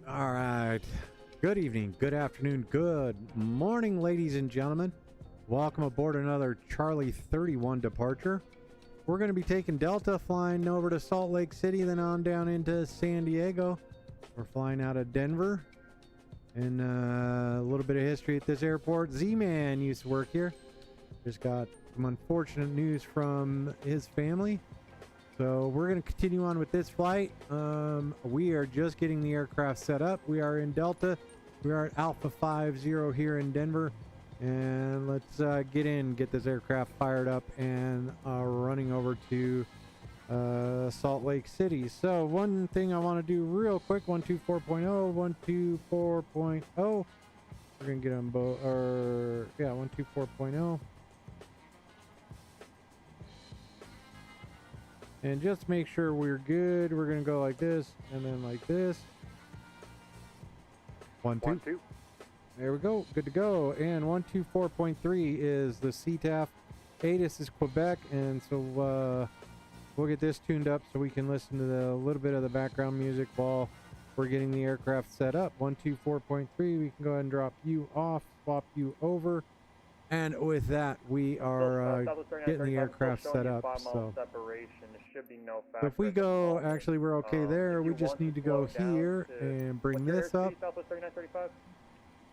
All right. Good evening, good afternoon, good morning, ladies and gentlemen. Welcome aboard another Charlie 31 departure. We're going to be taking Delta, flying over to Salt Lake City, then on down into San Diego. We're flying out of Denver. And a little bit of history at this airport. Z-Man used to work here. Just got some unfortunate news from his family. So we're going to continue on with this flight. We are just getting the aircraft set up. We are in Delta. We are at Alpha 50 here in Denver. And let's get this aircraft fired up and running over to Salt Lake City. So one thing I want to do real quick, 124.0, 124.0. We're going to get them both, or yeah, 124.0. And just make sure we're good, we're going to go like this, and then like this. 1, 2. There we go. Good to go. And 124.3 is the CTAF. ATIS is Quebec. And so we'll get this tuned up so we can listen to a little bit of the background music while we're getting the aircraft set up. 124.3. We can go ahead and drop you off, swap you over. And with that, we are getting the aircraft set up. So if we go, actually, we're okay there. We just need to go here and bring this up.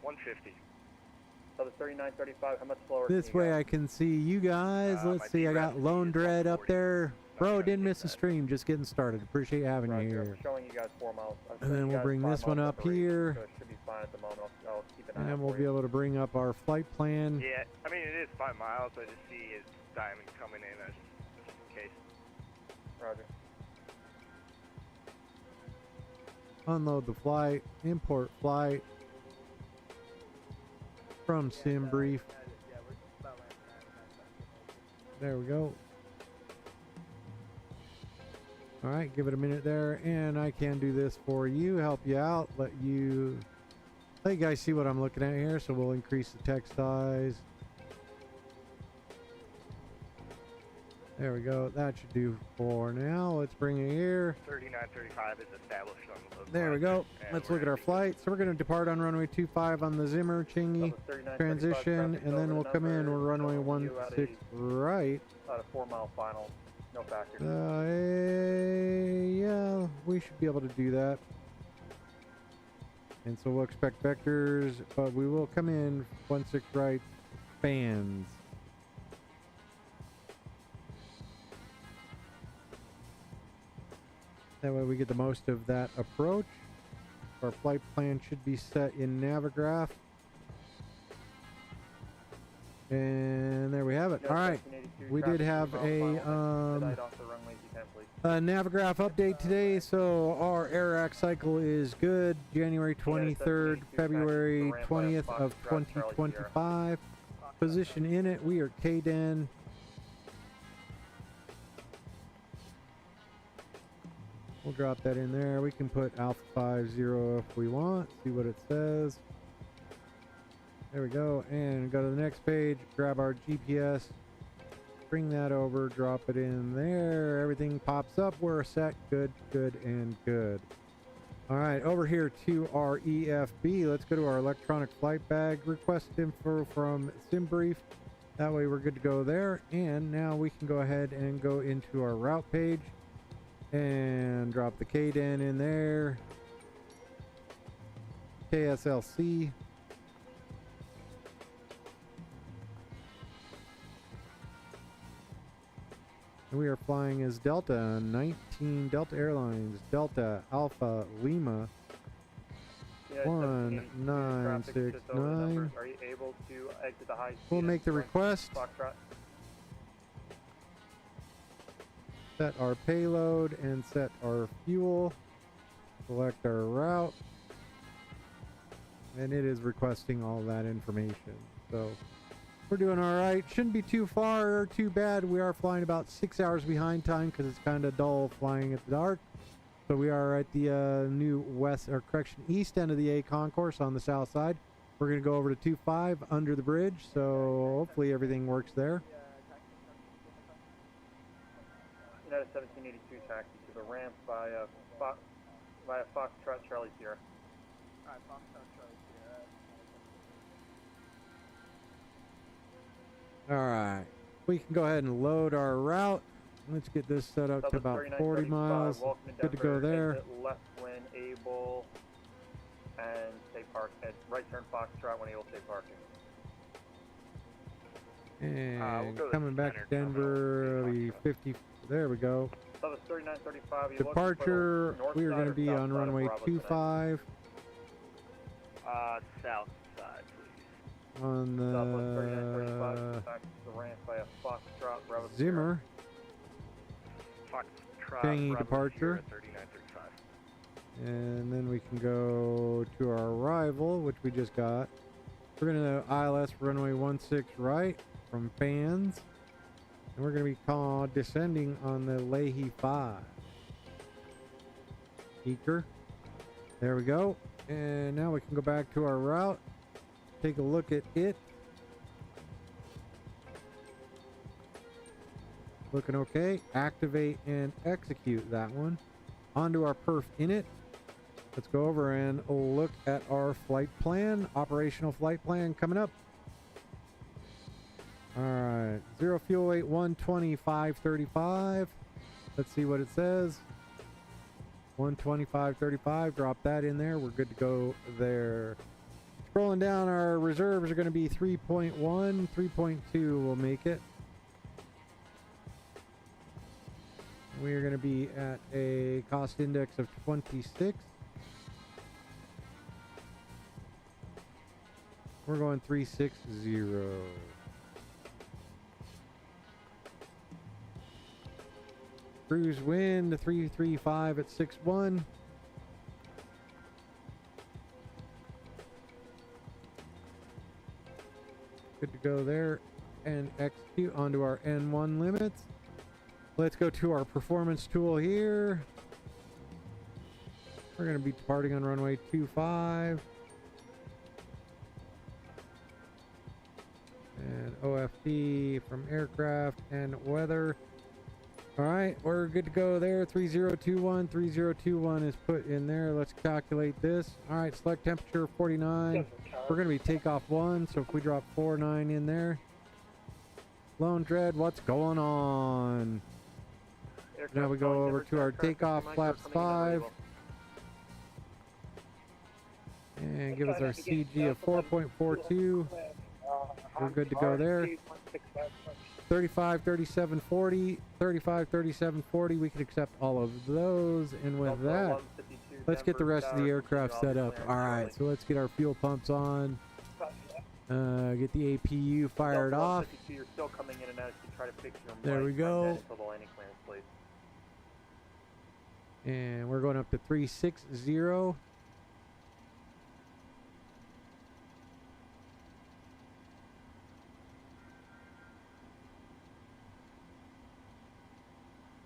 150. Southwest 3935, how much slower? This way I can see you guys. Let's see, I got Lone Dread up there. Bro, didn't miss a stream, just getting started. Appreciate having you here. Showing you guys 4 miles. And then we'll bring this one up here. So it should be fine at the moment. I'll keep an eye and we'll be able to bring up our flight plan. Yeah, I mean, it is 5 miles. I just see his diamond coming in just in case. Roger. Unload the flight, import flight from SimBrief. There we go. All right, give it a minute there, and I can do this for you, help you out, let you guys see what I'm looking at here. So we'll increase the text size. There we go. That should do for now. Let's bring it here. 3935 is established on the local. There we go. Let's look at our flight. So we're going to depart on runway 25 on the Zimmer Chingy transition, and then we'll come in. We're runway 16 right. About a 4 mile final. No factor. Yeah, we should be able to do that. And so we'll expect vectors, but we will come in 16 right fans. That way we get the most of that approach. Our flight plan should be set in Navigraph. And there we have it. All right. We did have a Navigraph update today. So our AirAC cycle is good. January 23rd, February 20th of 2025. Position in it. We are KDEN. We'll drop that in there. We can put Alpha 50 if we want. See what it says. There we go. And go to the next page. Grab our GPS. Bring that over. Drop it in there. Everything pops up. We're set. Good, good, and good. All right. Over here to our EFB. Let's go to our electronic flight bag. Request info from SimBrief. That way we're good to go there. And now we can go ahead and go into our route page. And drop the KDEN in there. KSLC. And we are flying as Delta 19 Delta Airlines Delta Alpha Lima 1969. Are you able to exit the high speed? We'll make the request. Set our payload and set our fuel. Select our route. And it is requesting all that information. So we're doing all right. Shouldn't be too far or too bad. We are flying about 6 hours behind time because it's kind of dull flying at the dark. So we are at the new east end of the A concourse on the south side. We're going to go over to 25 under the bridge. So hopefully everything works there. United 1782 taxi to the ramp via Foxtrot Charlie Sierra. All right, we can go ahead and load our route. Let's get this set up to about 40 miles. Good to go there. Exit left when able, and stay parked. At right turn Foxtrot when able, stay parking. And go to coming back to center Denver, terminal, the 50. There we go. Southwest 3935. You Departure. north We are side going to or be south on side of runway Bravo tonight? 25 South side, please. on Southwest 3935. the Back to the ramp by a Foxtrot Bravo. Zimmer. Foxtrot, Changi Bravo departure. Sierra 3935. And then we can go to our arrival, which we just got. We're going to ILS runway 16 right from fans. And we're going to be descending on the Leahy 5. Eaker. There we go. And now we can go back to our route. Take a look at it. Looking okay. Activate and execute that one. Onto our perf init. Let's go over and look at our flight plan. Operational flight plan coming up. Alright. 0 fuel weight 125.35. Let's see what it says. 125.35. Drop that in there. We're good to go there. Scrolling down, our reserves are going to be 3.1. 3.2 will make it. We are going to be at a cost index of 26. We're going 360. Cruise wind 335 at 61. Good to go there and execute onto our N1 limits. Let's go to our performance tool here. We're going to be departing on runway 25. And OFD from aircraft and weather. All right, we're good to go there. 3021. 3021 is put in there. Let's calculate this. All right, select temperature 49. We're going to be takeoff 1, so if we drop 49 in there. Lone Dread, what's going on? Now we go over to our takeoff flaps 5. And give us our CG of 4.42. We're good to go there. 35, 37, 40, 35, 37, 40. We can accept all of those. And with that, let's get the rest of the aircraft set up. All right, so let's get our fuel pumps on. Get the APU fired off. You're still coming in and out as you try to fix your There we go. until the landing clearance, please. And we're going up to 360.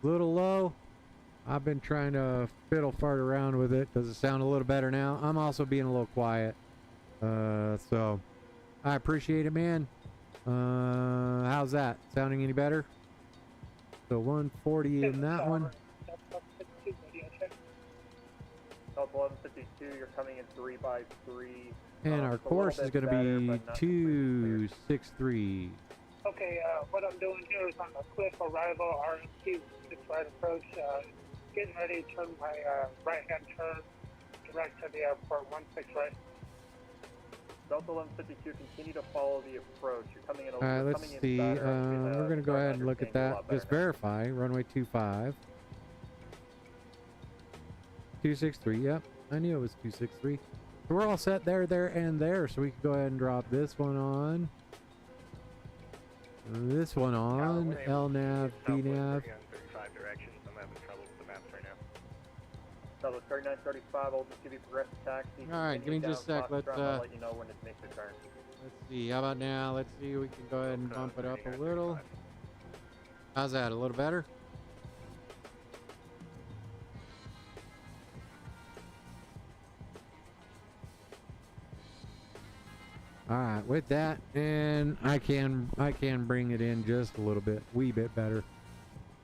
A little low. I've been trying to fiddle fart around with it. Does it sound a little better now? I'm also being a little quiet. So I appreciate it, man. How's that? Sounding any better? So 140 in that one. South 1152, you're coming in 3x3. And our It's a course little is bit going to better, be but not completely clear. 263. Okay, what I'm doing here is on the cliff arrival, RMT 6 right approach, getting ready to turn my right-hand turn direct to the airport, 16 right. Delta 1152, continue to follow the approach. You're coming in a All right, let's see. We're going to go ahead and look at that. Just verify. Runway 25. 263. Yep. I knew it was 263. So we're all set there, and there. So we can go ahead and drop this one on. This one on. LNAV, DNAV. 35 directions. I'm having trouble with the maps right now. Delta 3935, I'll just give you progressive taxi. All right, give me just a sec. I'll Let's let you know when it makes a turn. see. How about now? Let's see. We can go ahead and bump it up a little. How's that? A little better? All right, with that, and I can bring it in just a little bit, wee bit better.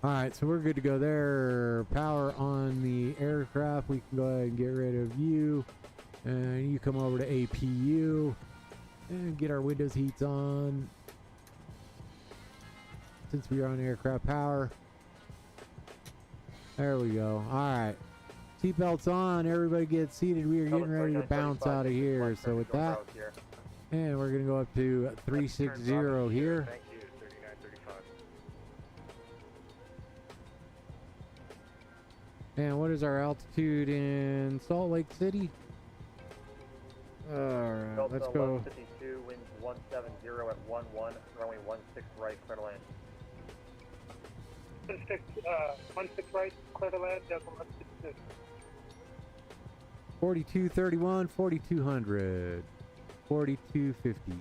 All right, so we're good to go there. Power on the aircraft. We can go ahead and get rid of you. And you come over to APU and get our windows heats on. Since we are on aircraft power. There we go. Alright. Seatbelts on. Everybody get seated. We are getting ready to bounce out of here. So with that, and we're going to go up to 360 here. Thank you, 3935. And what is our altitude in Salt Lake City? Alright, let's go. 52, winds 170 at 11, runway 16 right, clear to land. 16 right, clear to land, Delta 166. 4231, 4200, 4250.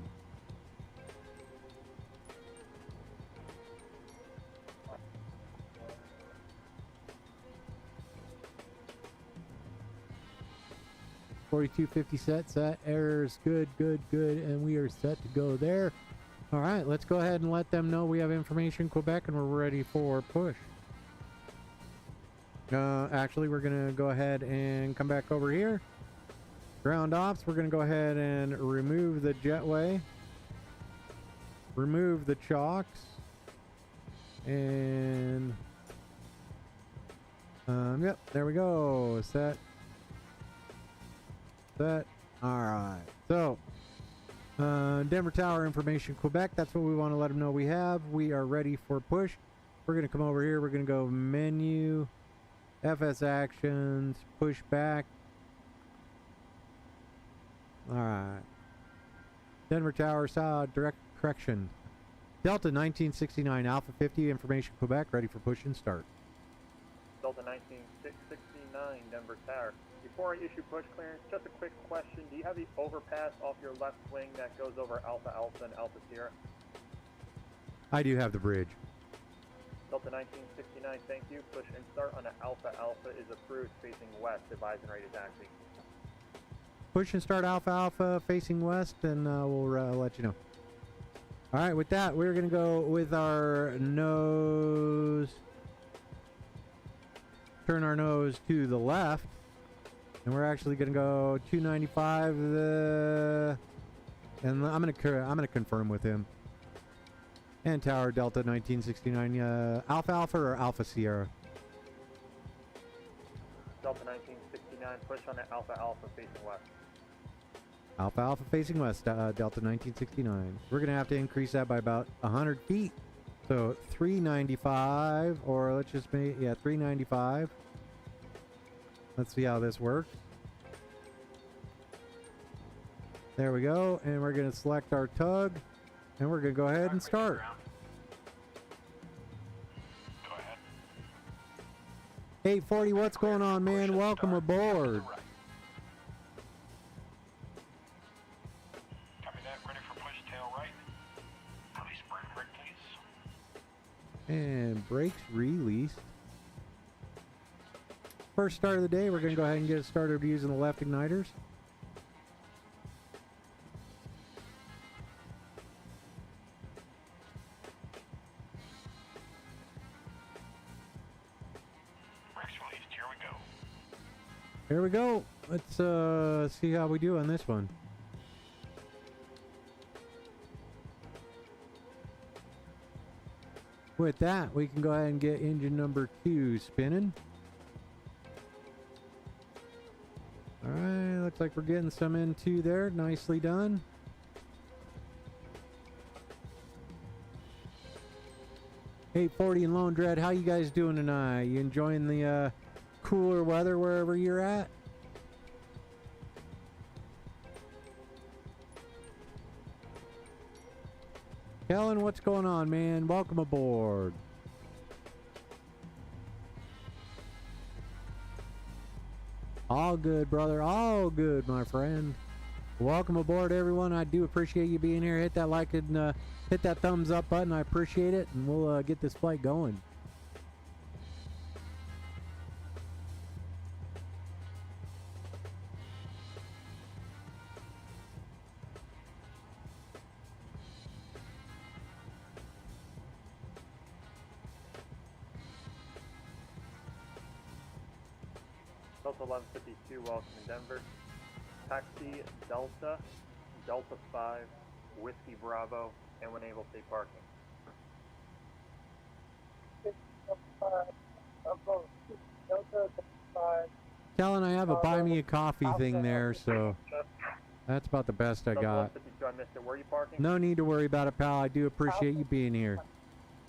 set, errors, good, and we are set to go there. All right, let's go ahead and let them know we have information Quebec and we're ready for push. Actually, we're gonna go ahead and come back over here. Ground ops, we're gonna go ahead and remove the jetway, remove the chocks, and yep, there we go. Set. All right. So, Denver Tower information Quebec. That's what we want to let them know we have. We are ready for push. We're gonna come over here. We're gonna go menu, FS actions, push back. All right. Denver Tower saw direct correction. Delta 1969 Alpha 50 information Quebec. Ready for push and start. Delta 19669 Denver Tower. Before I issue push clearance, just a quick question. Do you have the overpass off your left wing that goes over Alpha Alpha and Alpha Sierra? I do have the bridge. Delta 1969, thank you. Push and start on an Alpha Alpha is approved facing west. Advise and ready to taxi. Push and start Alpha Alpha facing west, and we'll let you know. All right, with that, we're going to go with our nose. Turn our nose to the left. And we're actually going to go 295. And I'm going to confirm with him. And Tower Delta 1969, Alpha Alpha or Alpha Sierra? Delta 1969, push on an Alpha Alpha facing west. Alpha Alpha facing west, Delta 1969. We're going to have to increase that by about 100 feet. So 395, or let's just make, 395. Let's see how this works. There we go. And we're going to select our tug. And we're going to go ahead and start. Go ahead. 840, what's going on, man? Welcome aboard. Copy that. Ready for push, tail right. Release brake, please. And brakes released. First start of the day, we're going to go ahead and get started using the left igniters. Brakes released. Here we go. Here we go. Let's see how we do on this one. With that, we can go ahead and get engine number 2 spinning. Alright, looks like we're getting some N2 there. Nicely done. $840 and Lone Dread, how you guys doing tonight? You enjoying the cooler weather wherever you're at? Kellen, what's going on, man? Welcome aboard. All good, brother. All good, my friend. Welcome aboard, everyone. I do appreciate you being here. Hit that like and hit that thumbs up button. I appreciate it, and we'll get this flight going. Delta 1152, welcome in Denver. Taxi Delta, Delta 5, Whiskey Bravo, and when able, stay parking. Kellen, I have a buy me a coffee thing there, so that's about the best I got. I missed it. Where are you parking? No need to worry about it, pal. I do appreciate you being here.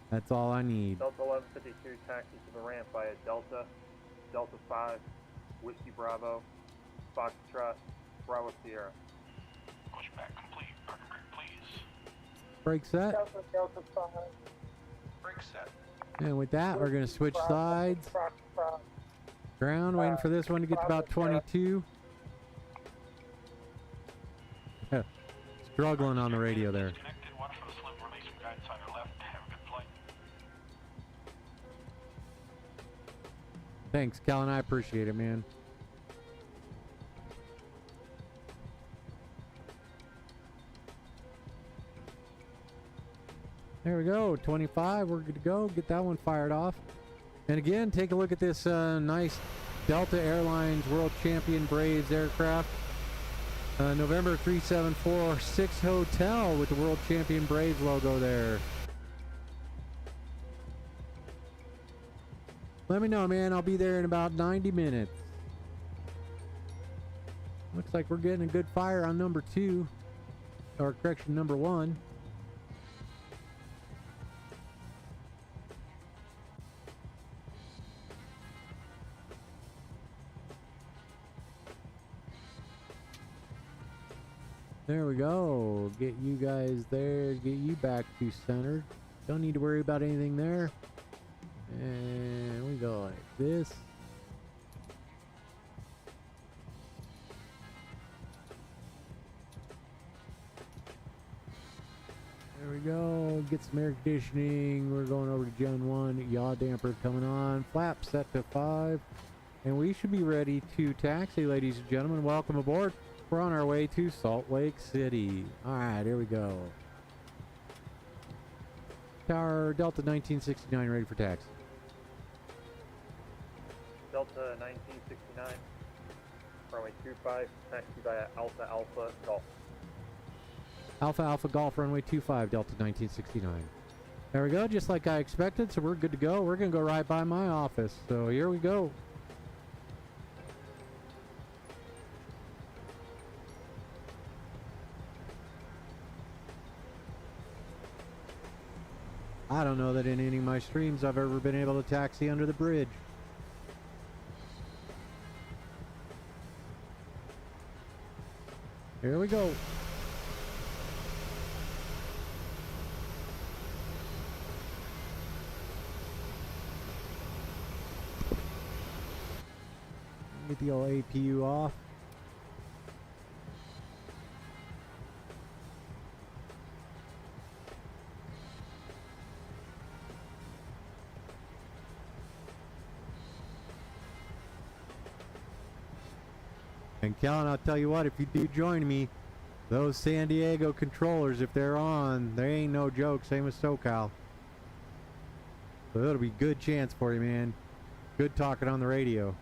That's all I need. Delta 1152, taxi to the ramp via Delta, Delta 5, Whiskey Bravo, Foxtrot, Bravo Sierra. Pushback complete. Parking brake, please. Brake set. Delta 5. Brake set. And with that, we're going to switch sides. Ground, waiting for this one to get to about 22. Struggling on the radio there. Disconnected. Watch for the slip release from guidance on your left. Have a good flight. Thanks, Kellen. I appreciate it, man. There we go. 25. We're good to go. Get that one fired off. And again, take a look at this nice Delta Airlines World Champion Braves aircraft. November 3746 Hotel with the World Champion Braves logo there. Let me know, man. I'll be there in about 90 minutes. Looks like we're getting a good fire on number 2. Or correction, number 1. There we go. Get you guys there. Get you back to center. Don't need to worry about anything there. And we go like this. There we go. Get some air conditioning. We're going over to Gen 1. Yaw damper coming on. Flap set to 5. And we should be ready to taxi, ladies and gentlemen. Welcome aboard. We're on our way to Salt Lake City. Alright, here we go. Tower Delta 1969 ready for taxi. Delta 1969, runway 25, taxi via Alpha Alpha Golf. Alpha Alpha Golf, runway 25, Delta 1969. There we go, just like I expected, so we're good to go. We're going to go right by my office. So here we go. I don't know that in any of my streams I've ever been able to taxi under the bridge. Here we go. Get the old APU off. And Kellen, I'll tell you what, if you do join me, those San Diego controllers, if they're on, they ain't no joke, same as SoCal. So it'll be good chance for you, man. Good talking on the radio.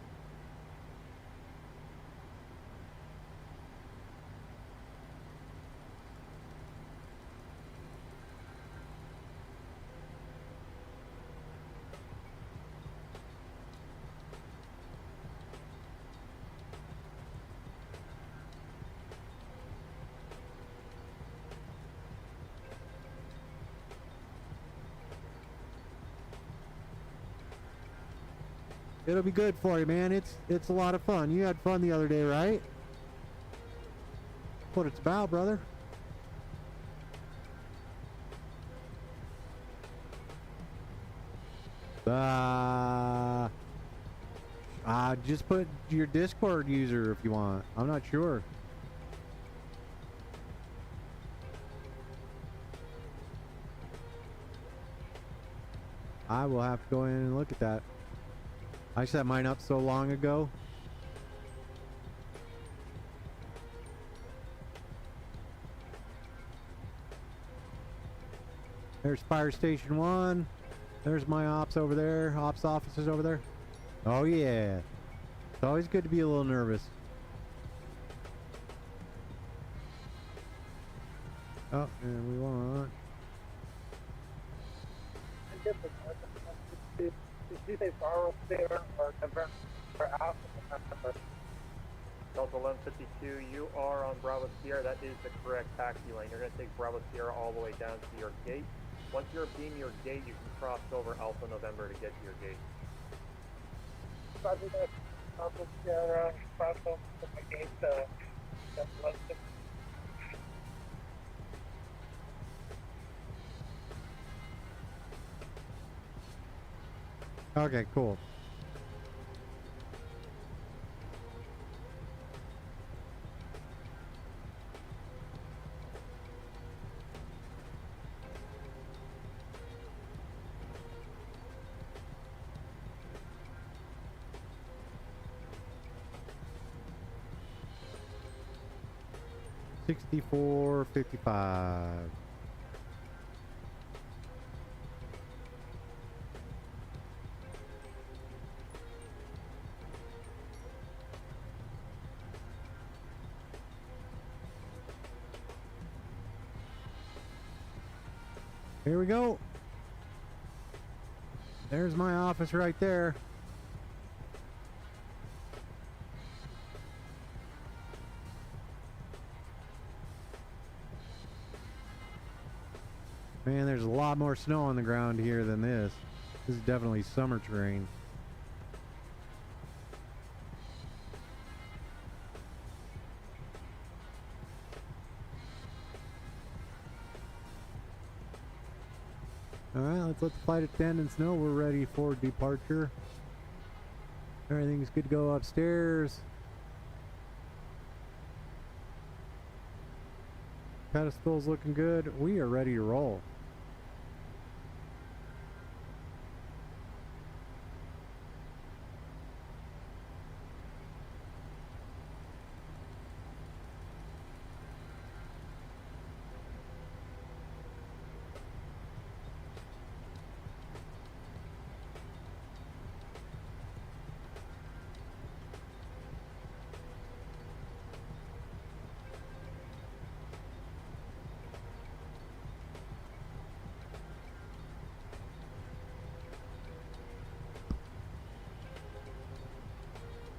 It'll be good for you, man. It's a lot of fun. You had fun the other day, right? That's what it's about, brother. Just put your Discord user if you want. I'm not sure. I will have to go in and look at that. I set mine up so long ago. There's Fire Station 1. There's my ops over there. Ops office is over there. Oh yeah. It's always good to be a little nervous. Oh, and we want... Did you say borrow there or convert for out? Delta 1152, you are on Bravo Sierra. That is the correct taxi lane. You're going to take Bravo Sierra all the way down to your gate. Once you're being your gate, you can cross over Alpha November to get to your gate. Probably that Bravo Sierra cross over to my gate. That's London. Okay, cool. $64.55. Here we go. There's my office right there. Man, there's a lot more snow on the ground here than this. This is definitely summer terrain. Alright, let's let the flight attendants know we're ready for departure. Everything's good to go upstairs. Pedestal's looking good. We are ready to roll.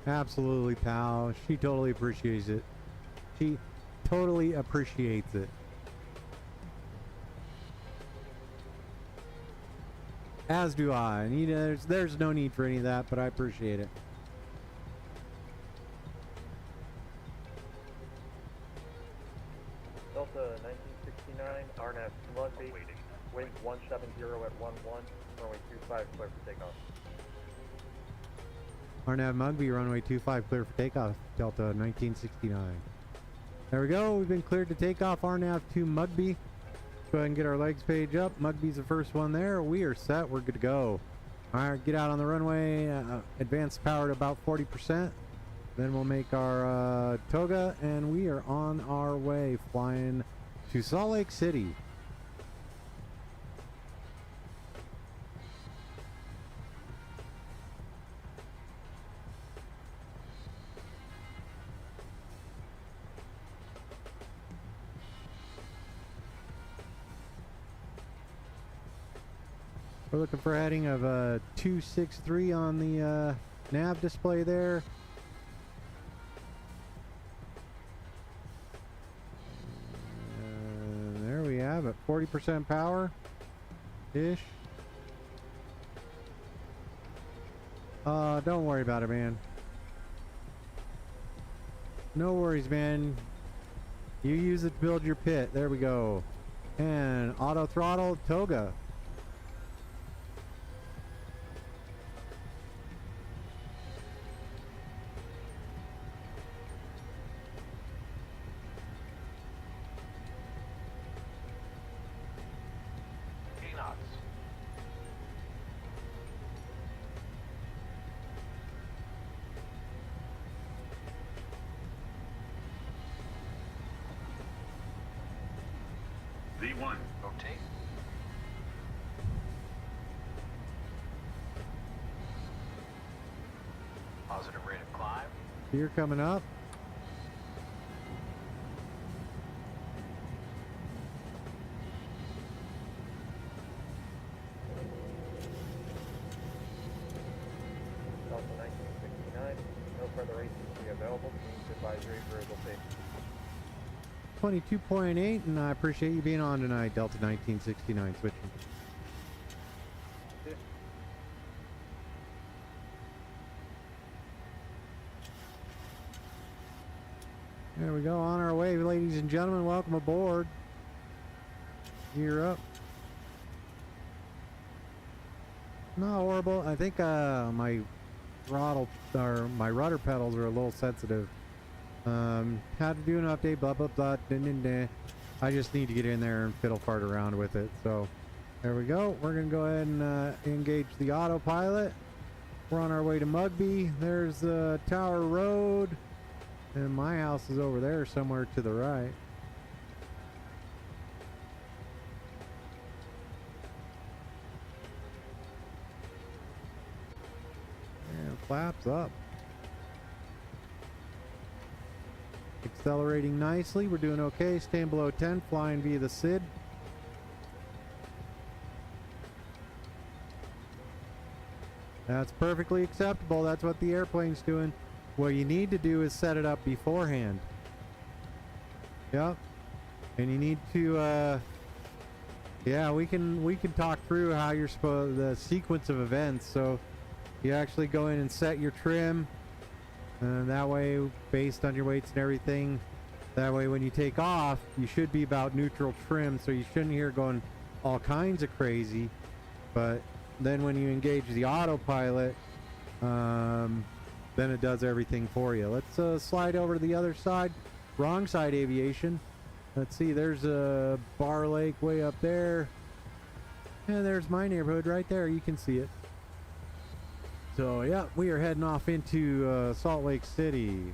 Absolutely, pal. She totally appreciates it. She totally appreciates it. As do I. And there's no need for any of that, but I appreciate it. Delta 1969, RNAV Rugby, wind 170 at 11, runway 25, clear for takeoff. RNAV Mugby, runway 25, clear for takeoff, Delta 1969. There we go, we've been cleared to take off RNAV to Mugby. Go ahead and get our legs page up. Mugby's the first one there. We are set, we're good to go. Alright, get out on the runway, advance power to about 40%. Then we'll make our toga, and we are on our way, flying to Salt Lake City. We're looking for a heading of 263 on the nav display there. There we have it, 40% power-ish. Don't worry about it, man. No worries, man. You use it to build your pit. There we go. And auto throttle, toga. V1, rotate. Positive rate of climb. You're coming up. further ATC available. Change advisory variable safety. 22.8, and I appreciate you being on tonight, Delta 1969 switching. Yeah. There we go, on our way, ladies and gentlemen. Welcome aboard. Gear up. Not horrible. I think my throttle or my rudder pedals are a little sensitive. Had to do an update, blah blah blah. I just need to get in there and fiddle fart around with it. So there we go. We're gonna go ahead and engage the autopilot. We're on our way to Mugby. There's Tower Road, and my house is over there somewhere to the right. And flaps up. Accelerating nicely. We're doing okay. Staying below 10. Flying via the SID. That's perfectly acceptable. That's what the airplane's doing. What you need to do is set it up beforehand. Yep. And you need to yeah, we can talk through how you're supposed, the sequence of events. So you actually go in and set your trim, and that way, based on your weights and everything, that way when you take off, you should be about neutral trim, so you shouldn't hear going all kinds of crazy. But then when you engage the autopilot, then it does everything for you. Let's slide over to the other side. Wrong side aviation. Let's see, there's a Bar Lake way up there. And there's my neighborhood right there. You can see it. So, yeah, we are heading off into Salt Lake City.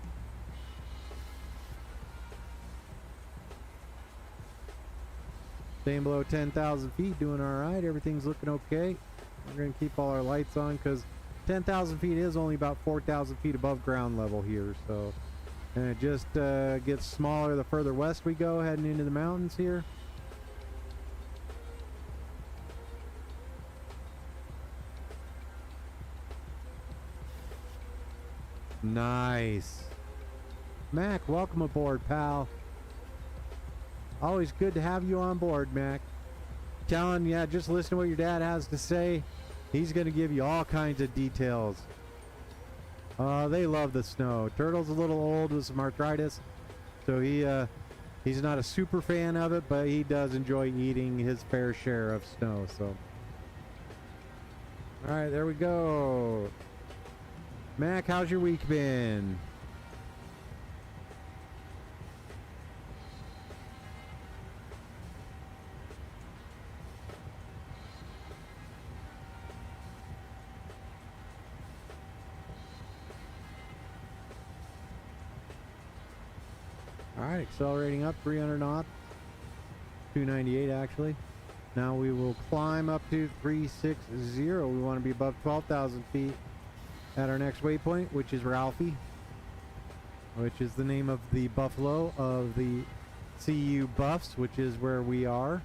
Staying below 10,000 feet, doing all right. Everything's looking okay. We're going to keep all our lights on because 10,000 feet is only about 4,000 feet above ground level here. So, and it just gets smaller the further west we go, heading into the mountains here. Nice. Mac, welcome aboard, pal. Always good to have you on board, Mac. Telling, yeah, just listen to what your dad has to say. He's going to give you all kinds of details. They love the snow. Turtle's a little old with some arthritis, so he's not a super fan of it, but he does enjoy eating his fair share of snow. So, all right, there we go. Mac, how's your week been? Alright, accelerating up 300 knots. 298 actually. Now we will climb up to 360. We want to be above 12,000 feet at our next waypoint, which is Ralphie, which is the name of the buffalo of the CU Buffs, which is where we are.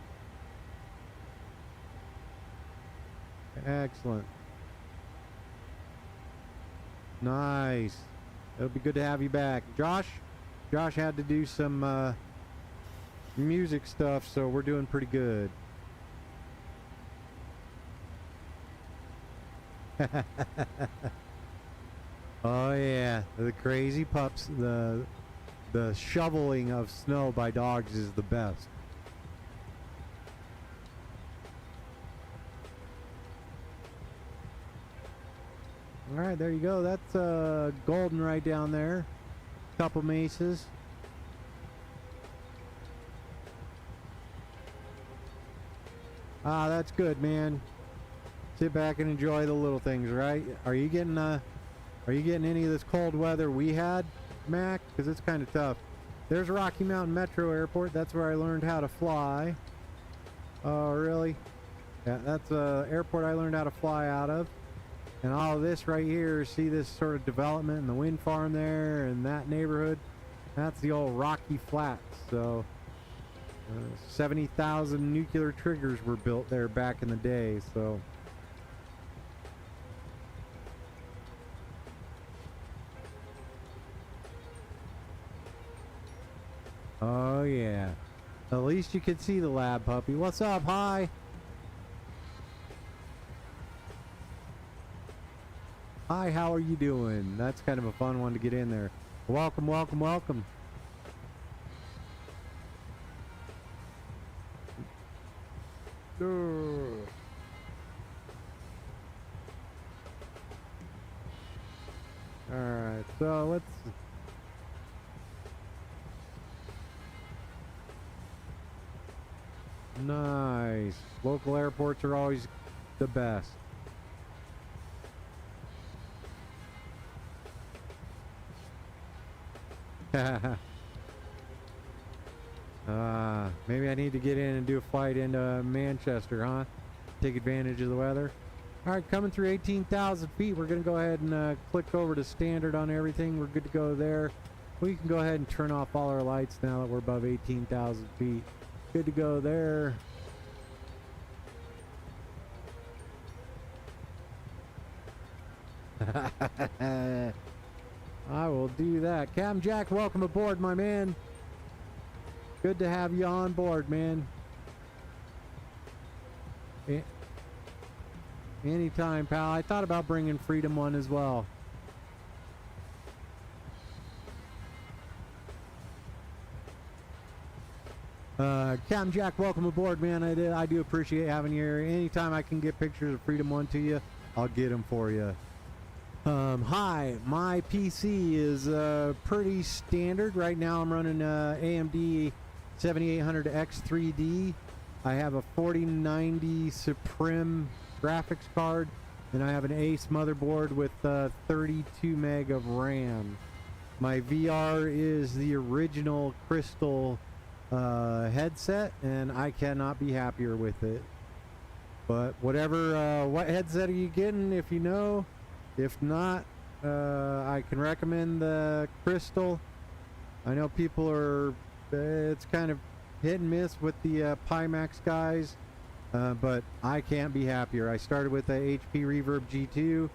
Excellent. Nice. It'll be good to have you back. Josh had to do some music stuff, so we're doing pretty good. Oh yeah, the crazy pups. The shoveling of snow by dogs is the best. All right, there you go. That's Golden right down there. Couple mesas. Ah, that's good, man. Sit back and enjoy the little things, right? Are you getting any of this cold weather we had, Mac? Because it's kind of tough. There's Rocky Mountain Metro Airport. That's where I learned how to fly. Oh, really? Yeah, that's an airport I learned how to fly out of. And all of this right here, see this sort of development and the wind farm there and that neighborhood? That's the old Rocky Flats. So 70,000 nuclear triggers were built there back in the day. So Oh yeah. At least you can see the lab puppy. What's up? Hi. Hi, how are you doing? That's kind of a fun one to get in there. Welcome, welcome, welcome. Alright, so let's... Nice. Local airports are always the best. Maybe I need to get in and do a flight into Manchester, huh? Take advantage of the weather. Alright, coming through 18,000 feet. We're going to go ahead and click over to standard on everything. We're good to go there. We can go ahead and turn off all our lights now that we're above 18,000 feet. Good to go there. I will do that. Captain Jack, welcome aboard, my man. Good to have you on board, man. Anytime, pal. I thought about bringing Freedom 1 as well. Captain Jack, welcome aboard, man. I do appreciate having you here. Anytime I can get pictures of Freedom 1 to you, I'll get them for you. Hi, my PC is pretty standard. Right now I'm running AMD 7800 X3D. I have a 4090 Supreme graphics card, and I have an ACE motherboard with 32 meg of RAM. My VR is the original Crystal headset, and I cannot be happier with it. But whatever, what headset are you getting, if you know? If not, I can recommend the Crystal. I know people are, it's kind of hit and miss with the Pimax guys, but I can't be happier. I started with the HP Reverb G2,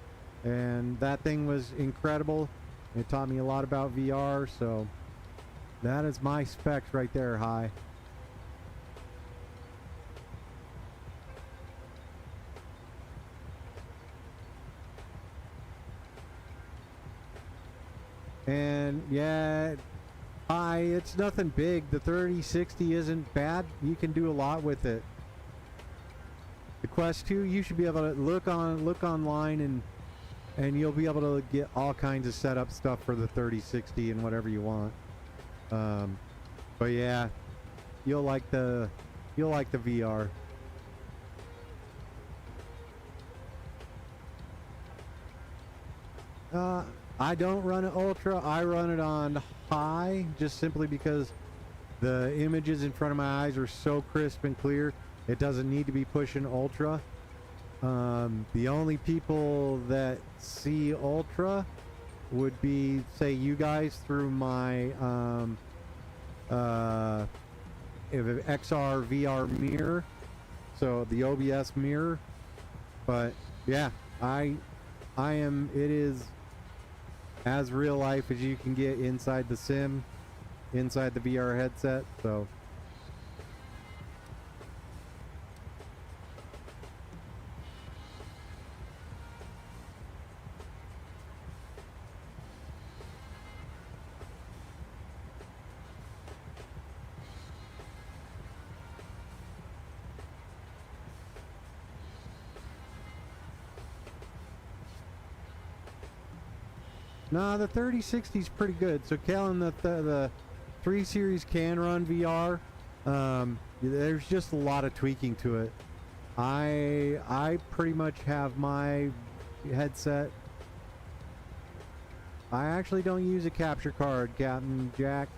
and that thing was incredible. It taught me a lot about VR, so that is my specs right there, Hi. And yeah, it's nothing big. The 3060 isn't bad. You can do a lot with it. The Quest 2, you should be able to look online, and you'll be able to get all kinds of setup stuff for the 3060 and whatever you want. But yeah, you'll like the VR. I don't run it ultra. I run it on high, just simply because the images in front of my eyes are so crisp and clear. It doesn't need to be pushing ultra. The only people that see ultra would be, say, you guys through my XR VR mirror, so the OBS mirror. But yeah, I am. It is as real life as you can get inside the sim, inside the VR headset. So no, the 3060 is pretty good. So Kellen, the 3 Series can run VR. There's just a lot of tweaking to it. I pretty much have my headset. I actually don't use a capture card, Captain Jack.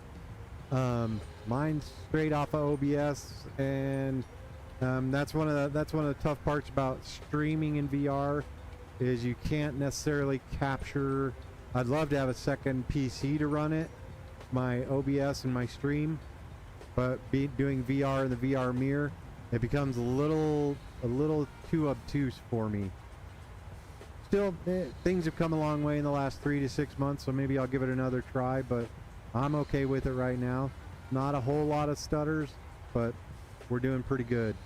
Mine's straight off of OBS, and that's one of the tough parts about streaming in VR, is you can't necessarily capture. I'd love to have a second PC to run it, my OBS and my stream, but doing VR in the VR mirror, it becomes a little too obtuse for me. Still, things have come a long way in the last 3 to 6 months, so maybe I'll give it another try, but I'm okay with it right now. not a whole lot of stutters, but we're doing pretty good.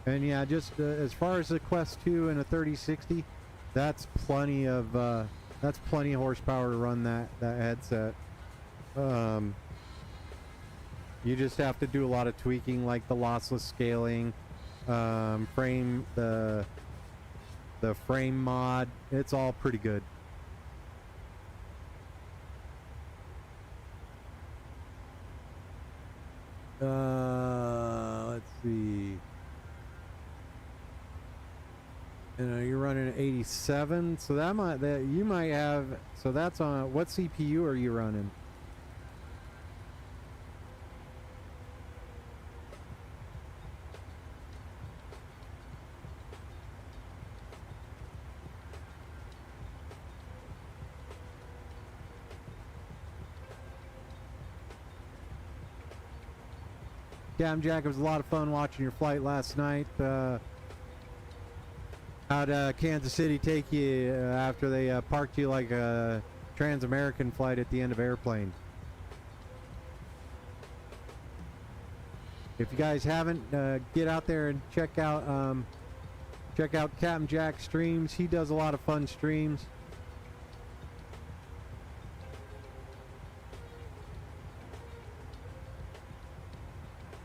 And yeah, just as far as the Quest 2 and a 3060, that's plenty of horsepower to run that headset. You just have to do a lot of tweaking, like the lossless scaling, the frame mod. It's all pretty good. Let's see. You're running an 87, so you might have. So that's on what CPU are you running? Jack, it was a lot of fun watching your flight last night. How'd Kansas City take you after they parked you like a Trans-American flight at the end of Airplane? If you guys haven't, get out there and check out Captain Jack's streams. He does a lot of fun streams.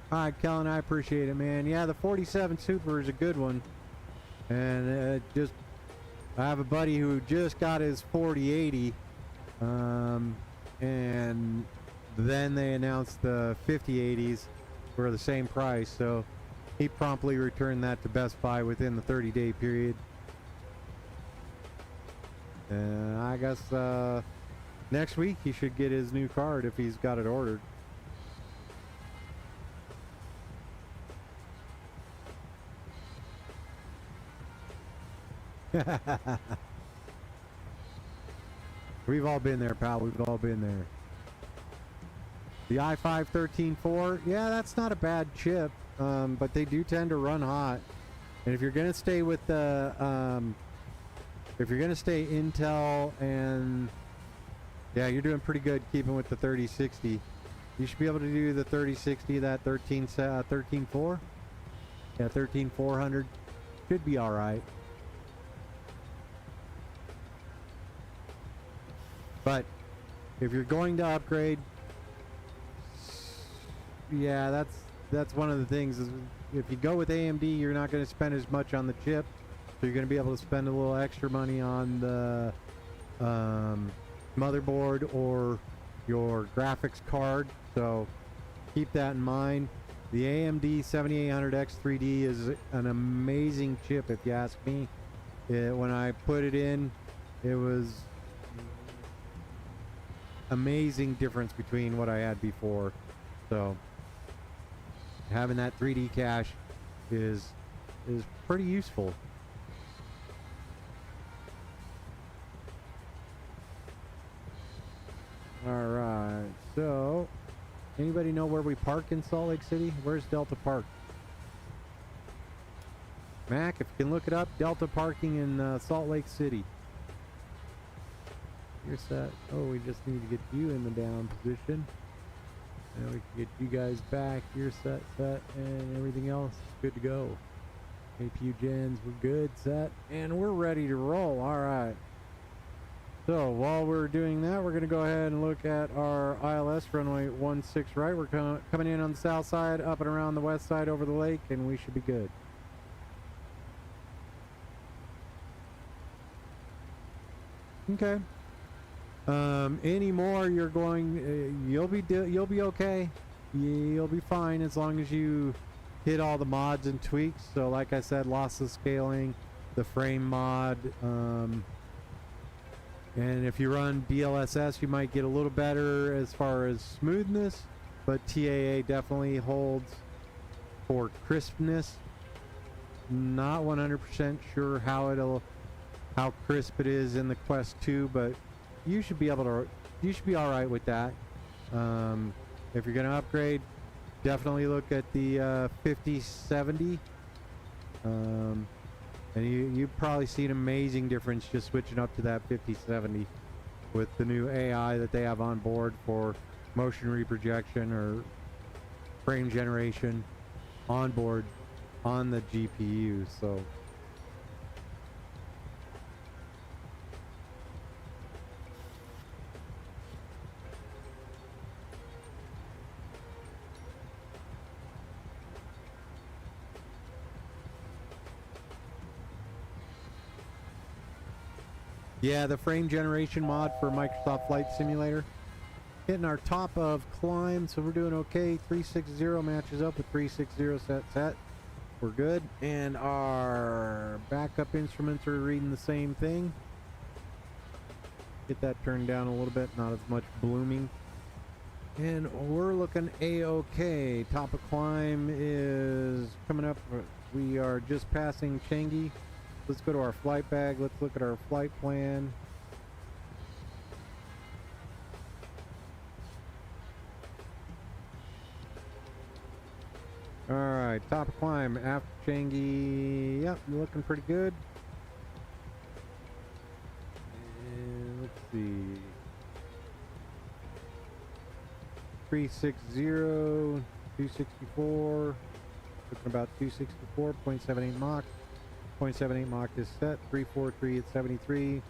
All right, Kellen, I appreciate it, man. Yeah, the 47 Super is a good one. And I have a buddy who just got his 4080, and then they announced the 5080s for the same price, so he promptly returned that to Best Buy within the 30-day period. And I guess next week he should get his new card if he's got it ordered. We've all been there, pal. We've all been there. The i5 13.4, yeah, that's not a bad chip, but they do tend to run hot. And if you're gonna stay with the, if you're gonna stay Intel, and yeah, you're doing pretty good keeping with the 3060. You should be able to do the 3060, that 13.4. Yeah, 13400 should be all right. But if you're going to upgrade, yeah, that's one of the things is if you go with AMD, you're not going to spend as much on the chip, so you're going to be able to spend a little extra money on the motherboard or your graphics card. So keep that in mind. The AMD 7800X3D is an amazing chip, if you ask me. When I put it in, it was amazing difference between what I had before. So having that 3D cache is pretty useful. All right, so anybody know where we park in Salt Lake City? Where's Delta Park? Mac, if you can look it up, Delta parking in Salt Lake City. You're set. Oh, we just need to get you in the down position. And we can get you guys back. You're set, and everything else is good to go. APU gens, we're good, set, and we're ready to roll. All right. So while we're doing that, we're going to go ahead and look at our ILS runway 16 right. We're coming in on the south side, up and around the west side over the lake, and we should be good. Okay. Anymore, you're going. You'll be okay. You'll be fine as long as you hit all the mods and tweaks. So, like I said, lossless scaling, the frame mod, and if you run DLSS, you might get a little better as far as smoothness. But TAA definitely holds for crispness. Not 100% sure how crisp it is in the Quest 2, but you should be all right with that. If you're gonna upgrade, definitely look at the 5070, and you probably see an amazing difference just switching up to that 5070. with the new AI that they have on board for motion reprojection or frame generation on board on the GPU. So yeah, the frame generation mod for Microsoft Flight Simulator. Hitting our top of climb, so we're doing okay. 360 matches up with 360 set. We're good. And our backup instruments are reading the same thing. Get that turned down a little bit, not as much blooming. And we're looking a-okay. Top of climb is coming up. We are just passing Changi. Let's go to our flight bag. Let's look at our flight plan. Alright, top of climb after Changi. Yep, looking pretty good. And let's see. 360, 264. Looking about 264, 0.78 Mach. 0.78 Mach is set. 343 at 73.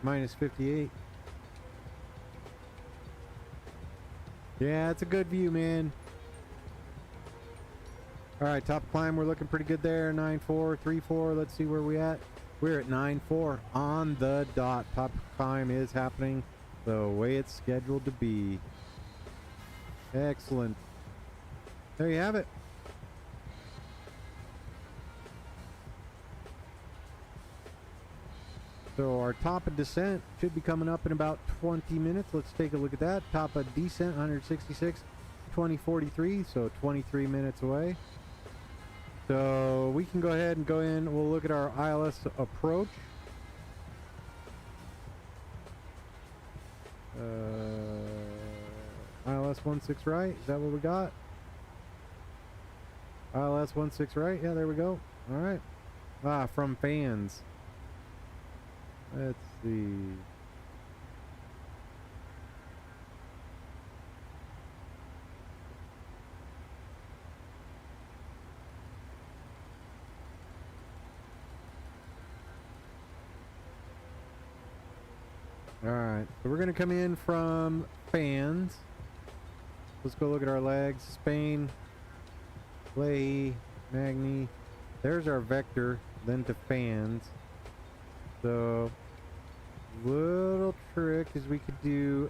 Minus 58. Yeah, it's a good view, man. Alright, top climb, we're looking pretty good there. 9434, let's see where we at. We're at 94 on the dot. Top climb is happening the way it's scheduled to be. Excellent. There you have it. So our top of descent should be coming up in about 20 minutes. Let's take a look at that. Top of descent, 166, 2043, so 23 minutes away. So we can go ahead and go in. We'll look at our ILS approach. ILS 16 right. Is that what we got? ILS 16 right. Yeah, there we go. All right. Ah, from fans. Let's see. Alright, so we're going to come in from fans. Let's go look at our legs. Spain, Leahy, Magni. There's our vector, then to fans. So, little trick is we could do,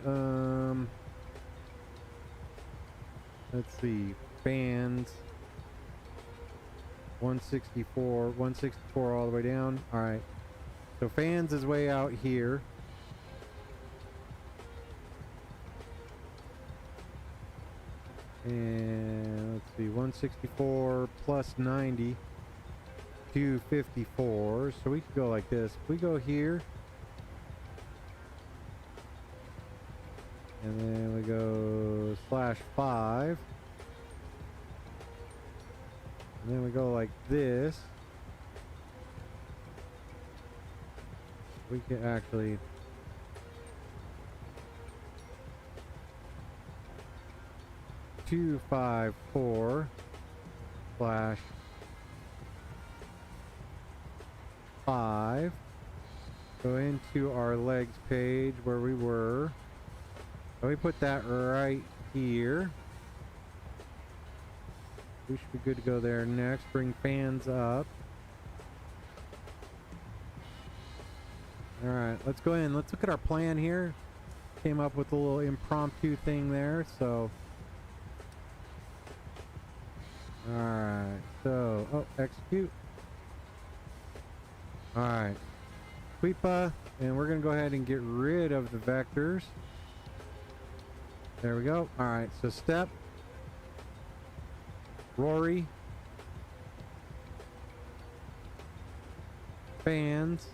let's see, fans, 164 all the way down. Alright, so fans is way out here. And let's see, 164 plus 90, 254. So we could go like this. If we go here, and then we go /5, and then we go like this, we can actually 254 /5. Go into our legs page where we were. So we put that right here. We should be good to go there next. Bring fans up. Alright, let's go in. Let's look at our plan here. Came up with a little impromptu thing there, so alright, so, oh, execute. Alright, Quipa, and we're going to go ahead and get rid of the vectors. There we go. Alright, so step, Rory, fans,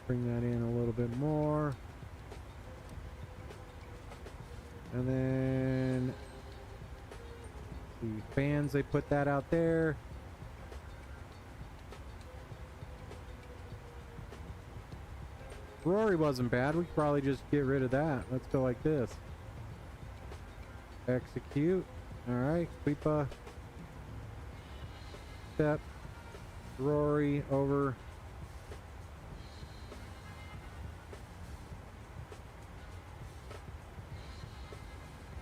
bring that in a little bit more, and then the fans, they put that out there. Rory wasn't bad. We could probably just get rid of that. Let's go like this. Execute. Alright, Pipa. Step. Rory over.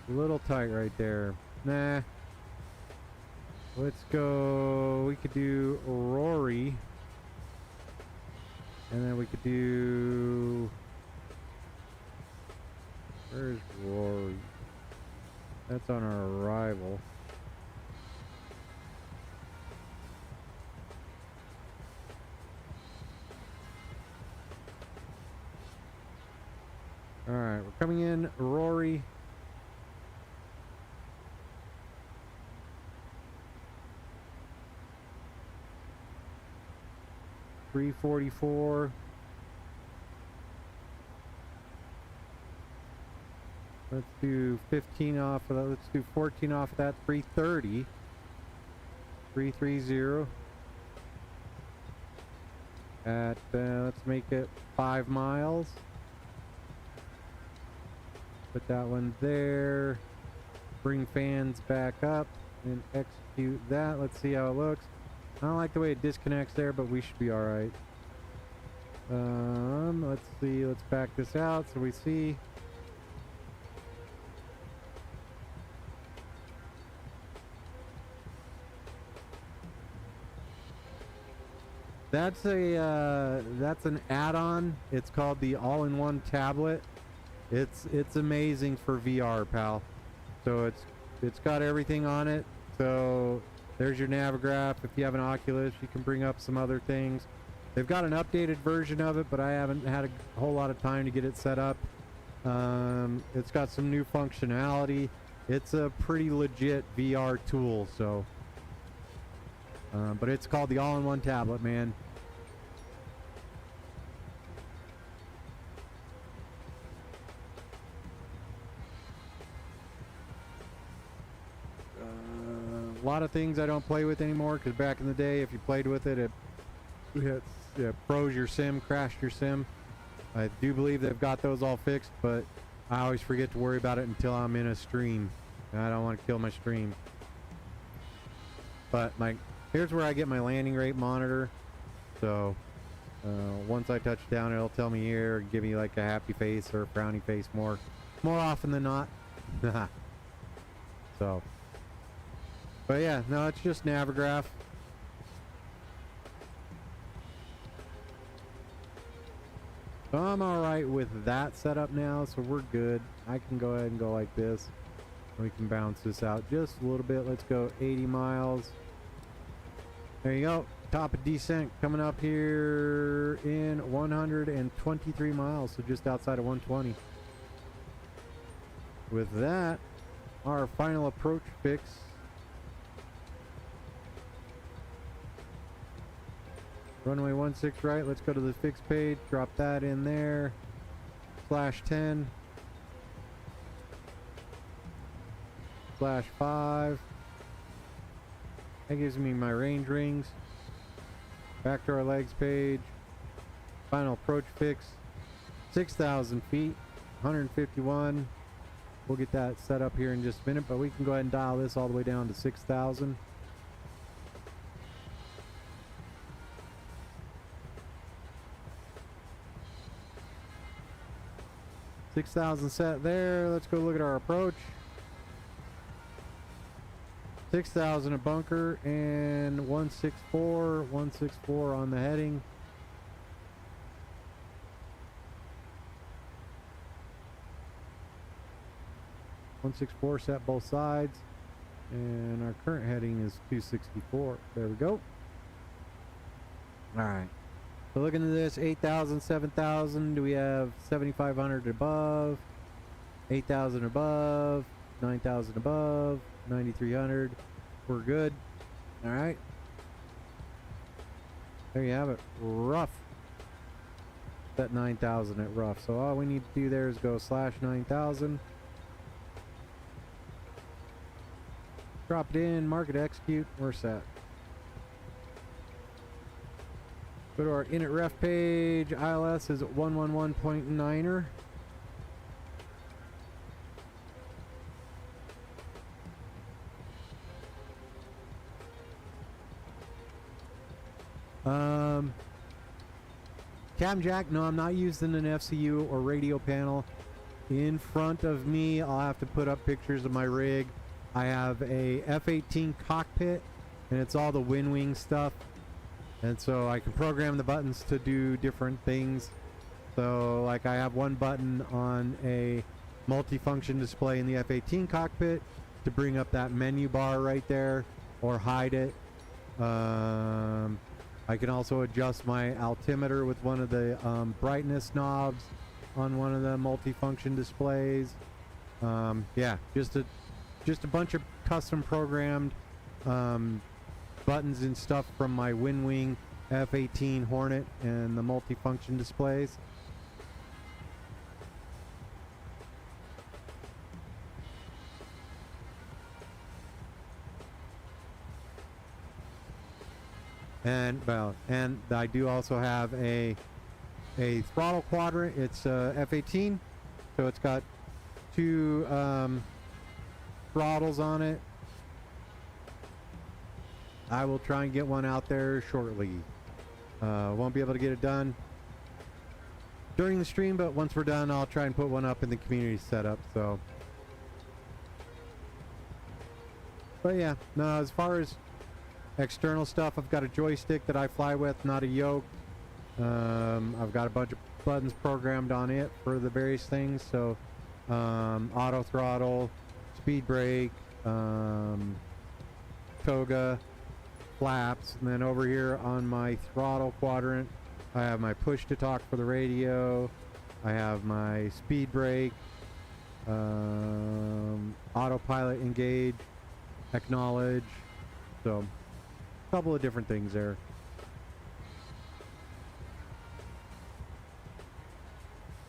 A little tight right there. Nah. Let's go. We could do Rory. And then we could do... Where's Rory? That's on our arrival. Alright, we're coming in. Rory. $344. Let's do 15 off of that. Let's do 14 off of that. 330. 330. At let's make it 5 miles. Put that one there. Bring fans back up and execute that. Let's see how it looks. I don't like the way it disconnects there, but we should be alright. Let's see. Let's back this out so we see. That's an add-on. It's called the all-in-one tablet. It's amazing for VR, pal. So it's got everything on it. So there's your Navigraph. If you have an Oculus, you can bring up some other things. They've got an updated version of it, but I haven't had a whole lot of time to get it set up. It's got some new functionality. It's a pretty legit VR tool. So, but it's called the all-in-one tablet, man. A lot of things I don't play with anymore because back in the day, if you played with it, it froze your sim, crashed your sim. I do believe they've got those all fixed, but I always forget to worry about it until I'm in a stream. I don't want to kill my stream. But here's where I get my landing rate monitor. So once I touch down, it'll tell me here, give me like a happy face or a frowny face more often than not. So. But yeah, no, it's just Navigraph. So I'm alright with that setup now, so we're good. I can go ahead and go like this. We can bounce this out just a little bit. Let's go 80 miles. There you go. Top of descent coming up here in 123 miles, so just outside of 120. With that, our final approach fix. Runway 16 right, let's go to the fix page, drop that in there, /10, /5, that gives me my range rings. Back to our legs page, final approach fix, 6,000 feet, 151, we'll get that set up here in just a minute, but we can go ahead and dial this all the way down to 6,000. 6,000 set there. Let's go look at our approach. 6,000 a bunker and 164 on the heading. $164 set both sides, and our current heading is 264. There we go. All right. So looking at this, 8,000, 7,000. Do we have 7,500 above? 8,000 above. 9,000 above. 9,300. We're good. All right. There you have it. Rough. Set 9,000 at rough. So all we need to do there is go /9,000. Drop it in. Mark it. Execute. We're set. Go to our init ref page. ILS is 111.9er. Cam jack, no, I'm not using an FCU or radio panel. In front of me, I'll have to put up pictures of my rig. I have a F-18 cockpit, and it's all the wind wing stuff. And so I can program the buttons to do different things. So like I have one button on a multifunction display in the F-18 cockpit to bring up that menu bar right there or hide it. I can also adjust my altimeter with one of the brightness knobs on one of the multifunction displays. Yeah, just a bunch of custom programmed buttons and stuff from my Wind Wing F-18 Hornet and the multifunction displays. And well, and I do also have a throttle quadrant. It's F-18, so it's got two throttles on it. I will try and get one out there shortly. Won't be able to get it done during the stream, but once we're done, I'll try and put one up in the community setup. So, but yeah, no, as far as external stuff, I've got a joystick that I fly with, not a yoke. I've got a bunch of buttons programmed on it for the various things. So, auto throttle, speed brake, toga, flaps, and then over here on my throttle quadrant, I have my push to talk for the radio. I have my speed brake, autopilot engage, acknowledge. So, a couple of different things there.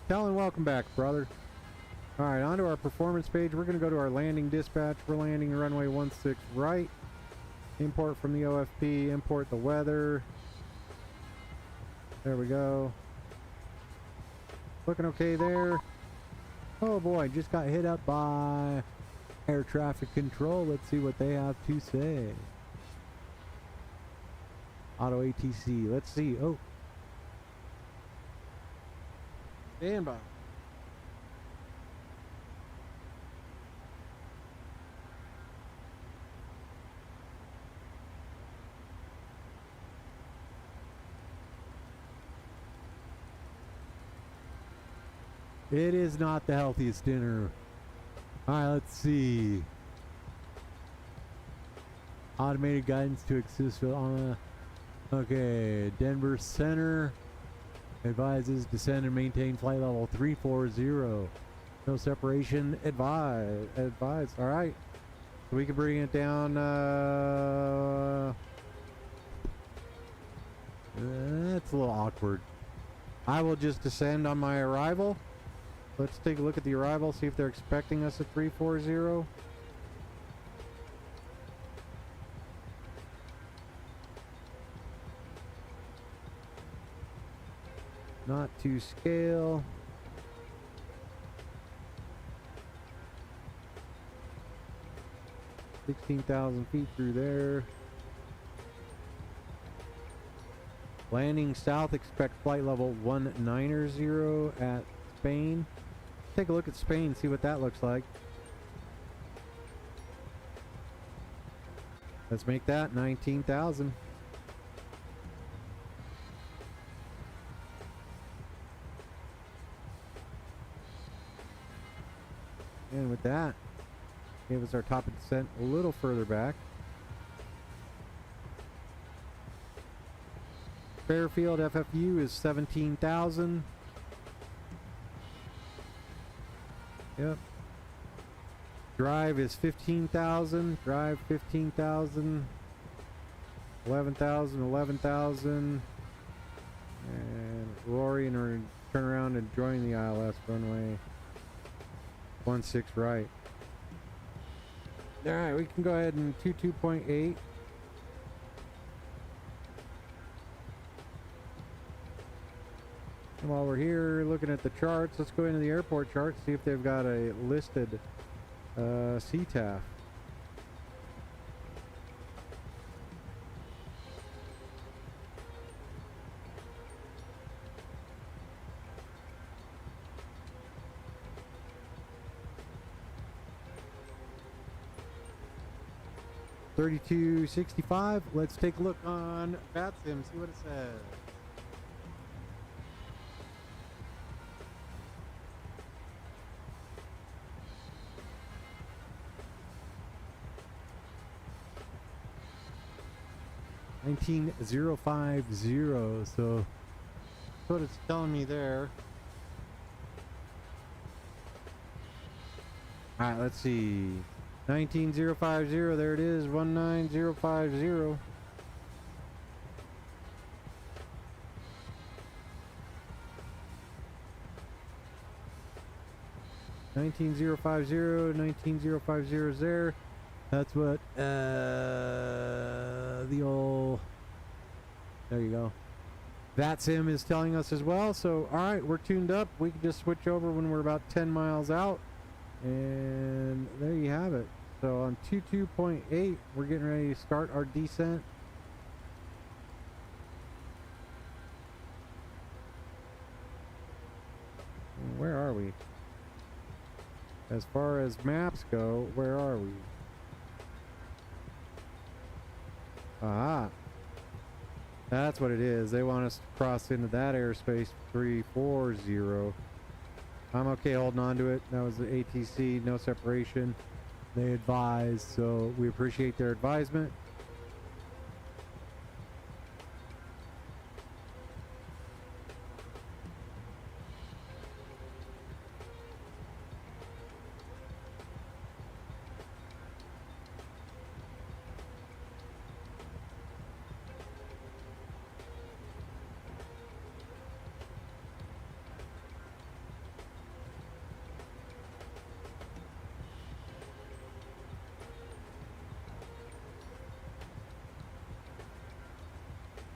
Talon, welcome back, brother. All right, onto our performance page. We're going to go to our landing dispatch. We're landing runway 16 right. Import from the OFP. Import the weather. There we go. Looking okay there. Oh boy, just got hit up by air traffic control. Let's see what they have to say. Auto ATC. Let's see. Oh. Standby. It is not the healthiest dinner. Alright, let's see. Automated guidance to assist on okay, Denver Center advises descend and maintain flight level 340. No separation advised. Alright. So we can bring it down that's a little awkward. I will just descend on my arrival. Let's take a look at the arrival, see if they're expecting us at 340. Not to scale. $16,000 feet through there. Landing south, expect flight level 190 at Spain. Take a look at Spain, see what that looks like. Let's make that 19,000. And with that, gave us our top of descent a little further back. Fairfield FFU is 17,000. Yep. Drive is 15,000. Drive 15,000. 11,000. 11,000. And Rory and we're turn around and join the ILS runway 16 right. All right, we can go ahead and 22.8. And while we're here looking at the charts, let's go into the airport charts, see if they've got a listed CTAF. $32.65. Let's take a look on VATSIM, see what it says. $19,050. So that's what it's telling me there. All right, let's see. 19,050, there it is, 19,050. $19,050 is there. That's what the old, there you go, VATSIM is telling us as well. So all right, we're tuned up. We can just switch over when we're about 10 miles out, and there you have it. So on 22.8, we're getting ready to start our descent. Where are we? As far as maps go, where are we? Aha. That's what it is. They want us to cross into that airspace 340. I'm okay holding on to it. That was the ATC, no separation. They advised, so we appreciate their advisement.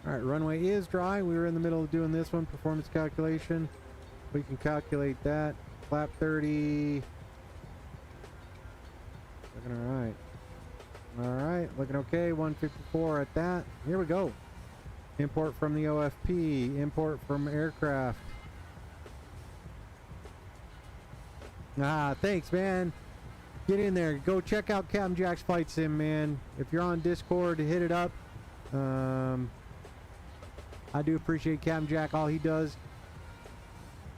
Alright, runway is dry. We were in the middle of doing this one, performance calculation. We can calculate that. Flap 30. Looking alright. Alright, looking okay. 154 at that. Here we go. Import from the OFP. Import from aircraft. Ah, thanks, man. Get in there. Go check out Captain Jack's Flight Sim, man. If you're on Discord, hit it up. I do appreciate Captain Jack, all he does.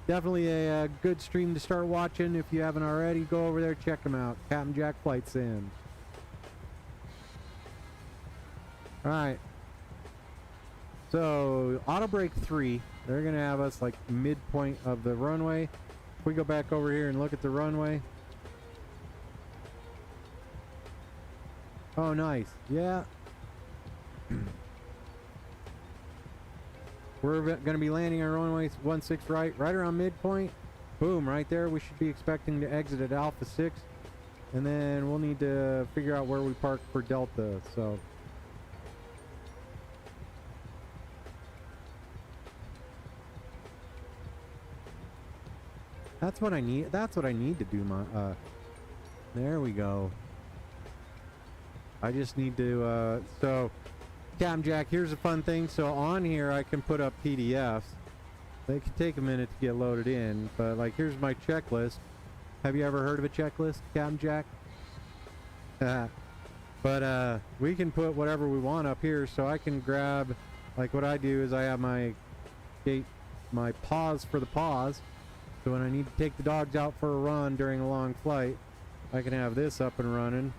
Definitely a good stream to start watching. If you haven't already, go over there, check him out. Captain Jack Flight Sim. Alright. So, auto brake 3. They're going to have us like midpoint of the runway. If we go back over here and look at the runway. Oh, nice. Yeah. We're going to be landing on runway 16 right around midpoint. Boom, right there. We should be expecting to exit at Alpha 6. And then we'll need to figure out where we park for Delta. So that's what I need. That's what I need to do. There we go. I just need to, so Captain Jack, here's a fun thing. So on here, I can put up PDFs. They can take a minute to get loaded in, but like, here's my checklist. Have you ever heard of a checklist, Captain Jack? But we can put whatever we want up here. So I can grab, like what I do is I have my pause for the pause. So when I need to take the dogs out for a run during a long flight, I can have this up and running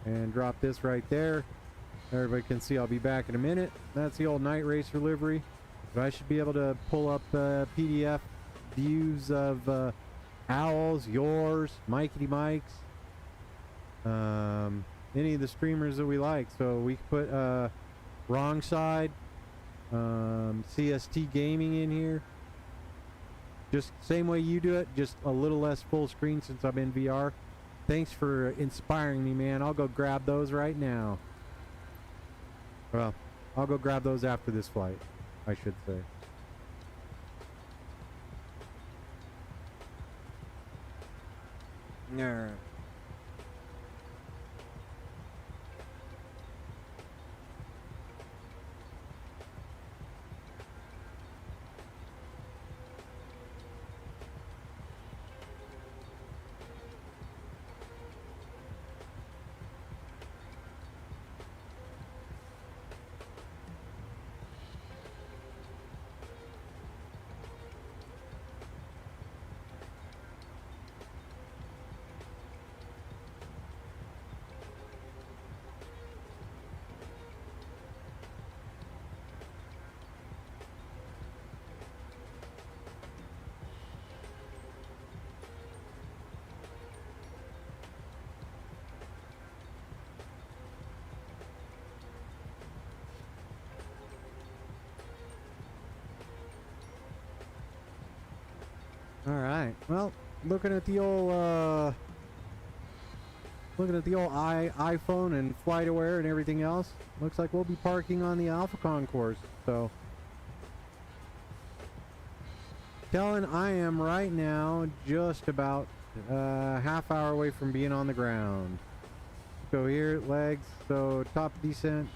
and drop this right there. Everybody can see I'll be back in a minute. That's the old Night Racer livery. But I should be able to pull up PDF views of Owls, yours, Mikey Mike's, any of the streamers that we like. So we can put Wrong Side, CST Gaming in here. Just same way you do it, just a little less full screen since I'm in VR. Thanks for inspiring me, man. I'll go grab those right now. Well, I'll go grab those after this flight, I should say. Alright. All right. Well, looking at the old iPhone and FlightAware and everything else, looks like we'll be parking on the Alpha Concourse. So, telling I am right now just about half hour away from being on the ground. So here, legs. So top descent,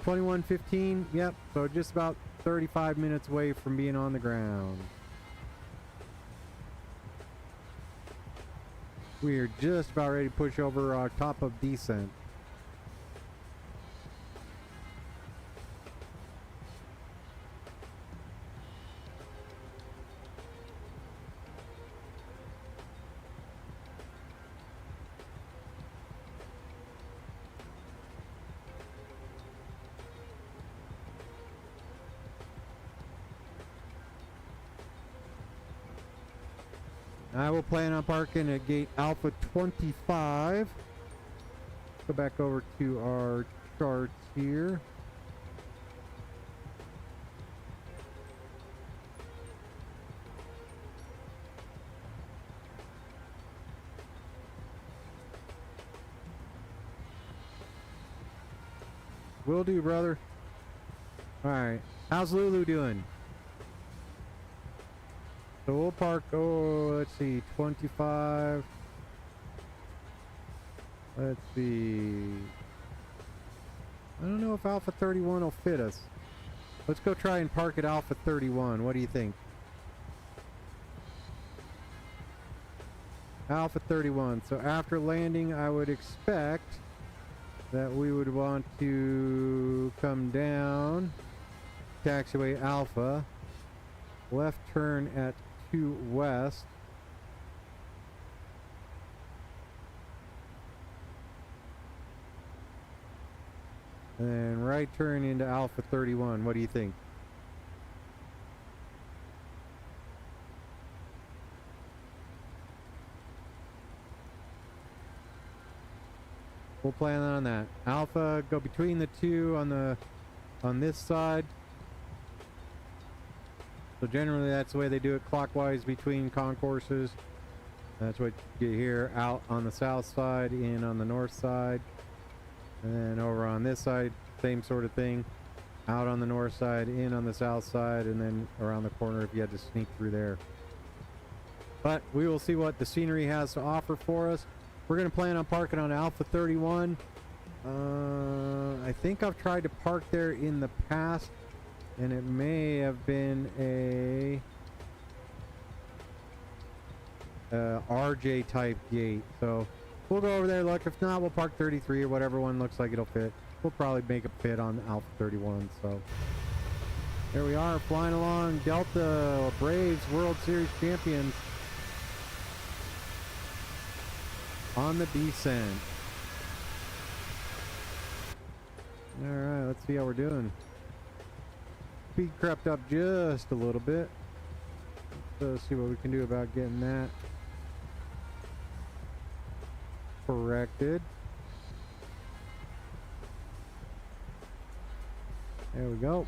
21:15. Yep. So just about 35 minutes away from being on the ground. We are just about ready to push over our top of descent. I will plan on parking at gate Alpha 25. Go back over to our charts here. Will do, brother. Alright. How's Lulu doing? So we'll park, let's see, 25. Let's see. I don't know if Alpha 31 will fit us. Let's go try and park at Alpha 31. What do you think? Alpha 31. So after landing, I would expect that we would want to come down, taxiway Alpha, left turn at 2 west, and then right turn into Alpha 31. What do you think? We'll plan on that. Alpha, go between the two on this side. So generally that's the way they do it, clockwise between concourses. That's what you get here, out on the south side, in on the north side. And then over on this side, same sort of thing. Out on the north side, in on the south side, and then around the corner if you had to sneak through there. But we will see what the scenery has to offer for us. We're going to plan on parking on Alpha 31. I think I've tried to park there in the past, and it may have been a RJ type gate. So we'll go over there, look. If not, we'll park 33 or whatever one looks like it'll fit. We'll probably make it fit on Alpha 31. So there we are, flying along. Delta Braves World Series champions on the descent. All right, let's see how we're doing. Speed crept up just a little bit. Let's see what we can do about getting that corrected. There we go.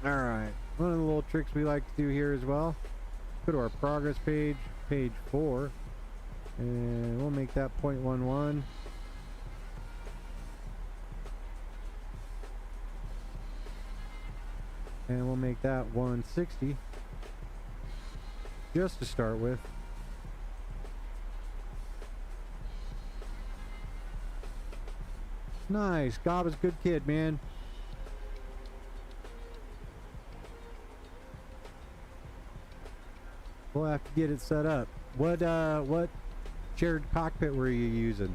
Alright, one of the little tricks we like to do here as well, go to our progress page, page 4, and we'll make that 0.11. And we'll make that 160 just to start with. Nice. Gob is a good kid, man. We'll have to get it set up. What shared cockpit were you using?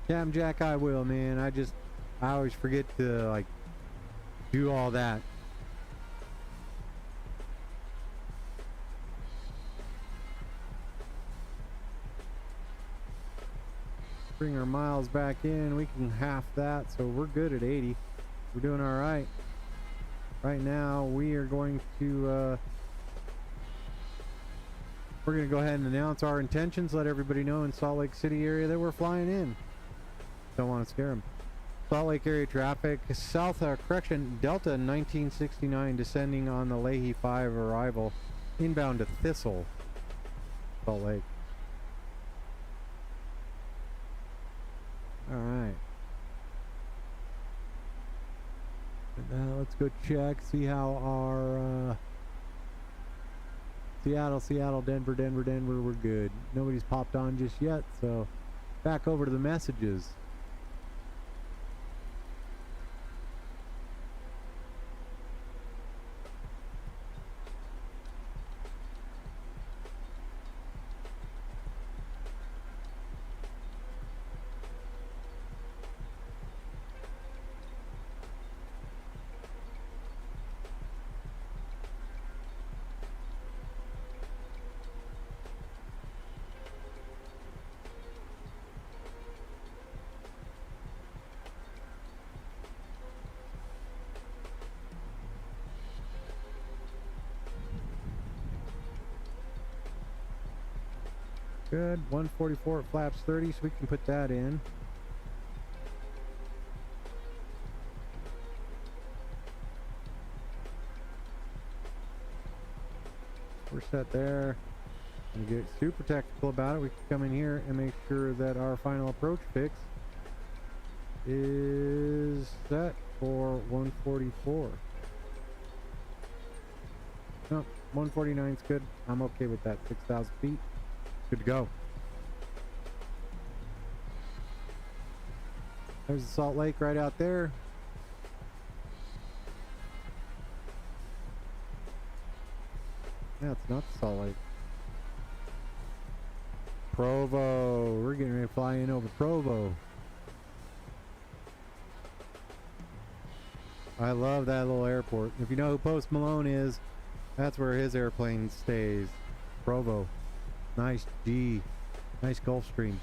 Cam Jack, I will, man. I always forget to like do all that. Bring our miles back in. We can half that, so we're good at 80. We're doing all right. Right now, we are going to we're going to go ahead and announce our intentions. Let everybody know in Salt Lake City area that we're flying in. Don't want to scare them. Salt Lake area traffic, correction, Delta 1969 descending on the Leahy 5 arrival, inbound to Thistle, Salt Lake. Alright. Let's go check, see how our Seattle, Denver, we're good. Nobody's popped on just yet, so back over to the messages. Good. 144 at flaps 30, so we can put that in. We're set there. And get super technical about it. We can come in here and make sure that our final approach fix is set for 144. Nope, 149 is good. I'm okay with that. 6,000 feet. Good to go. There's the Salt Lake right out there. Yeah, it's not the Salt Lake. Provo. We're getting ready to fly in over Provo. I love that little airport. If you know who Post Malone is, that's where his airplane stays. Provo. Nice G. Nice Gulfstream.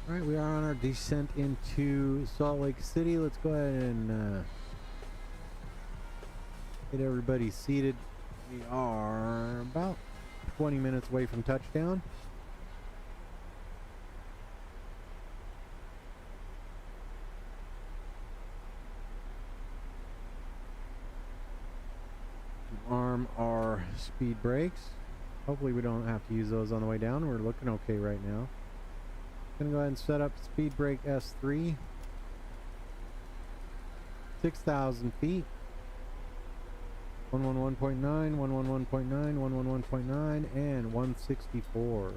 Alright, we are on our descent into Salt Lake City. Let's go ahead and get everybody seated. We are about 20 minutes away from touchdown. Arm our speed brakes. Hopefully we don't have to use those on the way down. We're looking okay right now. Gonna go ahead and set up speed brake S3. 6,000 feet. 111.9, 111.9, 111.9, and 164.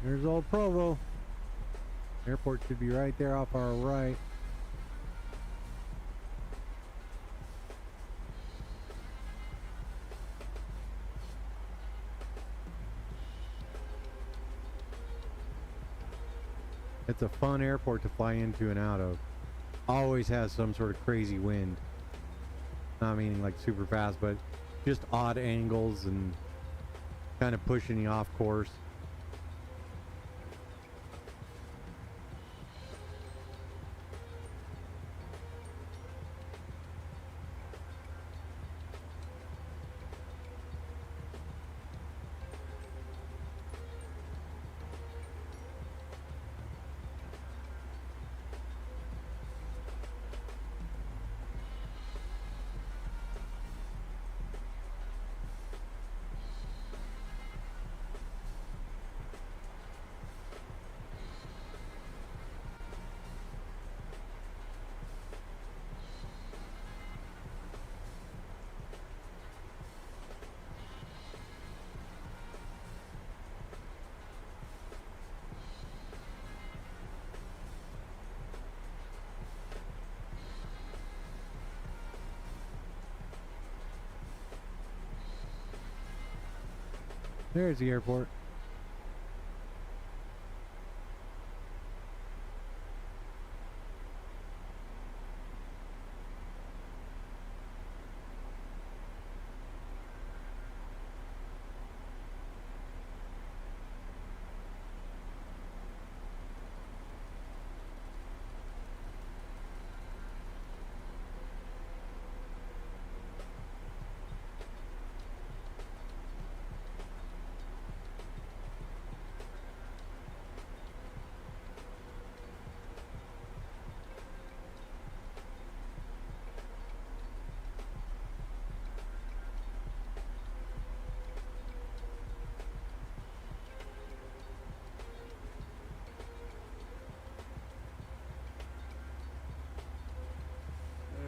There's old Provo. Airport should be right there off our right. It's a fun airport to fly into and out of. Always has some sort of crazy wind. Not meaning like super fast, but just odd angles and kind of pushing you off course. There's the airport.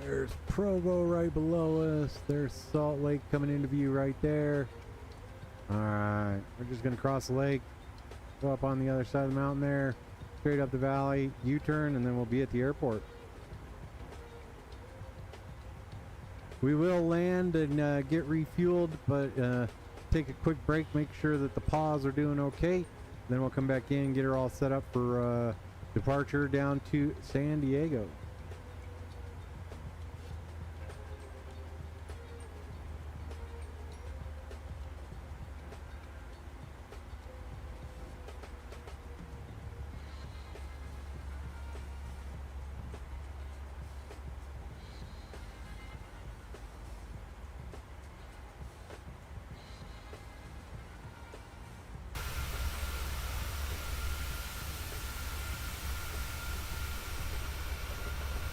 There's Provo right below us. There's Salt Lake coming into view right there. Alright, we're just going to cross the lake, go up on the other side of the mountain there, straight up the valley, U-turn, and then we'll be at the airport. We will land and get refueled, but take a quick break, make sure that the paws are doing okay. Then we'll come back in and get her all set up for departure down to San Diego.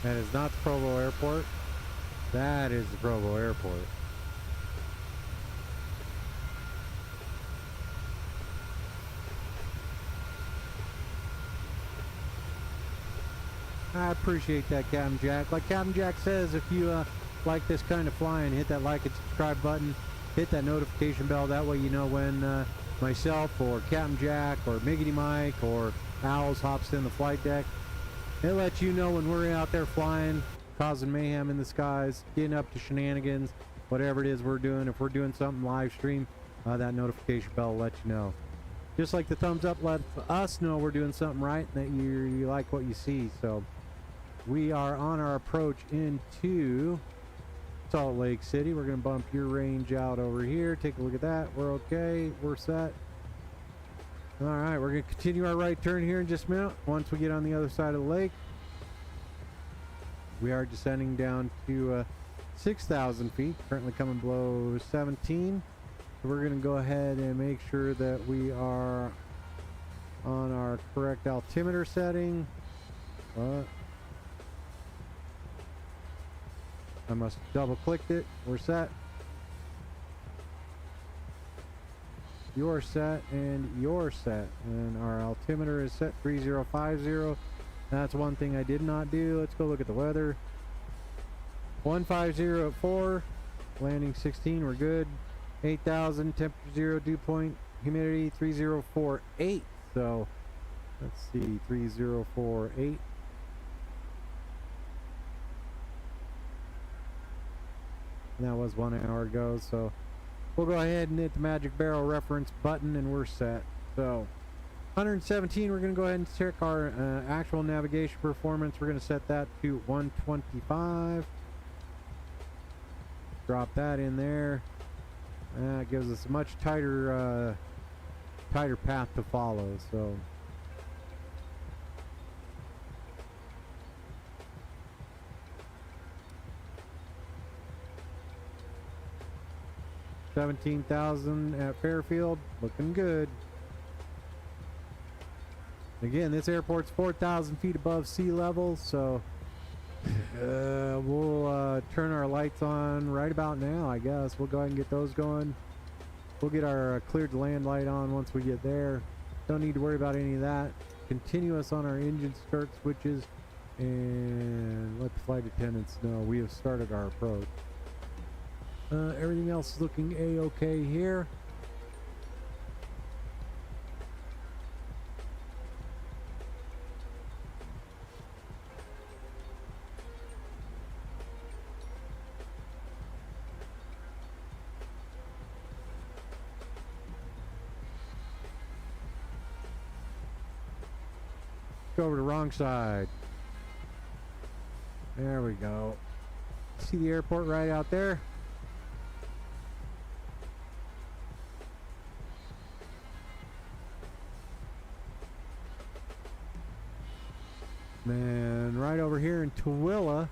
That is not the Provo Airport. That is the Provo Airport. I appreciate that, Captain Jack. Like Captain Jack says, if you like this kind of flying, hit that like and subscribe button. Hit that notification bell. That way you know when myself or Captain Jack or Miggity Mike or Owls hops in the flight deck. It lets you know when we're out there flying, causing mayhem in the skies, getting up to shenanigans, whatever it is we're doing. If we're doing something live stream, that notification bell will let you know. Just like the thumbs up lets us know we're doing something right and that you like what you see. So we are on our approach into Salt Lake City. We're going to bump your range out over here. Take a look at that. We're okay. We're set. All right, we're going to continue our right turn here in just a minute. Once we get on the other side of the lake, we are descending down to 6,000 feet, currently coming below 17. So we're going to go ahead and make sure that we are on our correct altimeter setting. I must have double clicked it. We're set. You're set and you're set. And our altimeter is set 3050. That's one thing I did not do. Let's go look at the weather. 150 at 4. Landing 16. We're good. 8,000. Temperature 0. Dew point. Humidity 3048. So let's see. 3048. And that was 1 hour ago, so we'll go ahead and hit the magic barrel reference button and we're set. So 117, we're going to go ahead and check our actual navigation performance. We're going to set that to 125. Drop that in there. That gives us a much tighter path to follow. So 17,000 at Fairfield, looking good. Again, this airport's 4,000 feet above sea level, so we'll turn our lights on right about now, I guess. We'll go ahead and get those going. We'll get our cleared to land light on once we get there. Don't need to worry about any of that. Continue us on our engine start switches and let the flight attendants know we have started our approach. Everything else is looking a-okay here. Go over to the wrong side. There we go. See the airport right out there? Man, right over here in Tooele,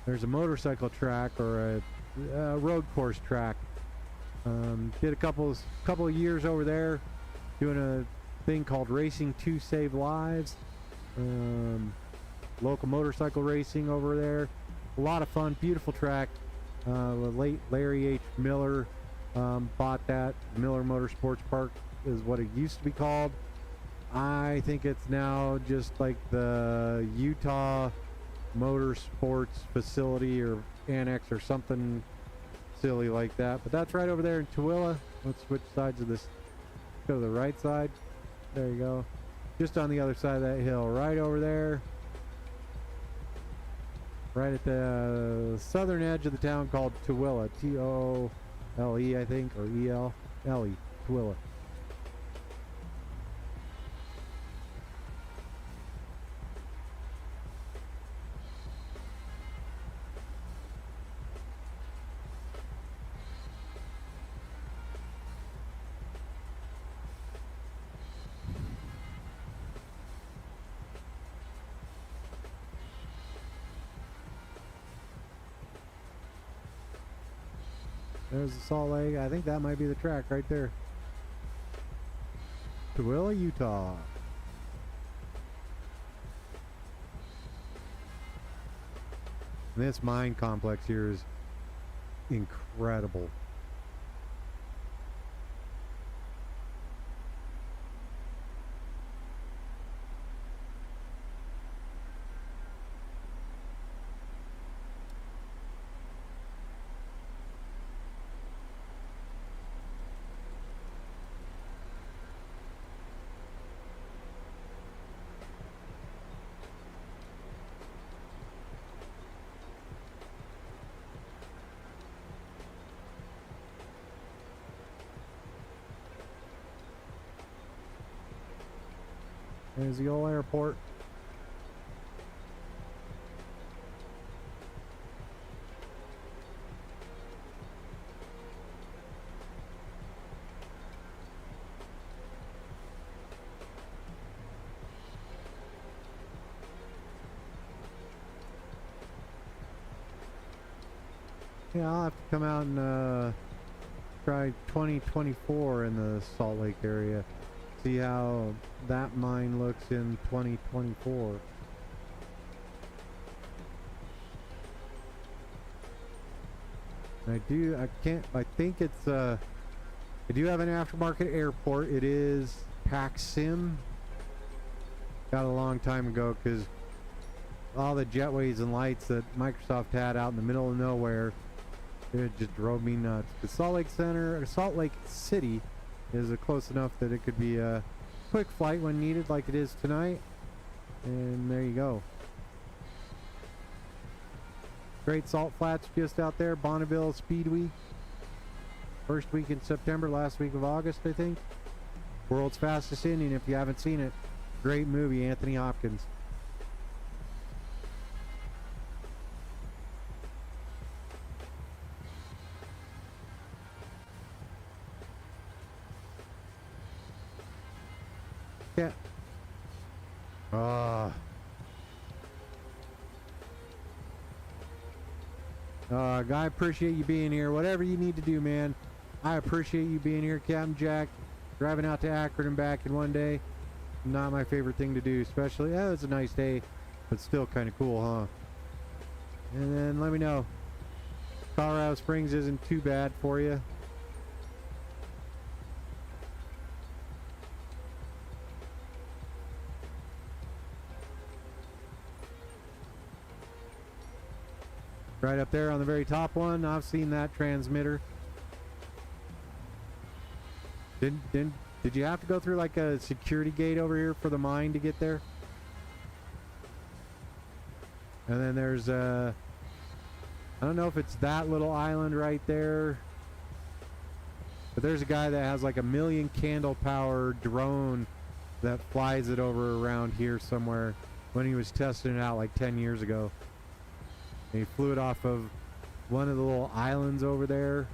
there's a motorcycle track or a road course track. Did a couple of years over there doing a thing called Racing to Save Lives. Local motorcycle racing over there. A lot of fun, beautiful track. The late Larry H. Miller bought that. Miller Motorsports Park is what it used to be called. I think it's now just like the Utah Motorsports Facility or Annex or something silly like that. But that's right over there in Tooele. Let's switch sides of this. Go to the right side. There you go. Just on the other side of that hill. Right over there. Right at the southern edge of the town called Tooele. T-O-O-L-E, I think, or E-L-L-E. Tooele. There's the Salt Lake. I think that might be the track right there. Tooele, Utah. And this mine complex here is incredible. There's the old airport. Yeah, I'll have to come out and try 2024 in the Salt Lake area. See how that mine looks in 2024. I think it's I do have an aftermarket airport. It is PAC-SIM. Got a long time ago because all the jetways and lights that Microsoft had out in the middle of nowhere, it just drove me nuts. The Salt Lake City is close enough that it could be a quick flight when needed, like it is tonight. And there you go. Great Salt Flats just out there. Bonneville Speedway. First week in September, last week of August, I think. World's Fastest Indian, if you haven't seen it. Great movie, Anthony Hopkins. Yeah. Guy, appreciate you being here. Whatever you need to do, man. I appreciate you being here, Captain Jack. Driving out to Akron and back in one day. Not my favorite thing to do, especially. Yeah, it's a nice day, but still kind of cool, huh? And then let me know. Colorado Springs isn't too bad for you. Right up there on the very top one, I've seen that transmitter. Did you have to go through like a security gate over here for the mine to get there? And then there's I don't know if it's that little island right there, but there's a guy that has like a 1,000,000 candle power drone that flies it over around here somewhere when he was testing it out like 10 years ago. And he flew it off of one of the little islands over there.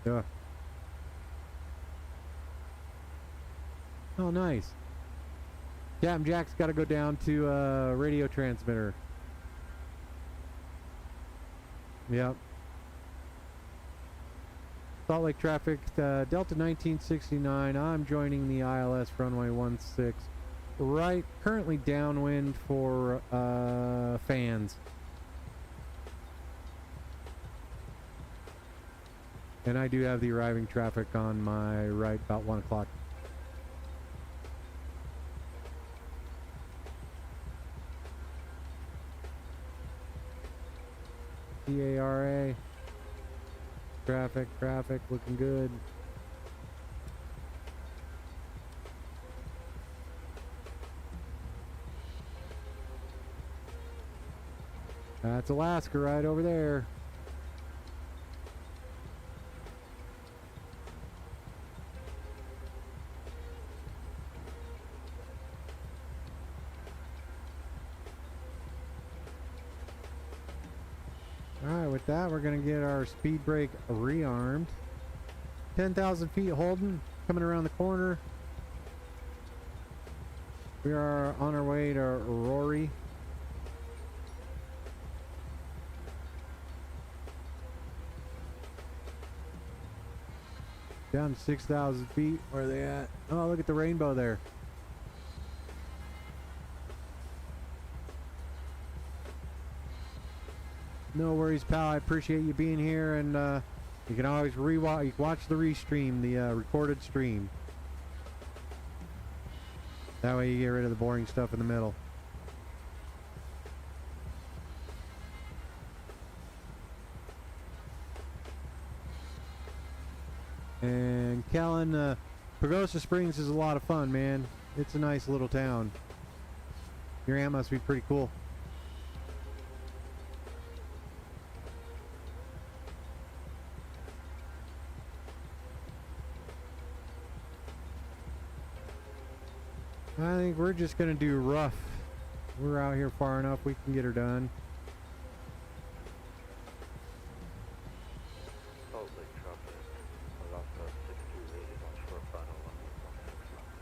Yeah. Oh, nice. Captain Jack's got to go down to a radio transmitter. Yep. Salt Lake traffic, Delta 1969. I'm joining the ILS runway 16. Right, currently downwind for fans. And I do have the arriving traffic on my right about 1 o'clock. CARA. Traffic, looking good. That's Alaska right over there. With that, we're going to get our speed brake rearmed. 10,000 feet holding, coming around the corner. We are on our way to Rory. Down to 6,000 feet. Where are they at? Oh, look at the rainbow there. No worries, pal. I appreciate you being here, and you can always rewatch. You can watch the restream, the recorded stream. That way you get rid of the boring stuff in the middle. And Kellen, Pagosa Springs is a lot of fun, man. It's a nice little town. Your aunt must be pretty cool. I think we're just gonna do rough. We're out here far enough, we can get her done. Salt Lake traffic, Alaska 62 rated on short final runway 16 left.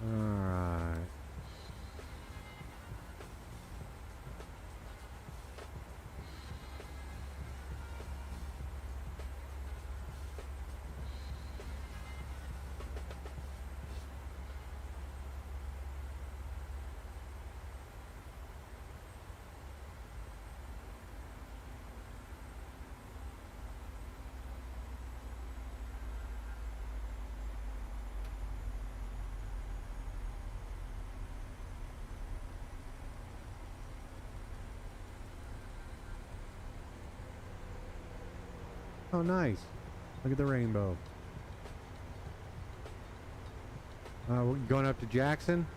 Alright. Oh, nice. Look at the rainbow. We're going up to Jackson.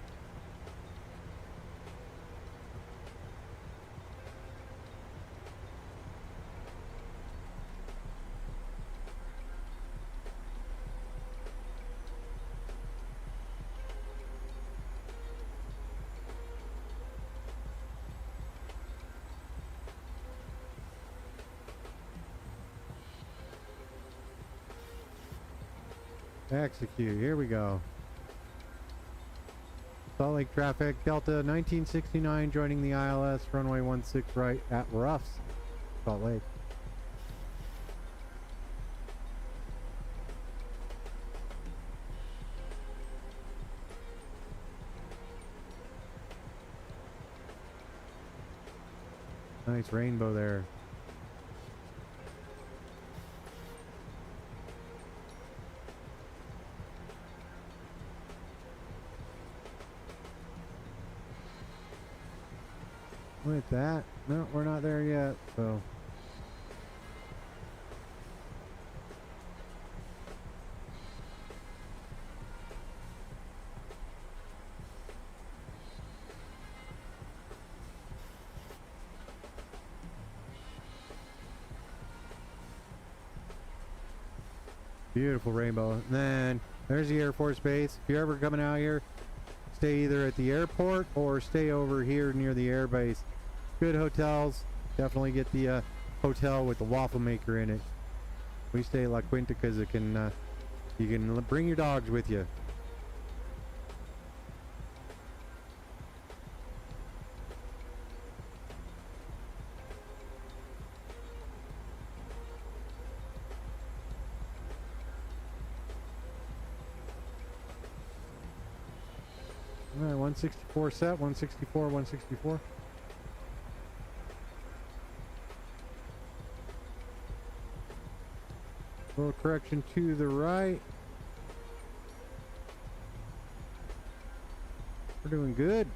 Execute. Here we go. Salt Lake traffic. Delta 1969 joining the ILS. Runway 16 right at Ruffs. Salt Lake. Nice rainbow there. With that, no, we're not there yet, so. Beautiful rainbow. And then there's the Air Force Base. If you're ever coming out here, stay either at the airport or stay over here near the air base. Good hotels. Definitely get the hotel with the waffle maker in it. We stay at La Quinta because it can you can bring your dogs with you. All right, 164 set, 164, 164. Little correction to the right. We're doing good.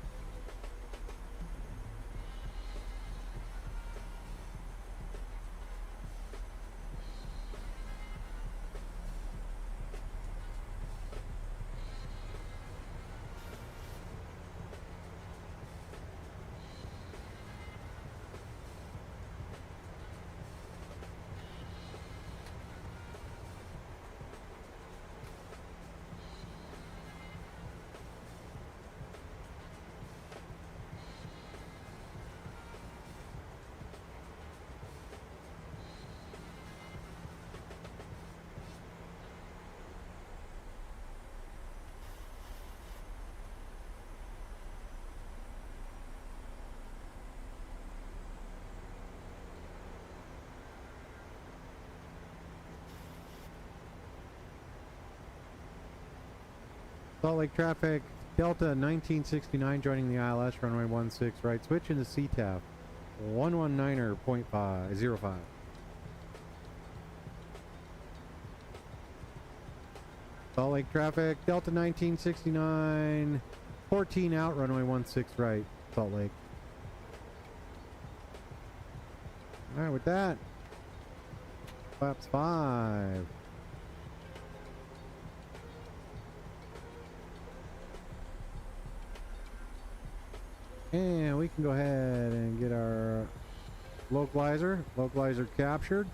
Salt Lake traffic, Delta 1969 joining the ILS, runway 16 right, switching to CTAF, 119.05. Salt Lake traffic, Delta 1969, 14 out, runway 16 right, Salt Lake. Alright, with that, flaps 5. And we can go ahead and get our localizer captured.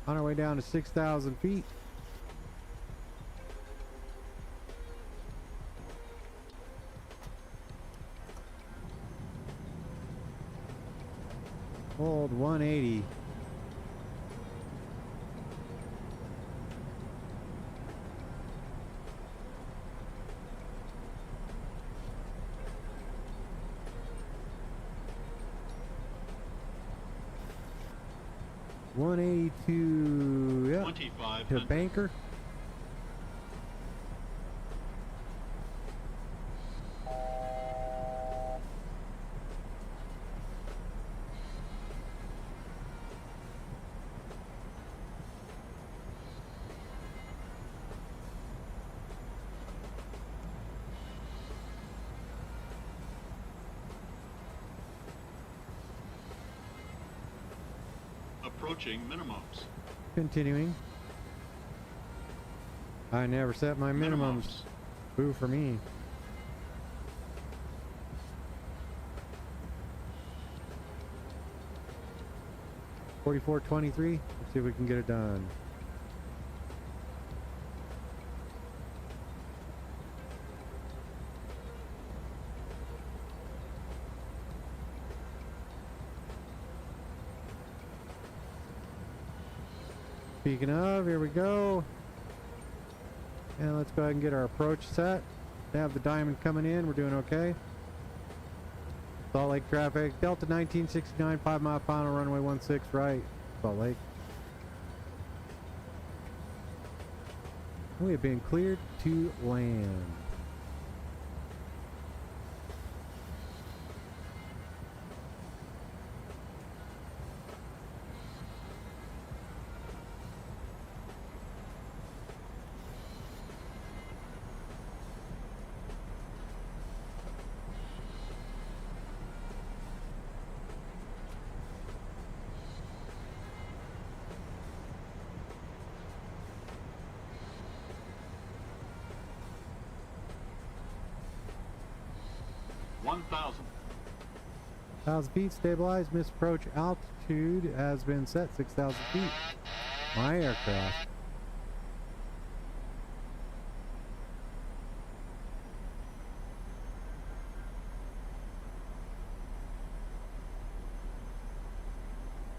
On our way down to 6,000 feet. Hold 180. $182, yep, 25 to Banker. Approaching minimums. Continuing. I never set my minimums. Boo for me. $44.23. Let's see if we can get it done. Speaking of, here we go. And let's go ahead and get our approach set. They have the diamond coming in. We're doing okay. Salt Lake traffic. Delta 1969, 5 mile final, runway 16 right. Salt Lake. We have been cleared to land. $1,000. 1,000 feet stabilized. Misapproach altitude has been set 6,000 feet. My aircraft.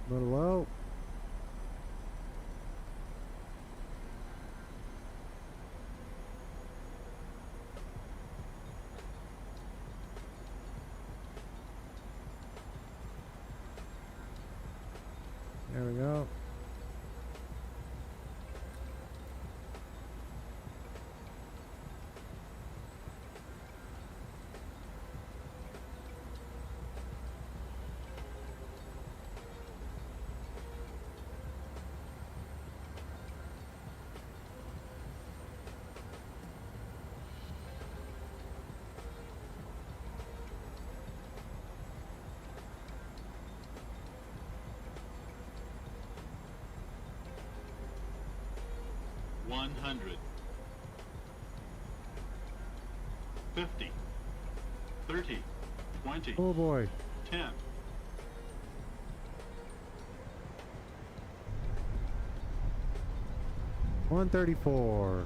A little low. There we go. $100. 50. 30. 20. Oh boy. 10. 134.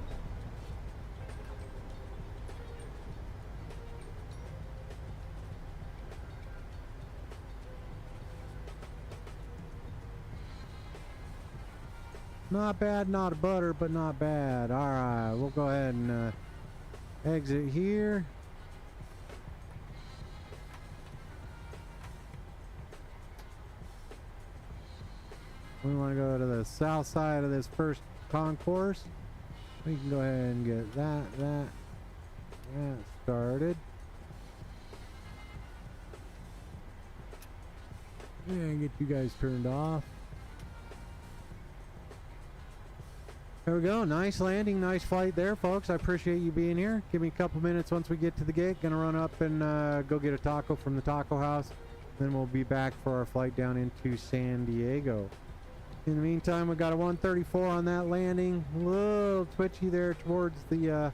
Not bad, not a butter, but not bad. All right, we'll go ahead and exit here. We want to go to the south side of this first concourse. We can go ahead and get that started. And get you guys turned off. There we go. Nice landing, nice flight there, folks. I appreciate you being here. Give me a couple minutes once we get to the gate. Gonna run up and go get a taco from the taco house. Then we'll be back for our flight down into San Diego. In the meantime, we got a 134 on that landing. A little twitchy there towards the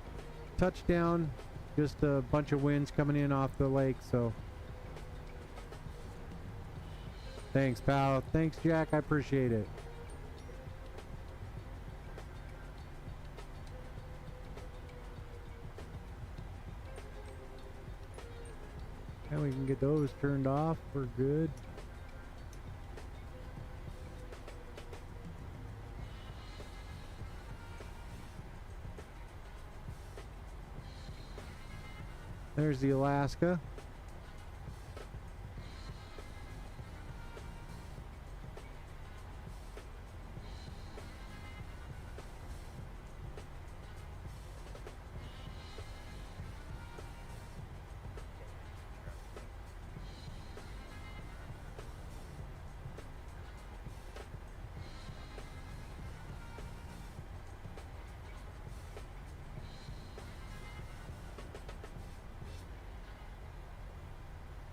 touchdown. Just a bunch of winds coming in off the lake, so. Thanks, pal. Thanks, Jack. I appreciate it. And we can get those turned off. We're good. There's the Alaska.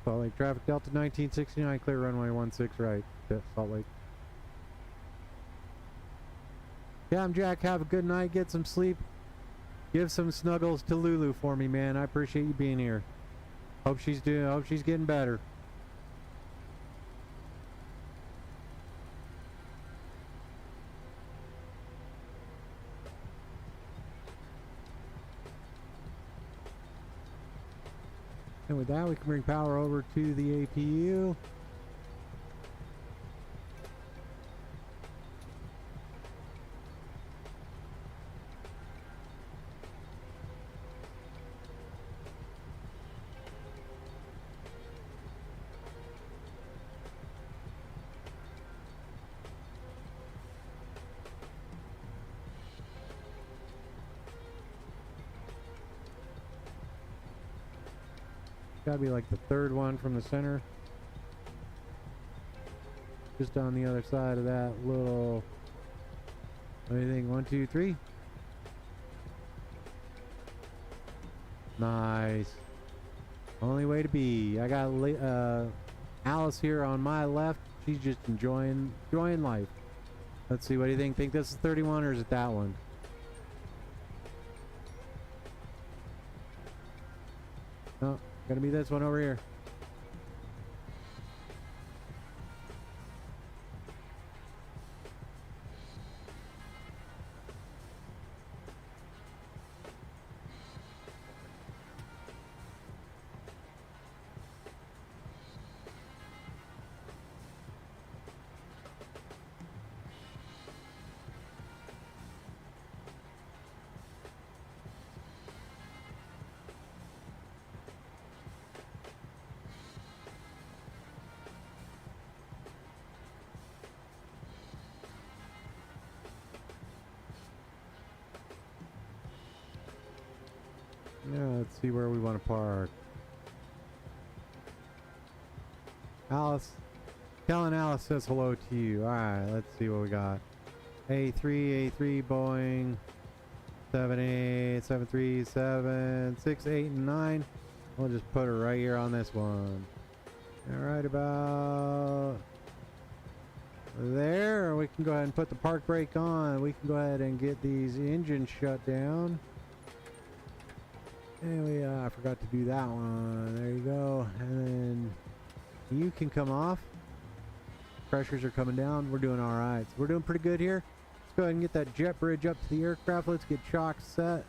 Salt Lake traffic, Delta 1969, clear runway 16 right, Salt Lake. Yeah, I'm Jack. Have a good night. Get some sleep. Give some snuggles to Lulu for me, man. I appreciate you being here. Hope she's getting better. And with that, we can bring power over to the APU. Gotta be like the third one from the center. Just on the other side of that little. What do you think? 1, 2, 3. Nice. Only way to be. I got Alice here on my left. She's just enjoying life. Let's see. What do you think? Think this is 31 or is it that one? No. Gonna be this one over here. Yeah, let's see where we want to park. Alice. Kellen Alice says hello to you. Alright, let's see what we got. A3 Boeing 78, 737, 6, 8, and 9. We'll just put her right here on this one. Alright, about there. We can go ahead and put the park brake on. We can go ahead and get these engines shut down. And we, I forgot to do that one. There you go. And then you can come off. Pressures are coming down. We're doing all right. So we're doing pretty good here. Let's go ahead and get that jet bridge up to the aircraft. Let's get shocks set.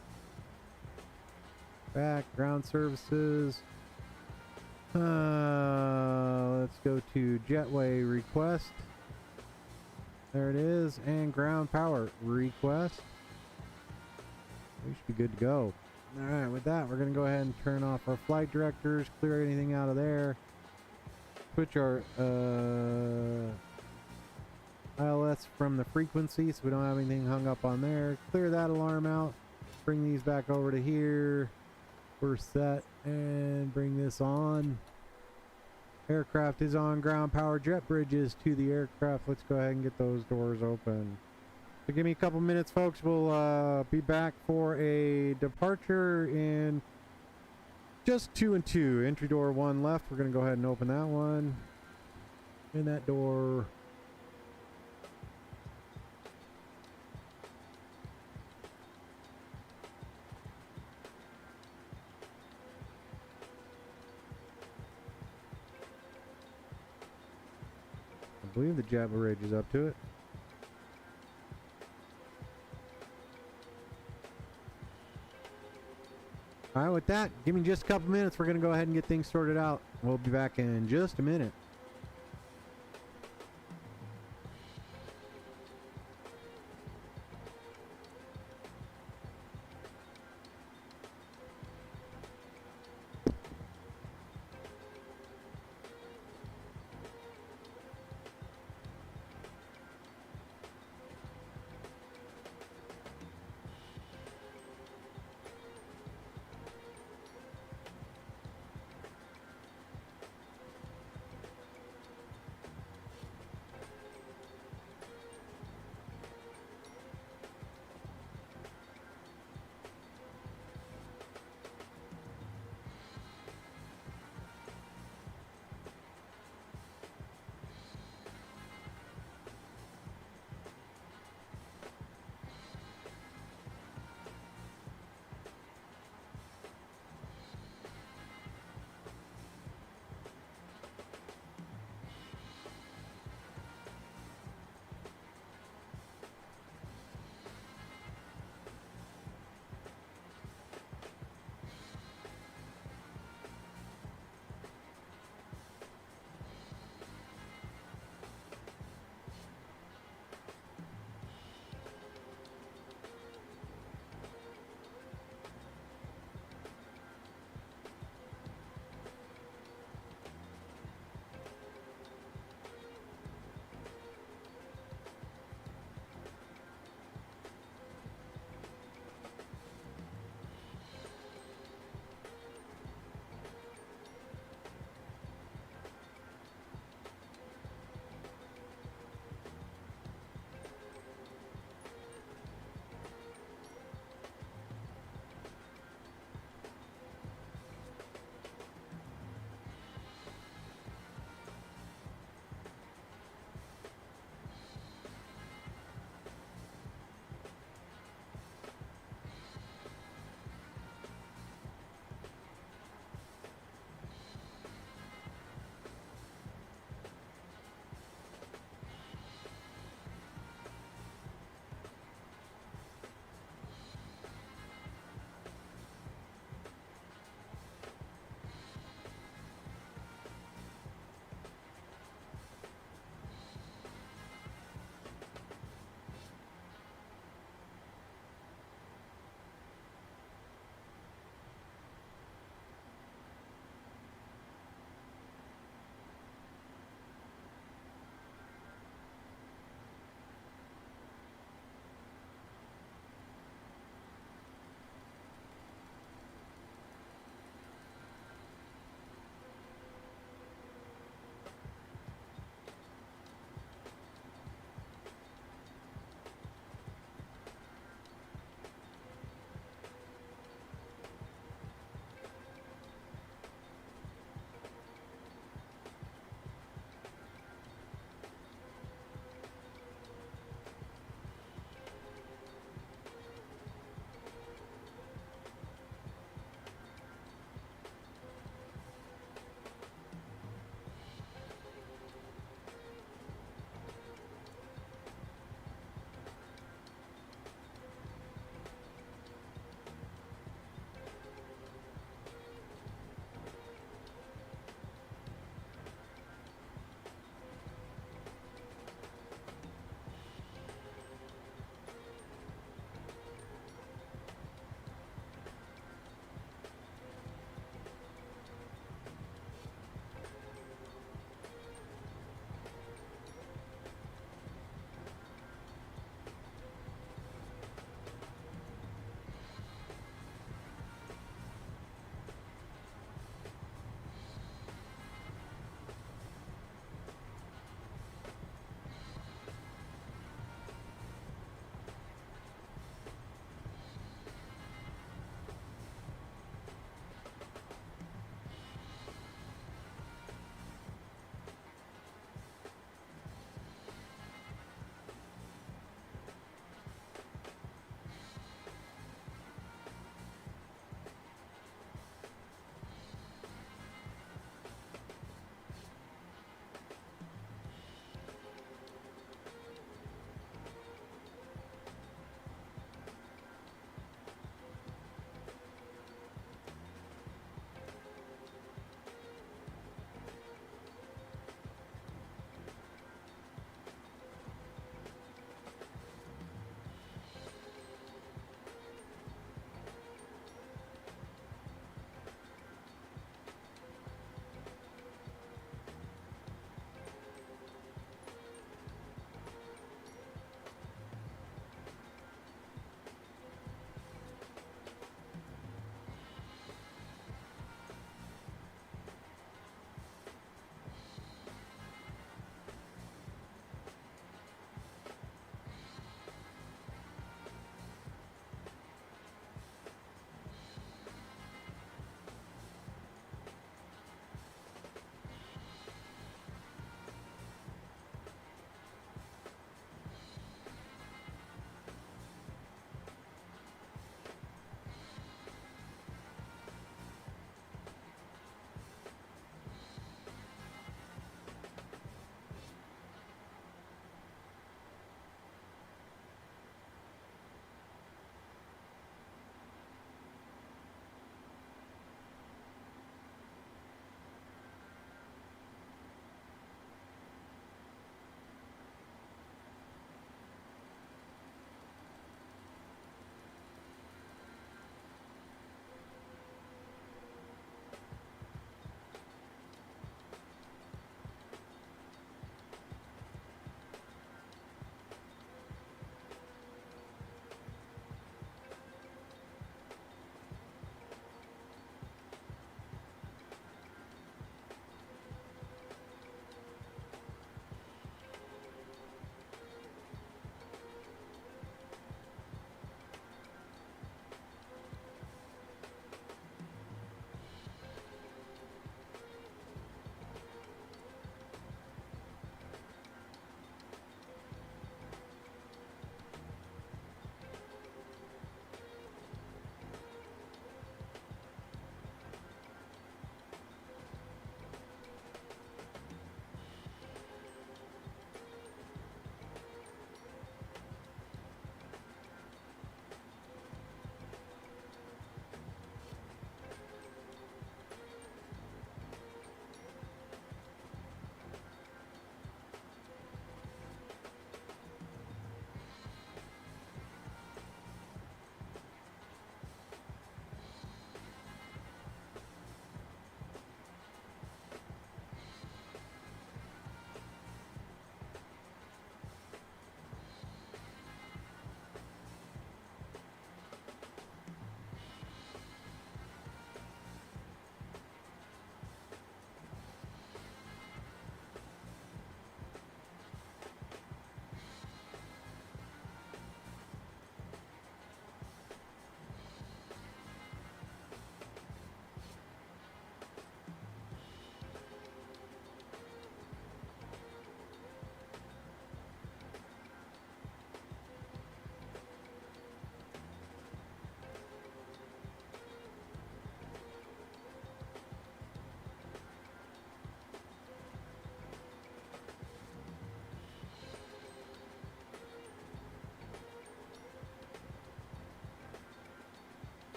Back, ground services. Let's go to jetway request. There it is. And ground power request. We should be good to go. Alright, with that, we're going to go ahead and turn off our flight directors, clear anything out of there. Switch our ILS from the frequency, so we don't have anything hung up on there. Clear that alarm out. Bring these back over to here. We're set, and bring this on. Aircraft is on ground. Power jet bridges to the aircraft. Let's go ahead and get those doors open. So give me a couple minutes, folks. We'll be back for a departure in just 2 and 2. Entry door 1 left. We're going to go ahead and open that one. And that door. I believe the jet bridge is up to it. All right, with that, give me just a couple minutes. We're going to go ahead and get things sorted out. We'll be back in just a minute.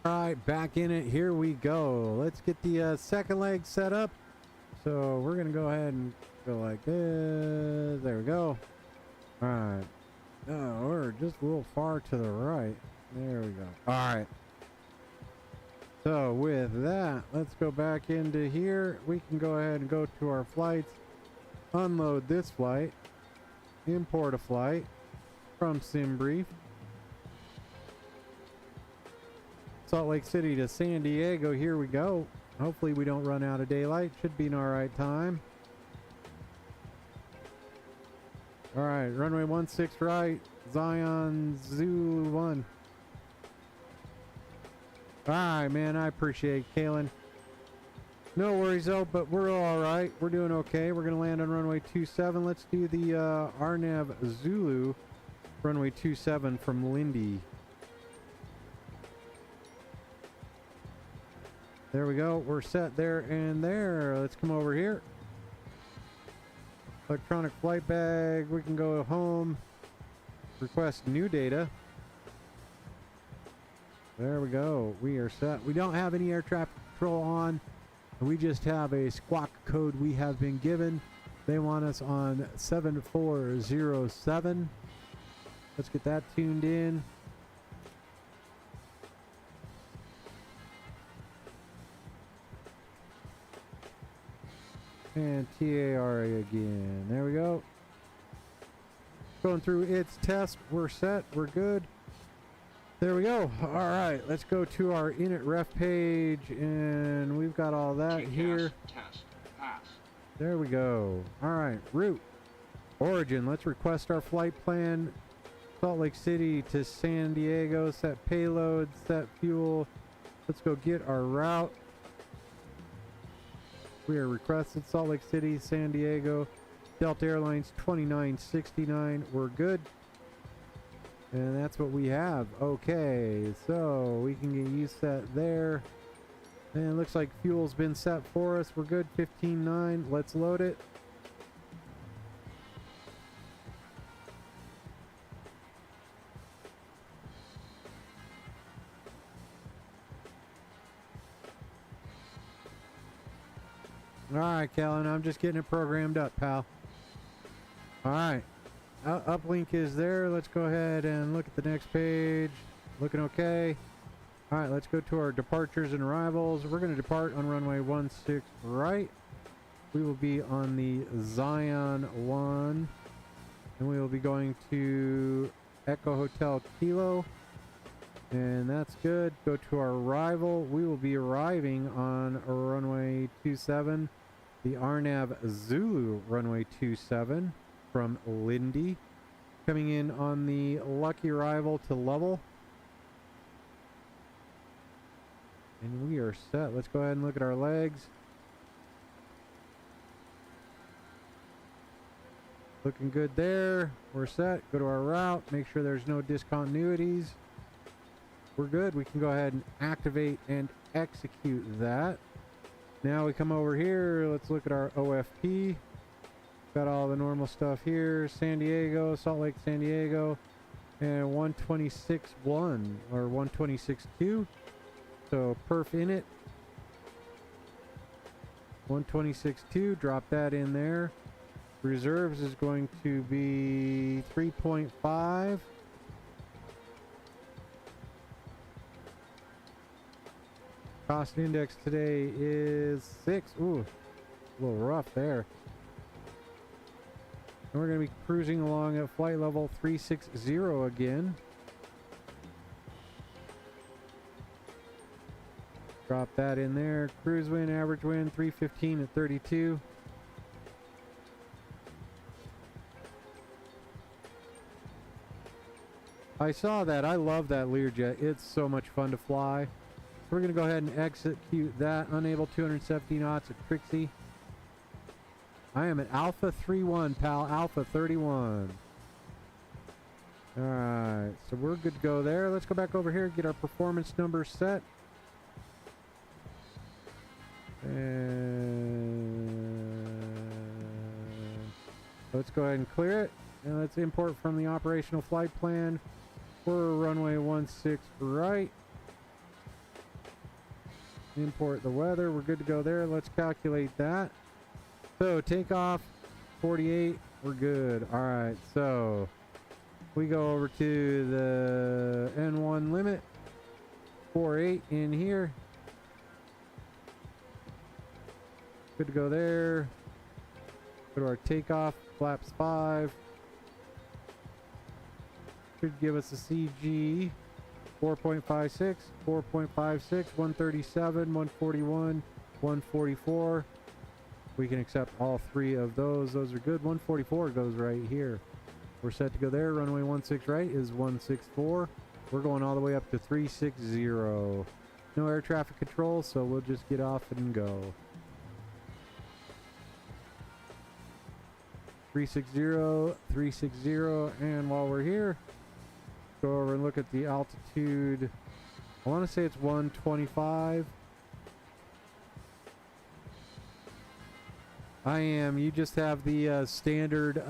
All right, back in it. Here we go. Let's get the second leg set up. So we're going to go ahead and go like this. There we go. All right. Oh, we're just a little far to the right. There we go. All right. So with that, let's go back into here. We can go ahead and go to our flights, unload this flight, import a flight from SimBrief. Salt Lake City to San Diego. Here we go. Hopefully we don't run out of daylight. Should be an all right time. All right, runway 16 right, Zion Zulu 1. All right, man, I appreciate it, Kalen. No worries though, but we're all right. We're doing okay. We're gonna land on runway 27. Let's do the RNAV Zulu, runway 27 from Lindy. There we go. We're set there and there. Let's come over here. Electronic flight bag. We can go home. Request new data. There we go. We are set. We don't have any air traffic control on. We just have a squawk code we have been given. They want us on 7407. Let's get that tuned in. And TAR again. There we go. Going through its test. We're set. We're good. There we go. All right. Let's go to our init ref page. And we've got all that here. Test. Pass. There we go. All right. Route. Origin. Let's request our flight plan. Salt Lake City to San Diego. Set payload. Set fuel. Let's go get our route. We are requested Salt Lake City, San Diego, Delta Airlines 2969. We're good. And that's what we have. Okay, so we can get you set there. And it looks like fuel's been set for us. We're good. 15.9. Let's load it. Alright, Kellen, I'm just getting it programmed up, pal. Alright. Uplink is there. Let's go ahead and look at the next page. Looking okay. Alright, let's go to our departures and arrivals. We're going to depart on runway 16 right. We will be on the Zion 1. And we will be going to Echo Hotel Kilo. And that's good. Go to our arrival. We will be arriving on runway 27, the RNAV Zulu runway 27 from Lindy. Coming in on the lucky arrival to Lovell. And we are set. Let's go ahead and look at our legs. Looking good there. We're set. Go to our route. Make sure there's no discontinuities. We're good. We can go ahead and activate and execute that. Now we come over here. Let's look at our OFP. Got all the normal stuff here. San Diego, Salt Lake, San Diego, and 126.1 or 126.2. So perf in it. 126.2. Drop that in there. Reserves is going to be 3.5. Cost index today is 6. Ooh, a little rough there. And we're going to be cruising along at flight level 360 again. Drop that in there. Cruise wind, average wind, 315 at 32. I saw that. I love that Learjet. It's so much fun to fly. We're going to go ahead and execute that. Unable 270 knots at Trixie. I am at Alpha 31, pal. Alpha 31. Alright, so we're good to go there. Let's go back over here and get our performance numbers set. And let's go ahead and clear it. And let's import from the operational flight plan. We're runway 16 right. Import the weather. We're good to go there. Let's calculate that. So takeoff 48. We're good. All right. So we go over to the N1 limit. 48 in here. Good to go there. Go to our takeoff. Flaps 5. Should give us a CG. 4.56, 4.56, 137, 141, 144. We can accept all three of those. Those are good. 144 goes right here. We're set to go there. Runway 16 right is 164. We're going all the way up to 360. No air traffic control, so we'll just get off and go. 360, 360, and while we're here, go over and look at the altitude. I want to say it's 125. I am. You just have the standard.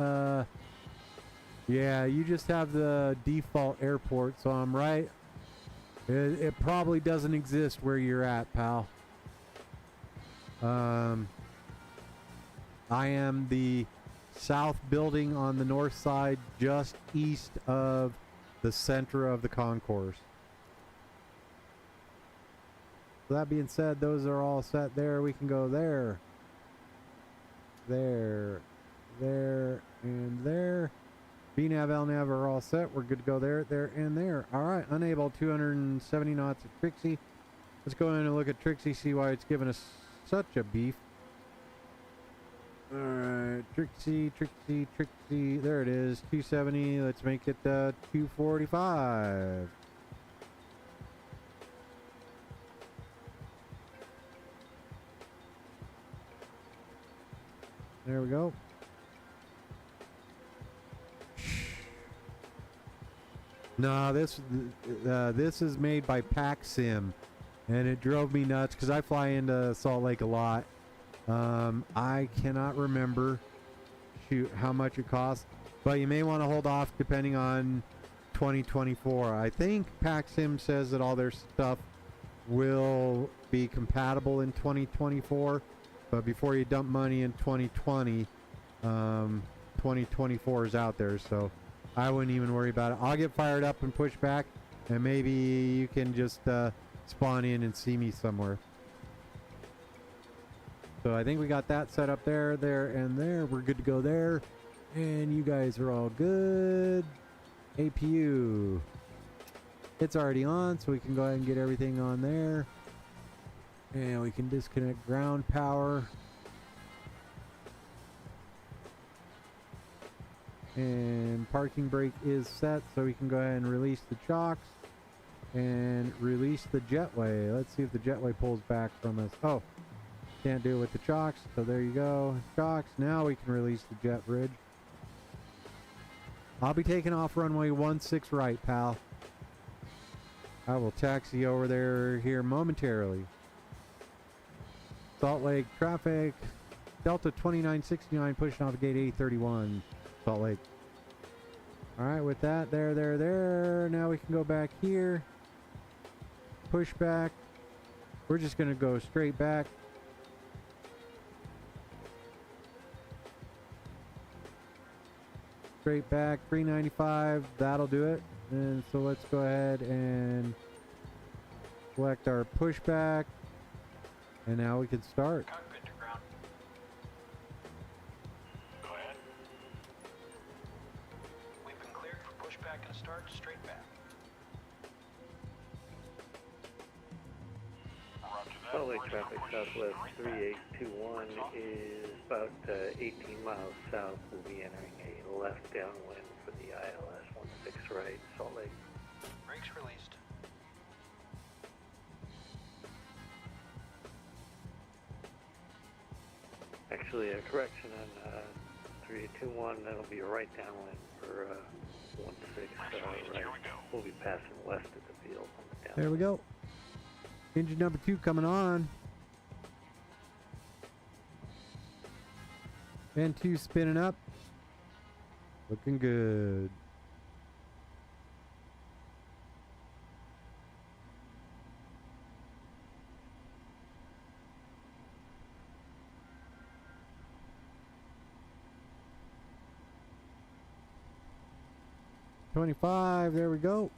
Yeah, you just have the default airport, so I'm right. It probably doesn't exist where you're at, pal. I am the south building on the north side, just east of the center of the concourse. So that being said, those are all set there. We can go there, there, there, and there. VNAV, LNAV are all set. We're good to go there, there, and there. All right, unable 270 knots at Trixie. Let's go in and look at Trixie, see why it's giving us such a beef. All right, Trixie, Trixie, Trixie. There it is, 270. Let's make it 245. There we go. No, this is made by PackSim, and it drove me nuts because I fly into Salt Lake a lot. I cannot remember how much it costs, but you may want to hold off depending on 2024. I think PackSim says that all their stuff will be compatible in 2024, but before you dump money in 2020, 2024 is out there, so I wouldn't even worry about it. I'll get fired up and push back, and maybe you can just spawn in and see me somewhere. So I think we got that set up there, there, and there. We're good to go there. And you guys are all good. APU. It's already on, so we can go ahead and get everything on there. And we can disconnect ground power. And parking brake is set, so we can go ahead and release the chocks. And release the jetway. Let's see if the jetway pulls back from us. Oh. Can't do it with the chocks, so there you go. Chocks. Now we can release the jet bridge. I'll be taking off runway 16 right, pal. I will taxi over there here momentarily. Salt Lake traffic. Delta 2969 pushing off gate 831. Salt Lake. Alright, with that, there. Now we can go back here. Push back. We're just going to go straight back. Straight back, 395, that'll do it. And so let's go ahead and select our pushback, and now we can start. Cockpit to ground. Go ahead. We've been cleared for pushback and start straight back. Roger that. Salt Lake Bridge traffic push southwest straight back. 3821 is about 18 miles south. We'll be entering a left downwind for the ILS 16 right, Salt Lake. Brakes released. Actually, a correction on 3821, that'll be a right downwind for 16 Brakes released. right. Here we go. We'll be passing west of the field on the downwind. There we go. Engine number 2 coming on. And 2 spinning up. Looking good. 25, there we go.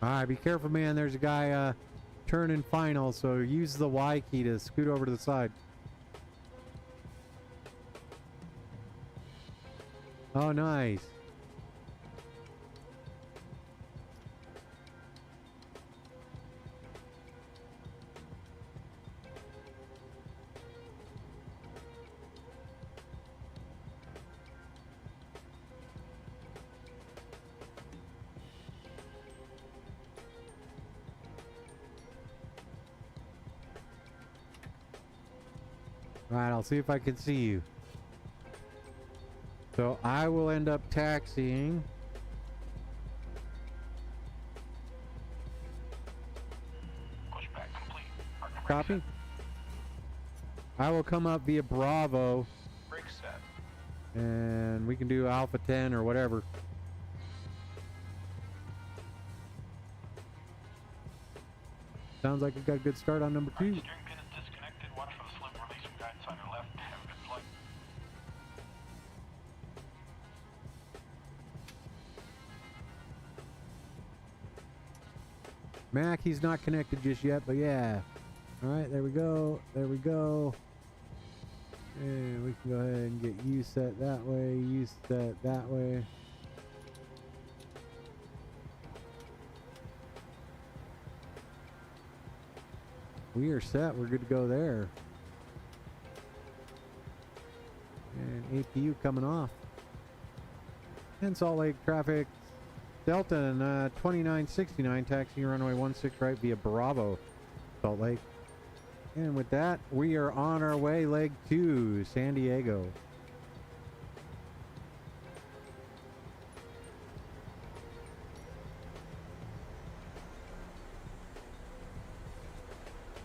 Alright, be careful, man. There's a guy turning final, so use the Y key to scoot over to the side. Oh, nice. Alright, I'll see if I can see you. So I will end up taxiing. Pushback complete. Parking brake Copy. I will come up via Bravo, set. Brake set. and we can do Alpha 10 or whatever. Sounds like we got a good start on number 2. Steering pin is disconnected. Watch for the slip release from guidance on your left. Have a good flight. Mac, he's not connected just yet, but yeah. Alright, there we go. There we go. And we can go ahead and get you set that way, you set that way. We are set. We're good to go there. And APU coming off. And Salt Lake traffic. Delta and 2969 taxiing runway 16 right via Bravo, Salt Lake. And with that, we are on our way, leg 2, San Diego.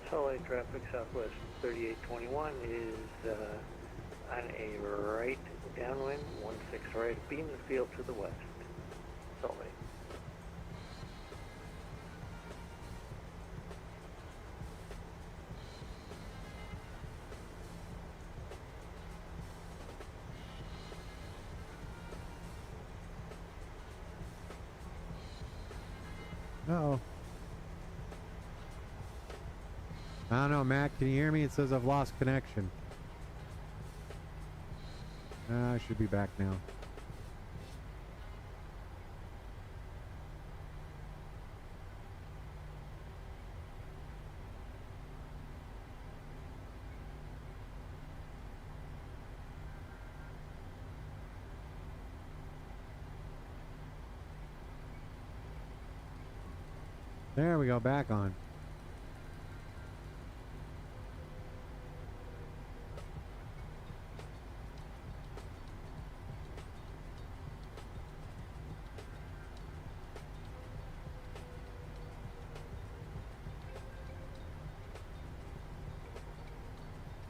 Salt Lake traffic southwest 3821 is on a right downwind, 16 right, beam the field to the west. Salt Lake. Uh-oh. I don't know, Matt, can you hear me? It says I've lost connection. I should be back now. There we go, back on.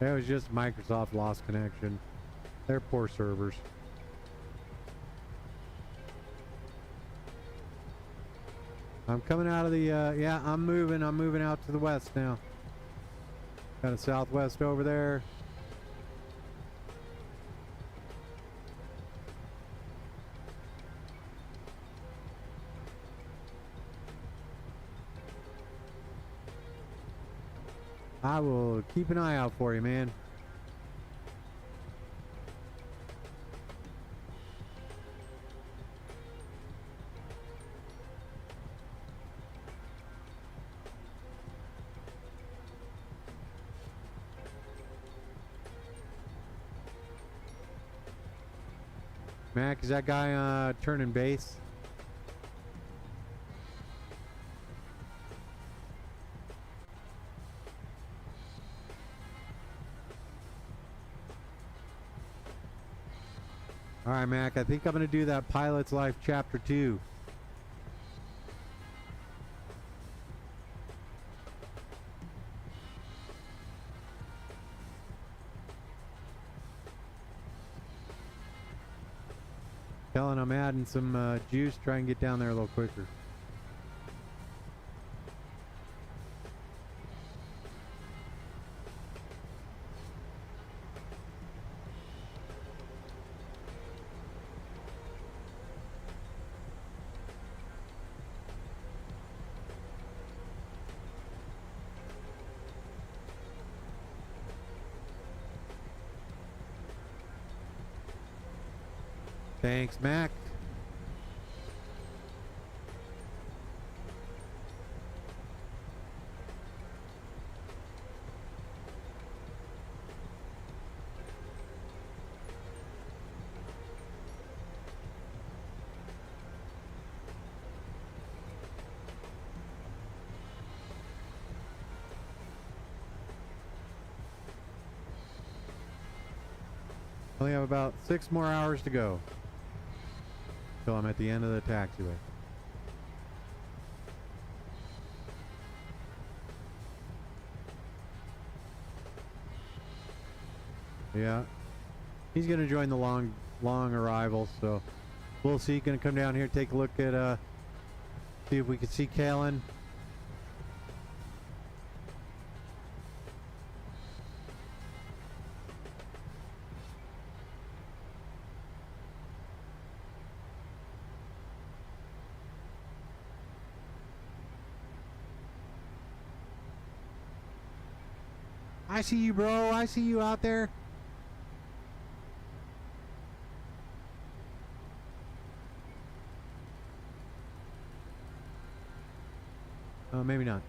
It was just Microsoft lost connection. They're poor servers. I'm coming out of the, yeah, I'm moving out to the west now. Got a southwest over there. I will keep an eye out for you, man. Mac, is that guy turning base? Alright, Mac, I think I'm going to do that Pilot's Life Chapter 2. Kellen, I'm adding some juice. Try and get down there a little quicker. Thanks, Mac. Only have about 6 more hours to go till I'm at the end of the taxiway. Yeah, he's gonna join the long arrival, so we'll see. Gonna come down here, take a look at see if we can see Kalen. I see you, bro. I see you out there. Maybe not.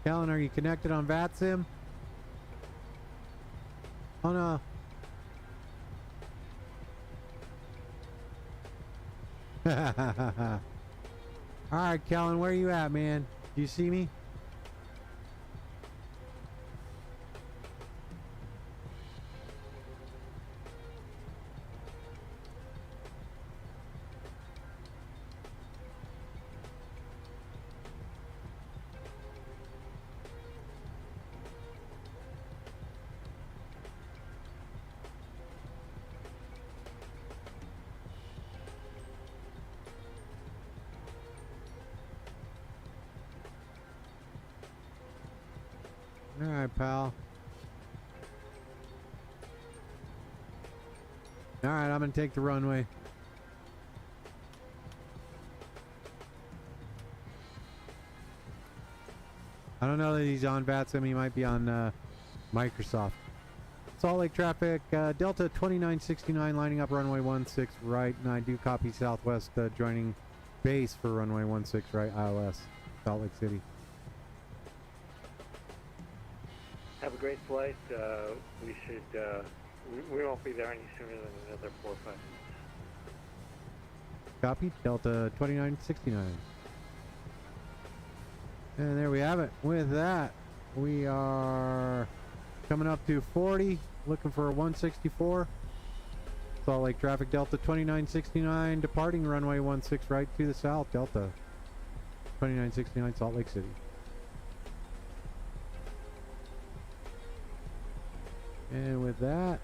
Kellen, are you connected on VATSIM? Oh no. Alright, Kellen, where you at, man? Do you see me? Alright, pal. Alright, I'm gonna take the runway. I don't know that he's on VATSIM. He might be on Microsoft. Salt Lake traffic, Delta 2969 lining up runway 16 right, and I do copy Southwest joining base for runway 16 right, ILS, Salt Lake City. Have a great flight. We should. We won't be there any sooner than another 4 or 5 minutes. Copy, Delta 2969. And there we have it. With that, we are coming up to 40, looking for a 164. Salt Lake traffic, Delta 2969, departing runway 16 right to the south, Delta 2969, Salt Lake City. And with that,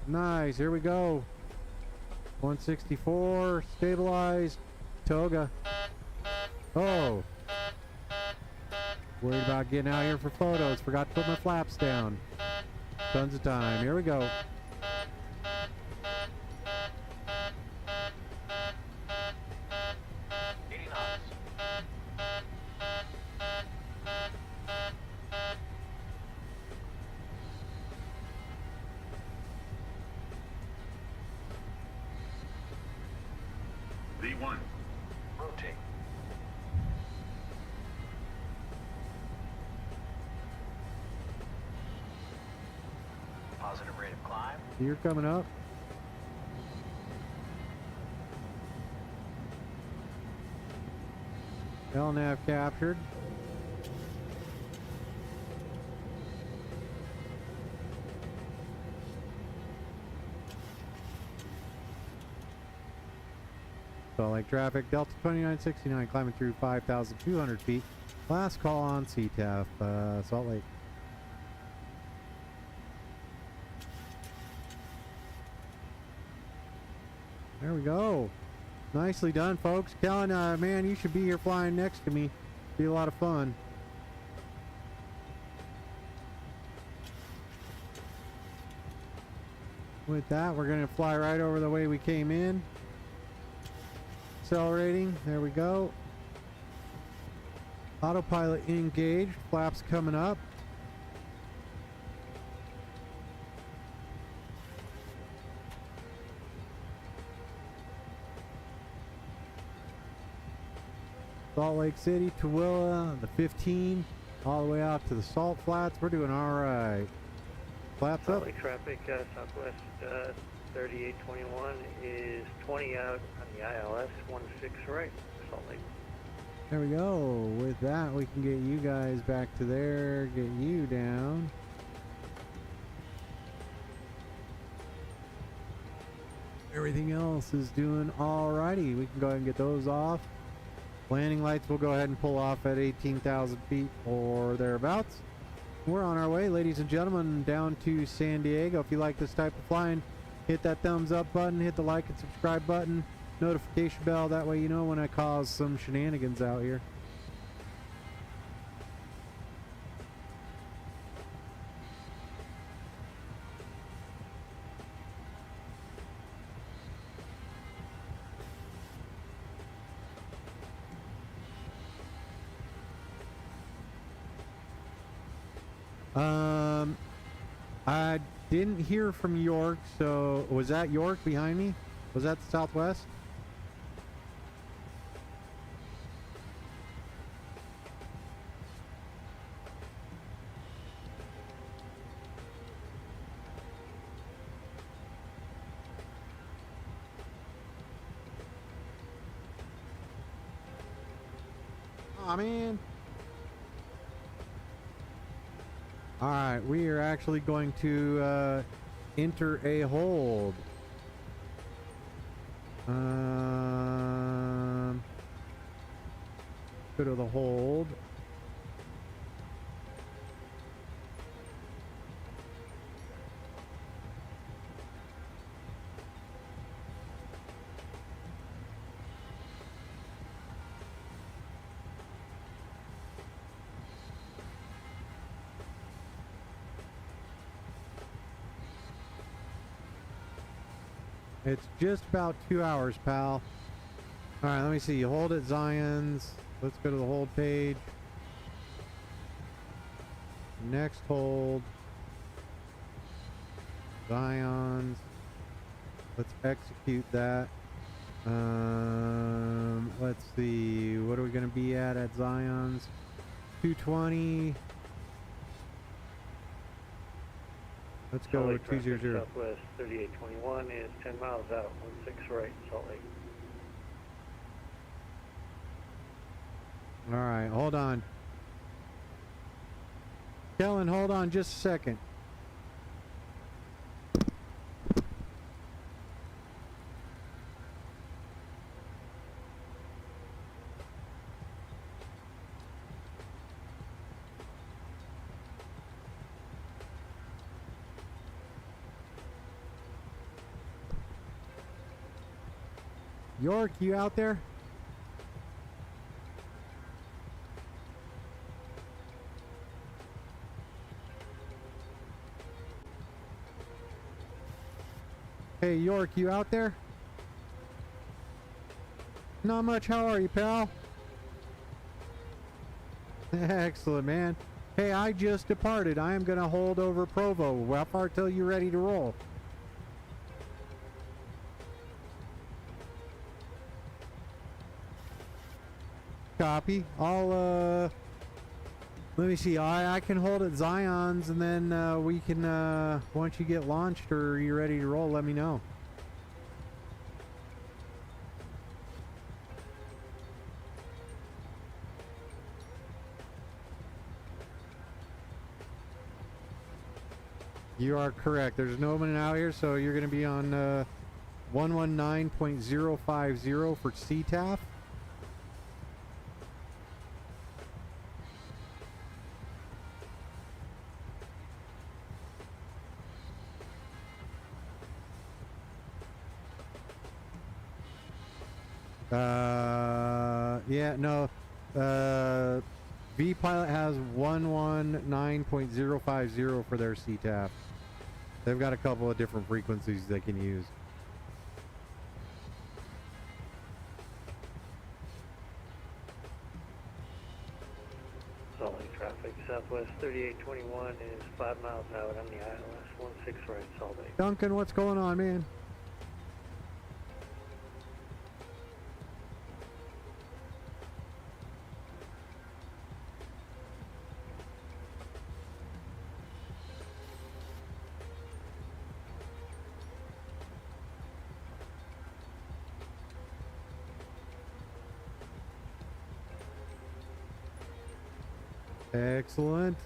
nice, here we go. 164, stabilized, toga. Oh, worried about getting out here for photos. Forgot to put my flaps down. Tons of time. Here we go. V1. Rotate. Positive rate of climb. You're coming up. LNAV captured. Salt Lake traffic. Delta 2969 climbing through 5,200 feet. Last call on CTAF, Salt Lake. There we go. Nicely done, folks. Kellen, man, you should be here flying next to me. Be a lot of fun. With that, we're going to fly right over the way we came in. Accelerating. There we go. Autopilot engaged. Flaps coming up. Salt Lake City, Tooele, the 15, all the way out to the Salt Flats. We're doing all right. Flaps up. Salt Lake traffic, Southwest 3821 is 20 out on the ILS, 16 right, Salt Lake. There we go. With that, we can get you guys back to there, get you down. Everything else is doing alrighty. We can go ahead and get those off. Landing lights will go ahead and pull off at 18,000 feet or thereabouts. We're on our way, ladies and gentlemen, down to San Diego. If you like this type of flying, hit that thumbs up button, hit the like and subscribe button, notification bell. That way you know when I cause some shenanigans out here. I didn't hear from York, so was that York behind me? Was that the Southwest? Aw, man. Alright, we are actually going to enter a hold. Go to the hold. It's just about 2 hours, pal. Alright, let me see. You hold at Zions. Let's go to the hold page. Next hold. Zions. Let's execute that. Let's see. What are we going to be at Zions? 220. Let's go 200. Southwest 3821 is 10 miles out, 16 right, Salt Lake. All right, hold on. Kellen, hold on just a second. York, you out there? Hey, York, you out there? Not much. How are you, pal? Excellent, man. Hey, I just departed. I am going to hold over Provo. How far till you're ready to roll? Copy. I'll, let me see. I can hold at Zions, and then we can, once you get launched or you're ready to roll, let me know. You are correct. There's no one out here, so you're going to be on 119.050 for CTAF. Yeah, no. vPilot has 119.050 for their CTAF. They've got a couple of different frequencies they can use. Salt Lake traffic, Southwest 3821 is 5 miles out on the ILS 16 right, Salt Lake. Duncan, what's going on, man? Excellent.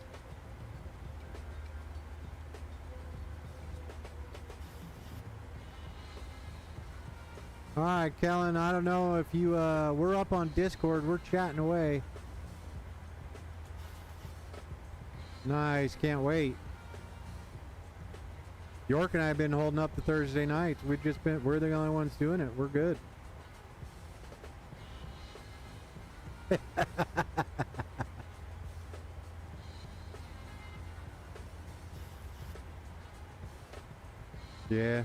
All right, Kellen, I don't know if you, we're up on Discord. We're chatting away. Nice, can't wait. York and I have been holding up the Thursday nights. We're the only ones doing it. We're good. Yeah.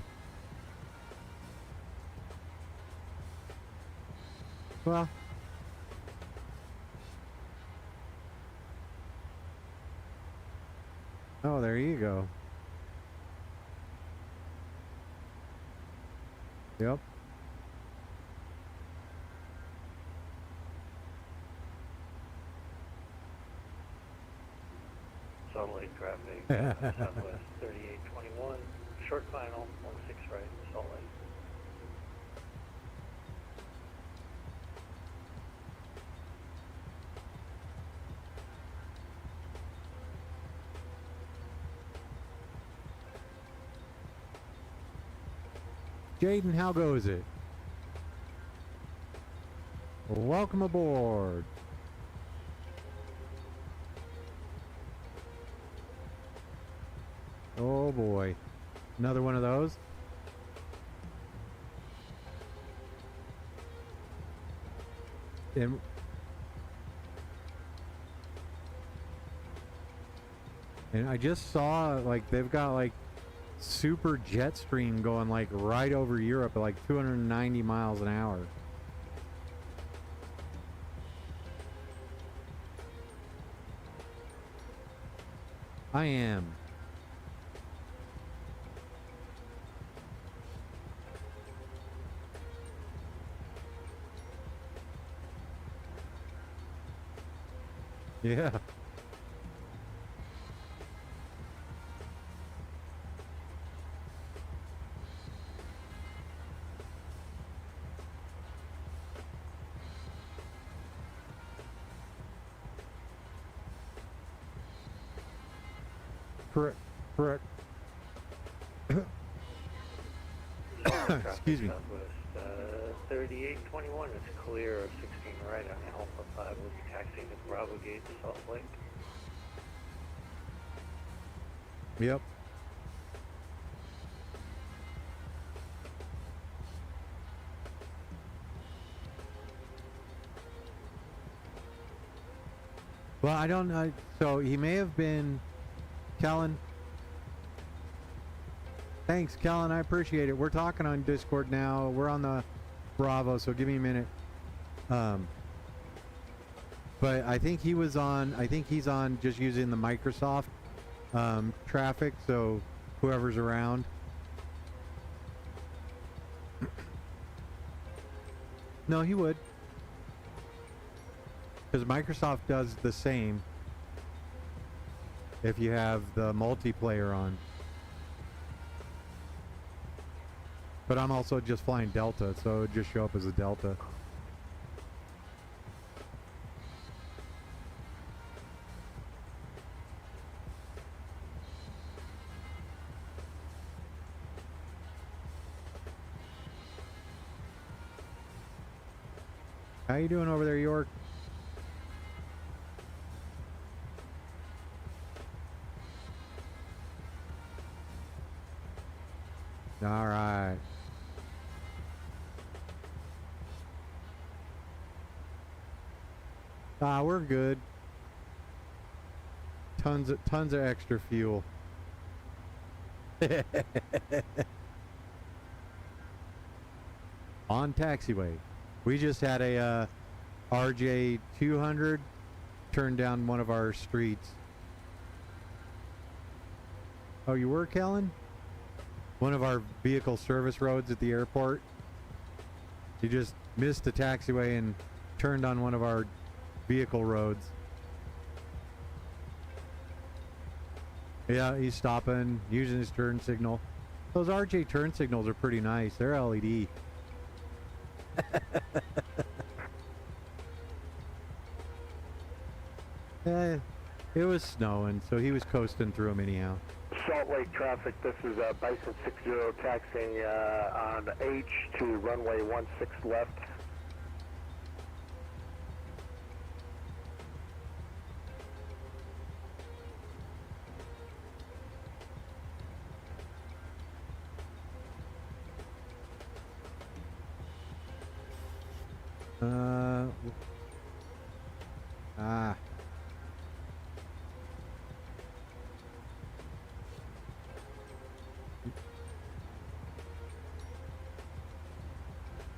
Well. Oh, there you go. Yep. Salt Lake traffic, Southwest 3821, short final, 16 right, Salt Lake. Jaden, how goes it? Welcome aboard. Oh boy. Another one of those? And I just saw, like, they've got, like, super jet stream going, like, right over Europe at, like, 290 miles an hour. I am. Yeah. Correct. Correct. Excuse me. Southwest 3821 is clear of 16 right on Alpha 5. Will be taxiing to Bravo Gate to Salt Lake. Yep. Well, I don't know. So he may have been Kellen. Thanks, Kellen. I appreciate it. We're talking on Discord now. We're on the Bravo, so give me a minute. But I think he was on. I think he's on just using the Microsoft traffic. So whoever's around. No, he would. Because Microsoft does the same if you have the multiplayer on. But I'm also just flying Delta, so it would just show up as a Delta. How you doing over there, York? All right. We're good. Tons of extra fuel. On taxiway. We just had a RJ 200 turn down one of our streets. Oh, you were, Kellen? One of our vehicle service roads at the airport. You just missed the taxiway and turned on one of our vehicle roads. Yeah, he's stopping, using his turn signal. Those RJ turn signals are pretty nice. They're LED. It was snowing, so he was coasting through them anyhow. Salt Lake traffic, this is Bison 60 taxiing on H to runway 16 left.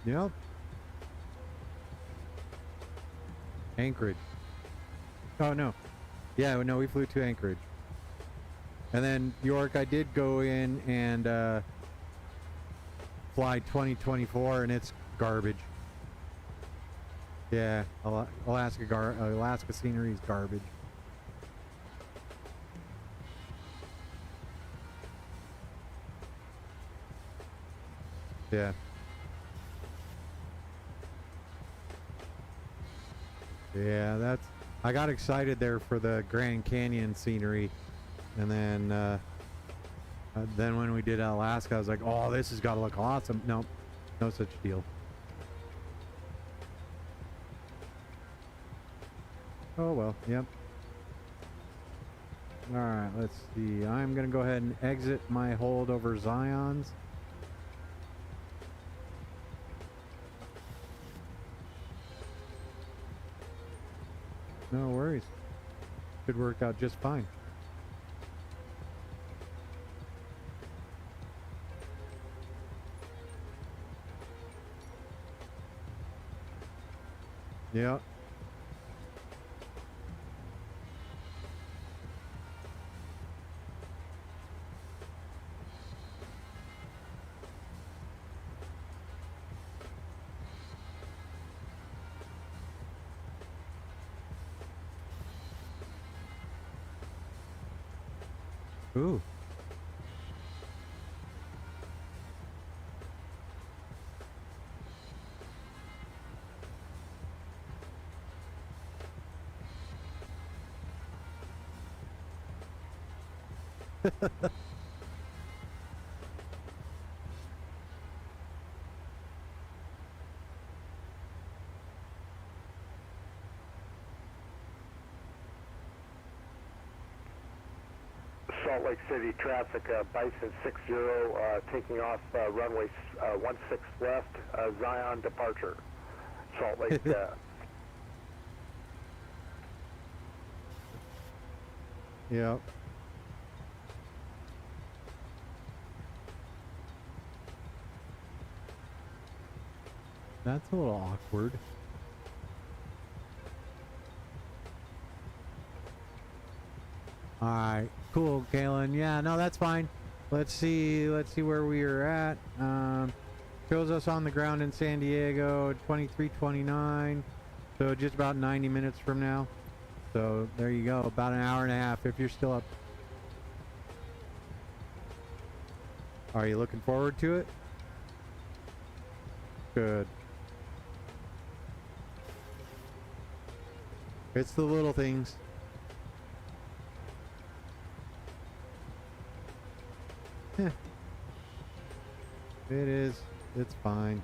Yep. Anchorage. Oh, no. Yeah, no, we flew to Anchorage. And then York, I did go in and fly 2024, and it's garbage. Yeah, Alaska scenery is garbage. Yeah. Yeah, I got excited there for the Grand Canyon scenery, and then when we did Alaska, I was like, oh, this has got to look awesome. No, no such deal. Oh well, yep. All right, let's see. I'm gonna go ahead and exit my hold over Zion's. No worries. Should work out just fine. Yeah. Ooh. Salt Lake City traffic, Bison 60, taking off runway 16 left, Zion departure. Salt Lake. Yep. That's a little awkward. Alright, cool, Kalen. Yeah, no, that's fine. Let's see where we are at. Shows us on the ground in San Diego, 23:29. So just about 90 minutes from now. So there you go, about an hour and a half if you're still up. Are you looking forward to it? Good. It's the little things. Yeah. It is. It's fine.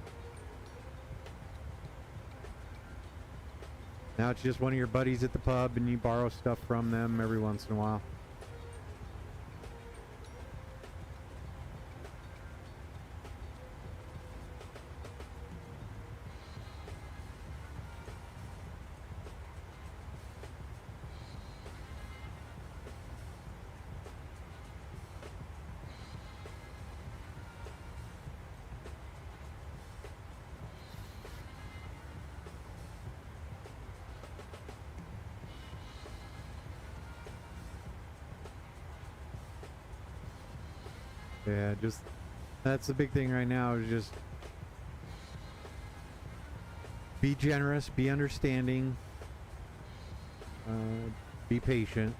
Now it's just one of your buddies at the pub and you borrow stuff from them every once in a while. Yeah, just that's the big thing right now is just be generous, be understanding, be patient.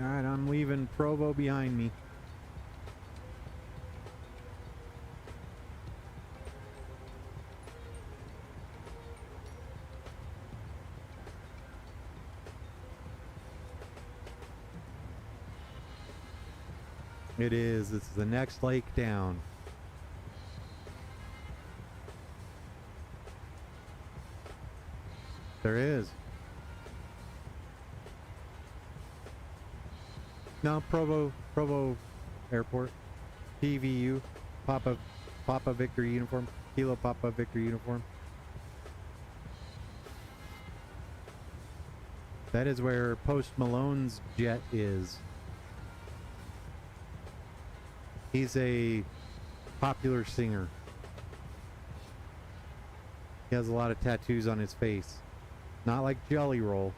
Alright, I'm leaving Provo behind me. It is. It's the next lake down. There is. No, Provo Airport. PVU. Papa Victor uniform. Kilo Papa Victor uniform. That is where Post Malone's jet is. He's a popular singer. He has a lot of tattoos on his face. Not like Jelly Roll.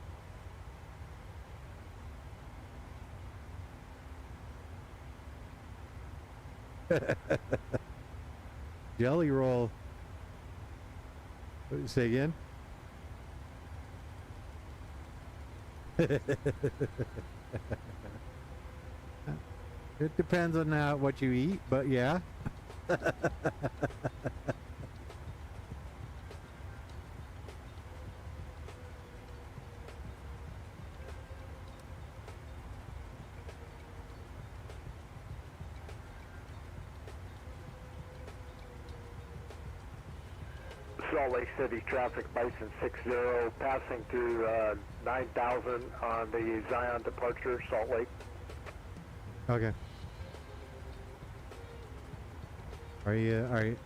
Jelly Roll. Say again? It depends on what you eat, but yeah. Salt Lake City traffic, Bison 60, passing through 9,000 on the Zion departure, Salt Lake. Okay. Are you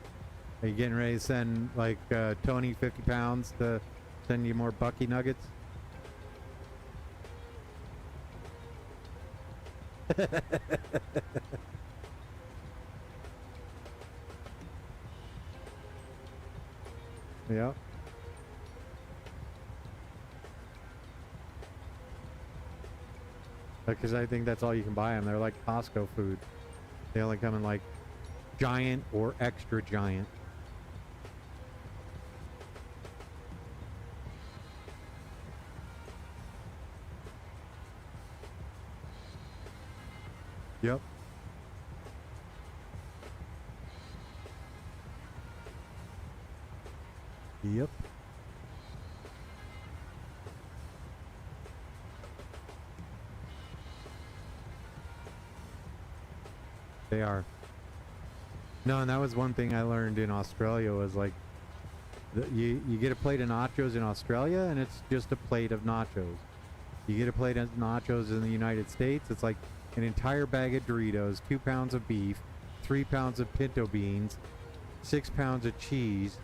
getting ready to send like Tony 50 pounds to send you more Bucky nuggets? Yeah. Because I think that's all you can buy them. They're like Costco food. They only come in like giant or extra giant. Yep. Yep. They are. No, and that was one thing I learned in Australia was like, you get a plate of nachos in Australia and it's just a plate of nachos. You get a plate of nachos in the United States, it's like an entire bag of Doritos, 2 pounds of beef, 3 pounds of pinto beans, 6 pounds of cheese.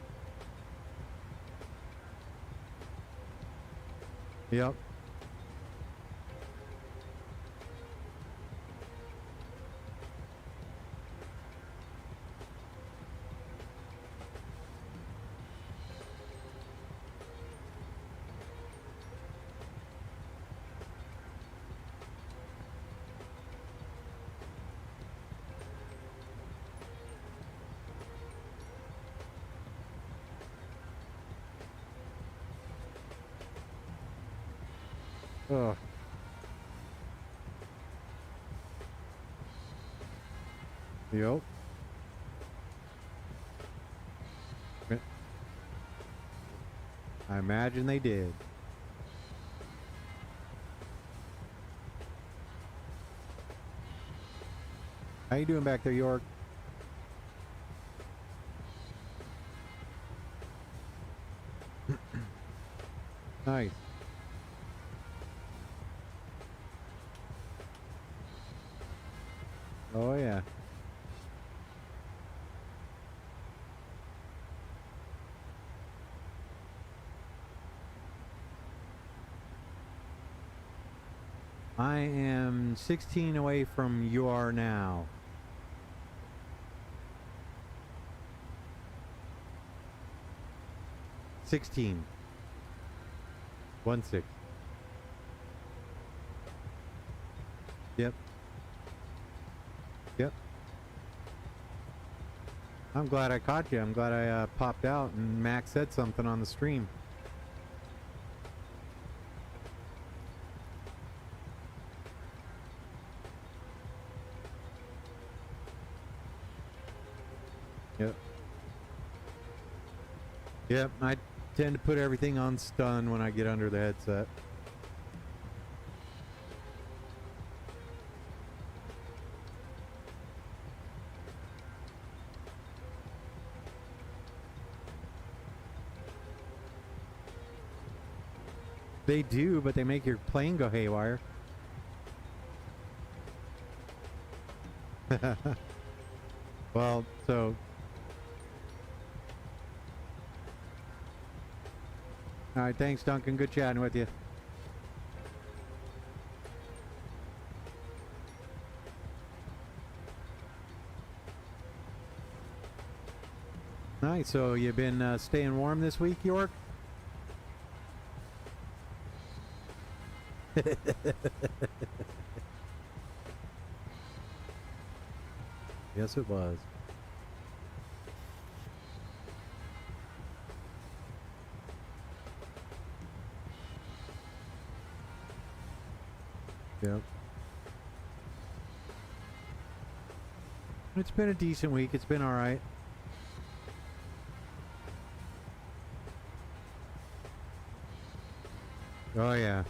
Yep. Ugh. Yep. I imagine they did. How you doing back there, York? Nice. Oh yeah. I am 16 away from you are now. $16. 1-6. Yep. Yep. I'm glad I caught you. I'm glad I popped out and Max said something on the stream. Yep. Yep, I tend to put everything on stun when I get under the headset. They do, but they make your plane go haywire. Well, so... Alright, thanks Duncan. Good chatting with you. Nice, so you've been staying warm this week, York? Yes, it was. Yep. It's been a decent week. It's been all right. Oh yeah.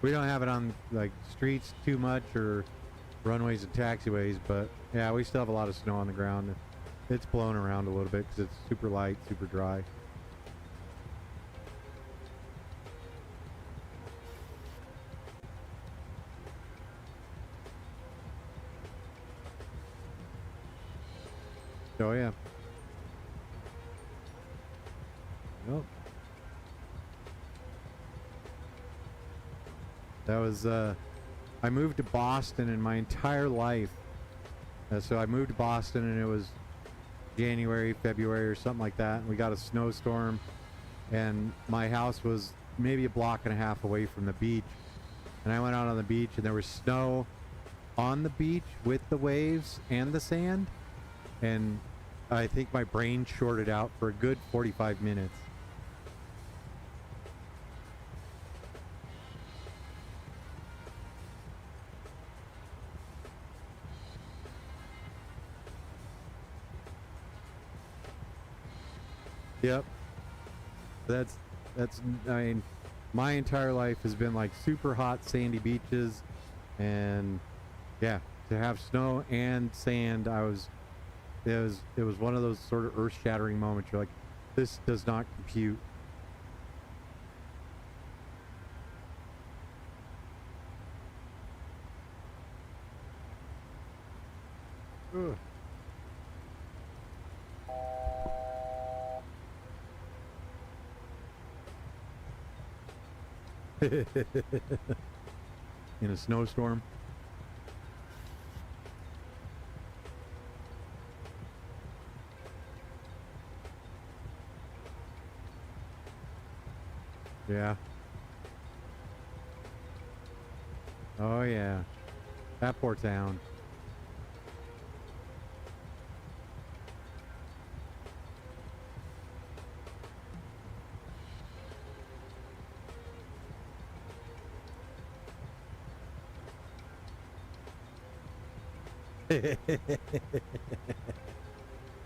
We don't have it on like streets too much or runways and taxiways, but yeah, we still have a lot of snow on the ground. It's blowing around a little bit because it's super light, super dry. Oh yeah. Nope. That was I moved to Boston in my entire life. So I moved to Boston and it was January, February or something like that, and we got a snowstorm and my house was maybe a block and a half away from the beach, and I went out on the beach and there was snow on the beach with the waves and the sand, and I think my brain shorted out for a good 45 minutes. Yep. That's I mean, my entire life has been like super hot sandy beaches, and yeah, to have snow and sand, it was one of those sort of earth-shattering moments. You're like, this does not compute. Ugh. In a snowstorm. Yeah. Oh yeah. That poor town.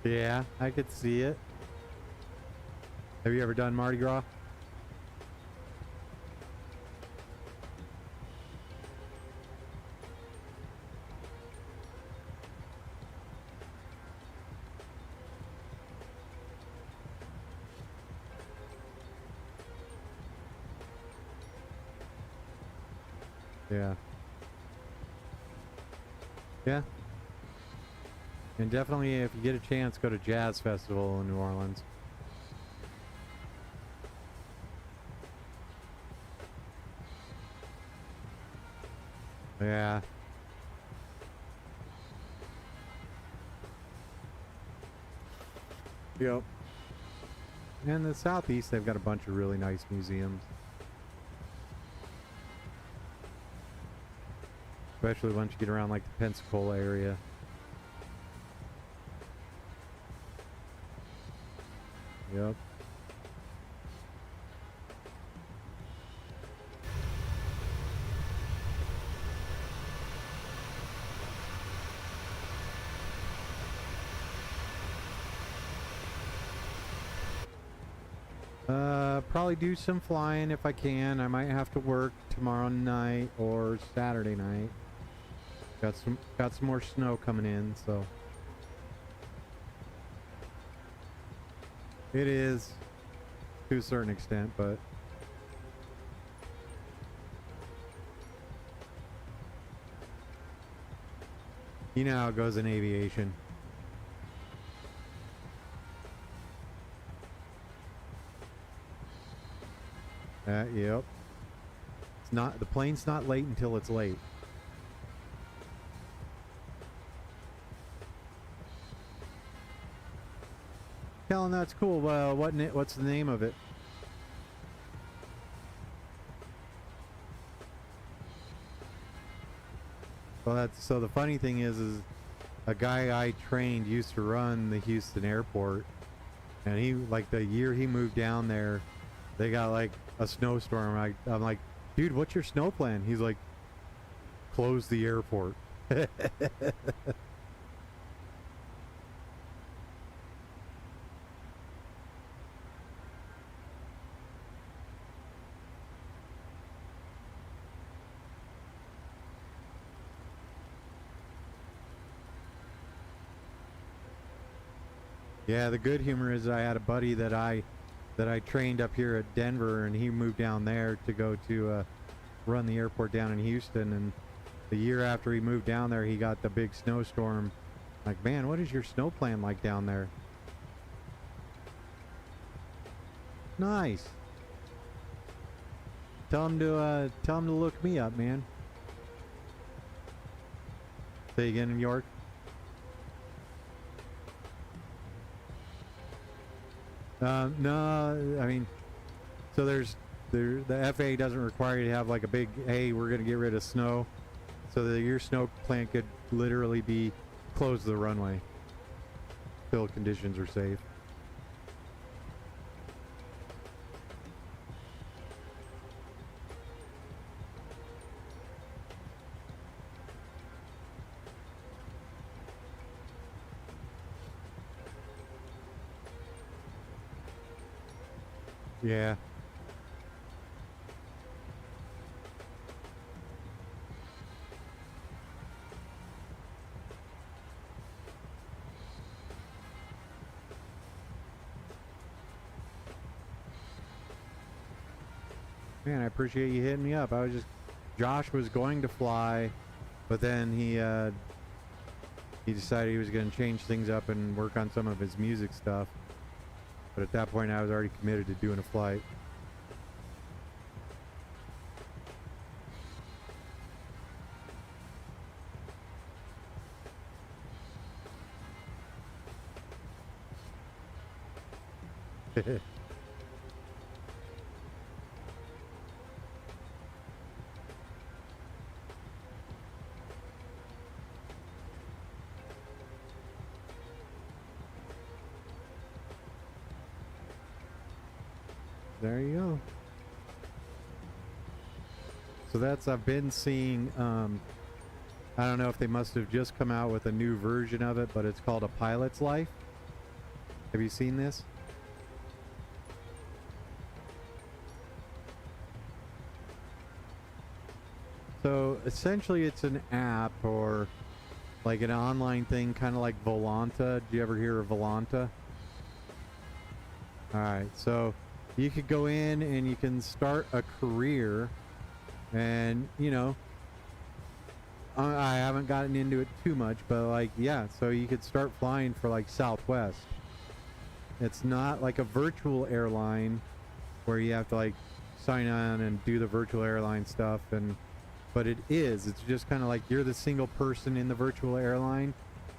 Yeah, I could see it. Have you ever done Mardi Gras? Yeah. Yeah. And definitely, if you get a chance, go to Jazz Festival in New Orleans. Yeah. Yep. And the Southeast, they've got a bunch of really nice museums. Especially once you get around like the Pensacola area. Yep. Probably do some flying if I can. I might have to work tomorrow night or Saturday night. Got some more snow coming in, so it is to a certain extent, but you know how it goes in aviation. Yep. It's not, the plane's not late until it's late. Helen, that's cool. Well, what's the name of it? Well, so the funny thing is a guy I trained used to run the Houston airport, and he, like, the year he moved down there, they got like a snowstorm. I'm like, dude, what's your snow plan? He's like, close the airport. Yeah, the good humor is I had a buddy that I trained up here at Denver, and he moved down there to go to run the airport down in Houston. And the year after he moved down there, he got the big snowstorm. Like, man, what is your snow plan like down there? Nice. Tell him to look me up, man. Say again, in York. No, I mean, so the FAA doesn't require you to have like a big, hey, we're going to get rid of snow. So that your snow plan could literally be close the runway till conditions are safe. Yeah. Man, I appreciate you hitting me up. Josh was going to fly, but then he decided he was going to change things up and work on some of his music stuff. But at that point, I was already committed to doing a flight. There you go. So I've been seeing I don't know if they must have just come out with a new version of it, but it's called A Pilot's Life. Have you seen this? So essentially it's an app or like an online thing, kind of like Volanta. Do you ever hear of Volanta? Alright, so you could go in and you can start a career, and you know, I haven't gotten into it too much, but like, yeah, so you could start flying for like Southwest. It's not like a virtual airline where you have to like sign on and do the virtual airline stuff, but it is. It's just kind of like you're the single person in the virtual airline,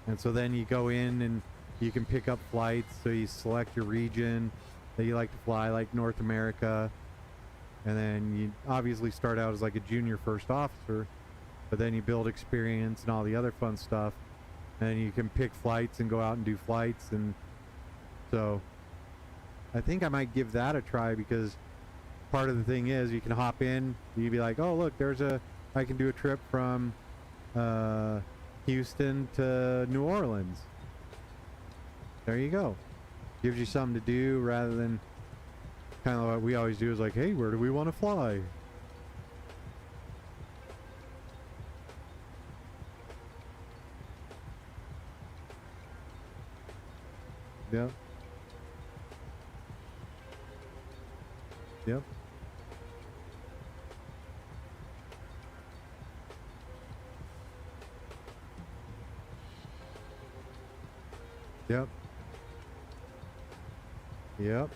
and so then you go in and you can pick up flights. So you select your region that you like to fly, like North America, and then you obviously start out as like a junior first officer, but then you build experience and all the other fun stuff, and you can pick flights and go out and do flights. And so I think I might give that a try, because part of the thing is you can hop in, you'd be like, oh look, I can do a trip from Houston to New Orleans. There you go. Gives you something to do rather than kind of what we always do is like, hey, where do we want to fly? Yep. Yep. Yep. Yep.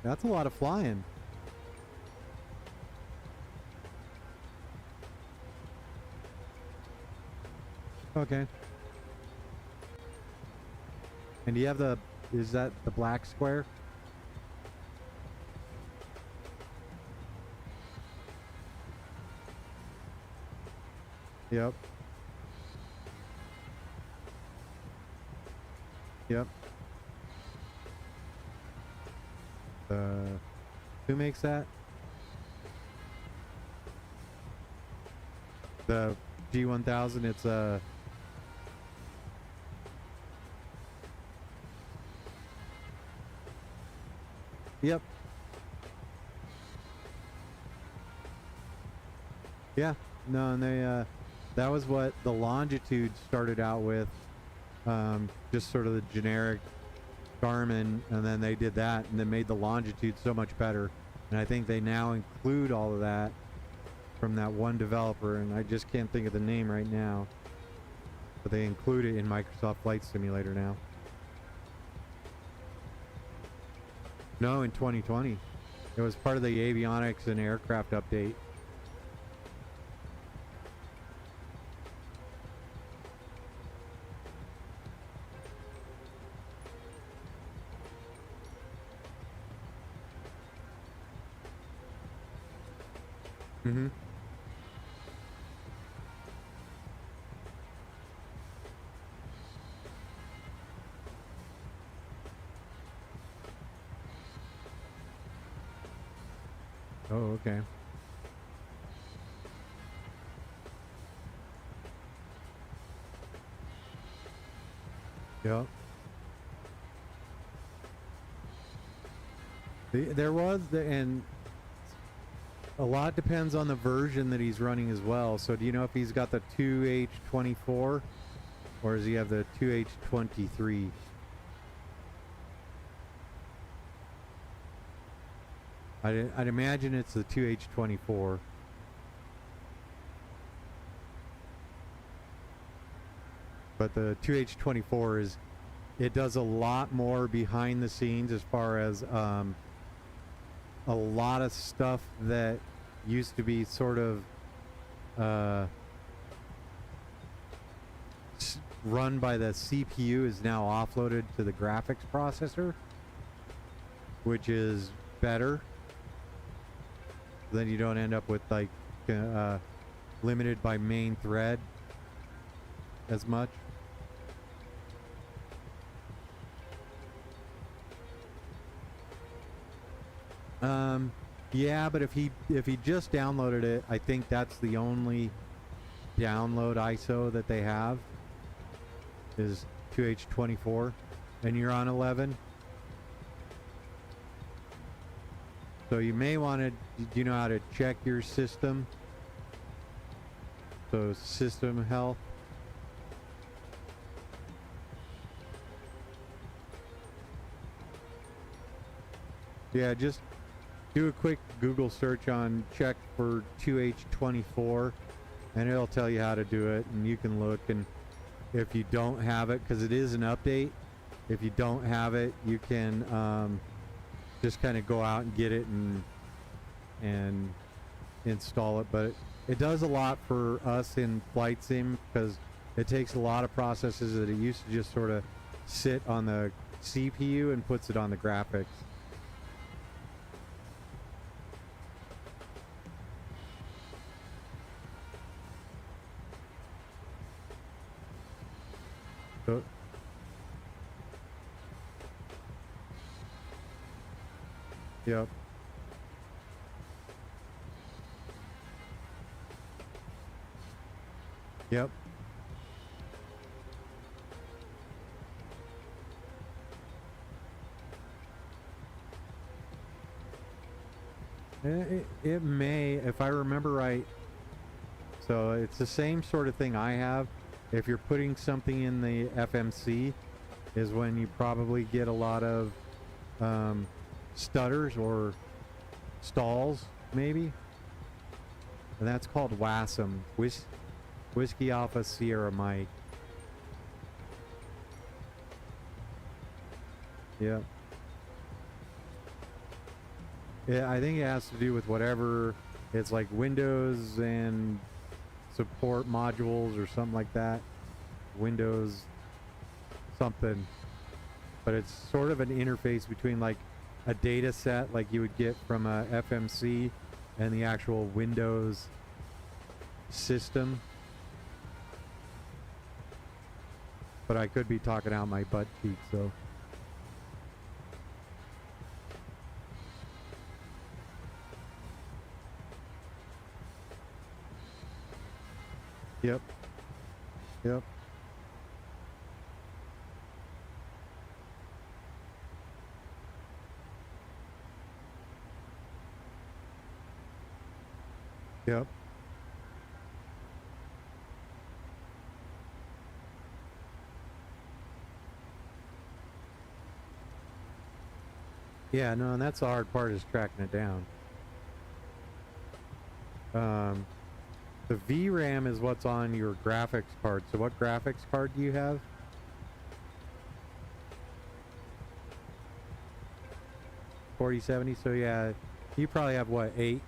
That's a lot of flying. Okay. And do you have is that the black square? Yep. Yep. Who makes that? The G1000, it's a... Yep. Yeah. No, and they, that was what the Longitude started out with. Just sort of the generic Garmin, and then they did that and then made the Longitude so much better. And I think they now include all of that from that one developer, and I just can't think of the name right now. But they include it in Microsoft Flight Simulator now. No, in 2020. It was part of the avionics and aircraft update. Mm-hmm. Oh, okay. Yep. There was and a lot depends on the version that he's running as well. So do you know if he's got the 2H24 or does he have the 2H23? I'd imagine it's the 2H24. But the 2H24 it does a lot more behind the scenes as far as a lot of stuff that used to be sort of run by the CPU is now offloaded to the graphics processor, which is better. Then you don't end up with like limited by main thread. as much. Yeah, but if he just downloaded it, I think that's the only download ISO that they have is 2H24, and you're on 11. So you may want to, do you know how to check your system? So system health. Yeah, just do a quick Google search on check for 2H24 and it'll tell you how to do it, and you can look, and if you don't have it, because it is an update, if you don't have it, you can just kind of go out and get it and install it. But it does a lot for us in flight sim, because it takes a lot of processes that it used to just sort of sit on the CPU and puts it on the graphics. So, yep. Yep. It may, if I remember right. So it's the same sort of thing I have. If you're putting something in the FMC, is when you probably get a lot of stutters or stalls, maybe. And that's called WASM, Whiskey Alpha Sierra Mike. Yep. Yeah, I think it has to do with whatever. It's like Windows and support modules or something like that. Windows something. But it's sort of an interface between like a data set like you would get from a FMC and the actual Windows system. But I could be talking out my butt cheeks, so. Yep. Yep. Yep. Yeah, no, and that's the hard part, is tracking it down. The VRAM is what's on your graphics card. So what graphics card do you have? 4070. So yeah, you probably have what, 8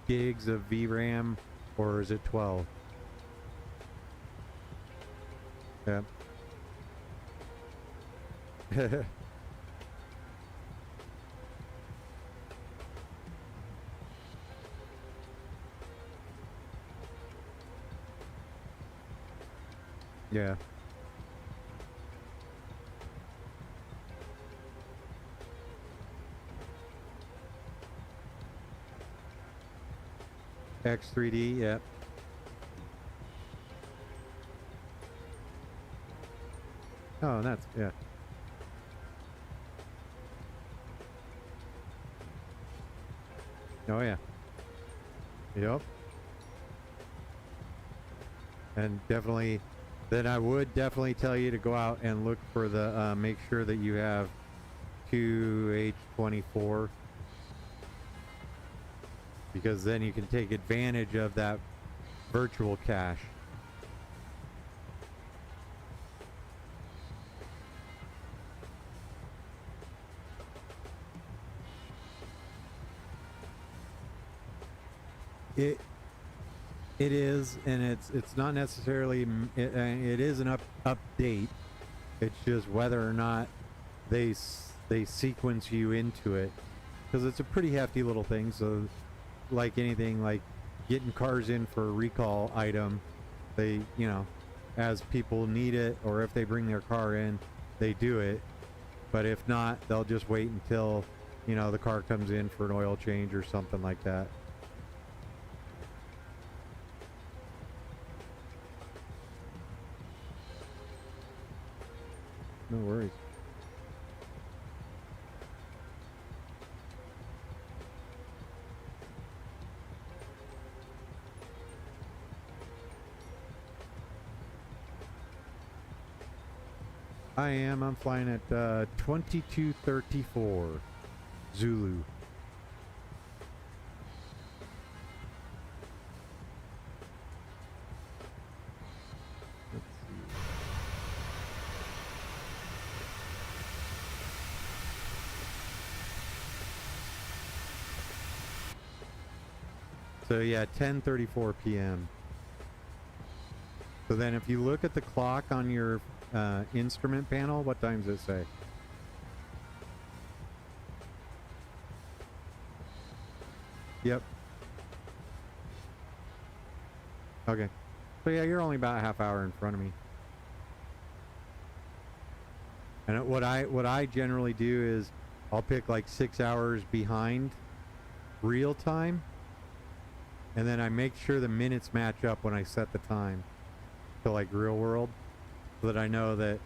gigs of VRAM, or is it 12? Yeah. Yeah. X3D, yeah. Oh, that's, yeah. Oh, yeah. Yep. And definitely, then I would definitely tell you to go out and look for the, make sure that you have 2H24. Because then you can take advantage of that virtual cache. It is, and it's not necessarily, it is an update. It's just whether or not they sequence you into it, because it's a pretty hefty little thing. So like anything, like getting cars in for a recall item, they, you know, as people need it, or if they bring their car in, they do it. But if not, they'll just wait until, you know, the car comes in for an oil change or something like that. No worries. I'm flying at 2234 Zulu. Let's see. So yeah, 10:34 p.m. So then if you look at the clock on your instrument panel, what time does it say? Yep. Okay. So yeah, you're only about a half hour in front of me. And what I generally do is I'll pick like 6 hours behind real time, and then I make sure the minutes match up when I set the time to like real world, so that I know that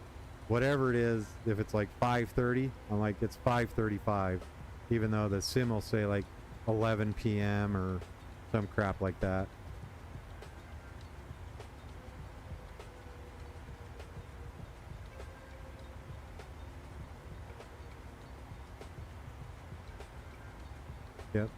whatever it is, if it's like 5:30, I'm like, it's 5:35, even though the sim will say like 11 p.m. or some crap like that. Yep.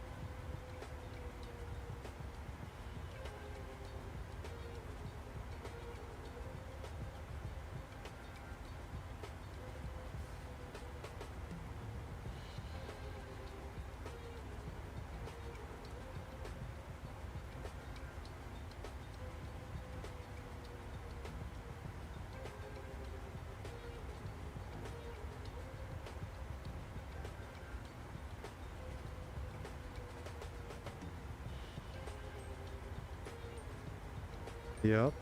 Yep.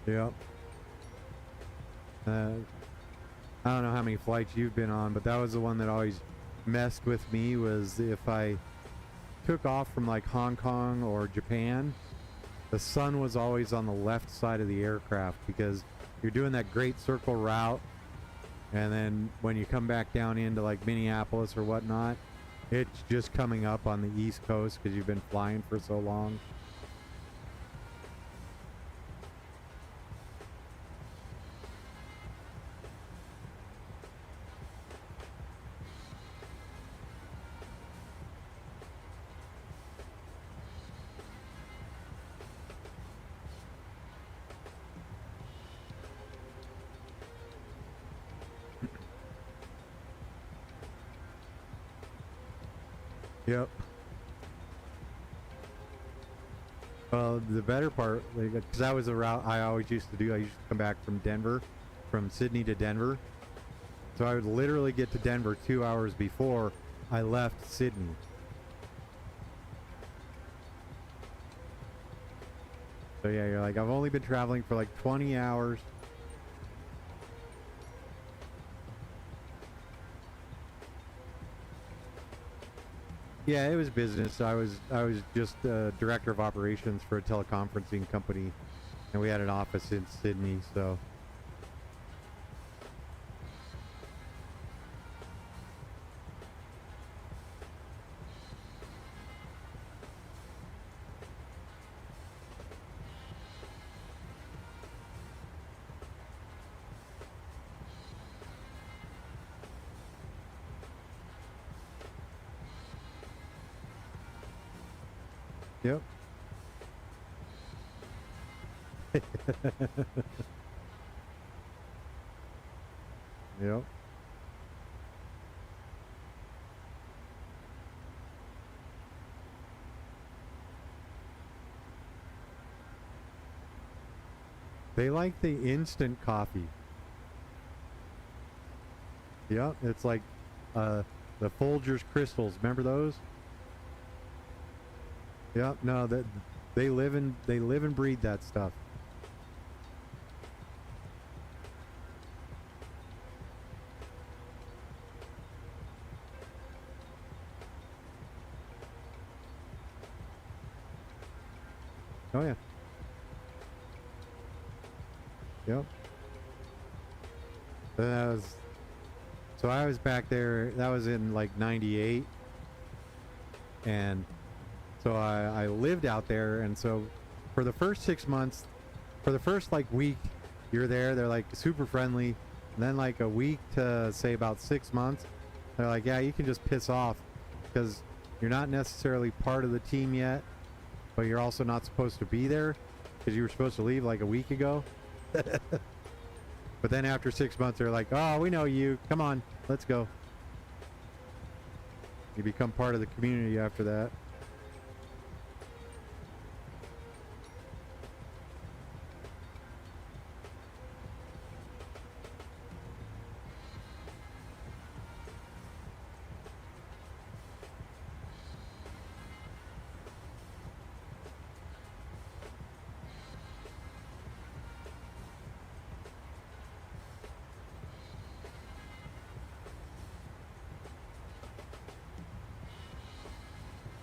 Yep. I don't know how many flights you've been on, but that was the one that always messed with me, was if I took off from like Hong Kong or Japan, the sun was always on the left side of the aircraft, because you're doing that great circle route, and then when you come back down into like Minneapolis or whatnot, it's just coming up on the East Coast because you've been flying for so long. Yep. Well, the better part, because that was a route I always used to do. I used to come back from Denver, from Sydney to Denver. So I would literally get to Denver 2 hours before I left Sydney. So yeah, you're like, I've only been traveling for like 20 hours. Yeah, it was business. I was just director of operations for a teleconferencing company, and we had an office in Sydney, so. Yep. Yep. They like the instant coffee. Yep, it's like The Folgers crystals, remember those? Yep, no, that they live and breed that stuff. Oh yeah. Yep. So I was back there, that was in like 98. And so I lived out there, and so for the first 6 months, for the first like week you're there, they're like super friendly. And then like a week to say about 6 months, they're like, yeah, you can just piss off because you're not necessarily part of the team yet, but you're also not supposed to be there because you were supposed to leave like a week ago. But then after 6 months, they're like, oh, we know you. Come on, let's go. You become part of the community after that.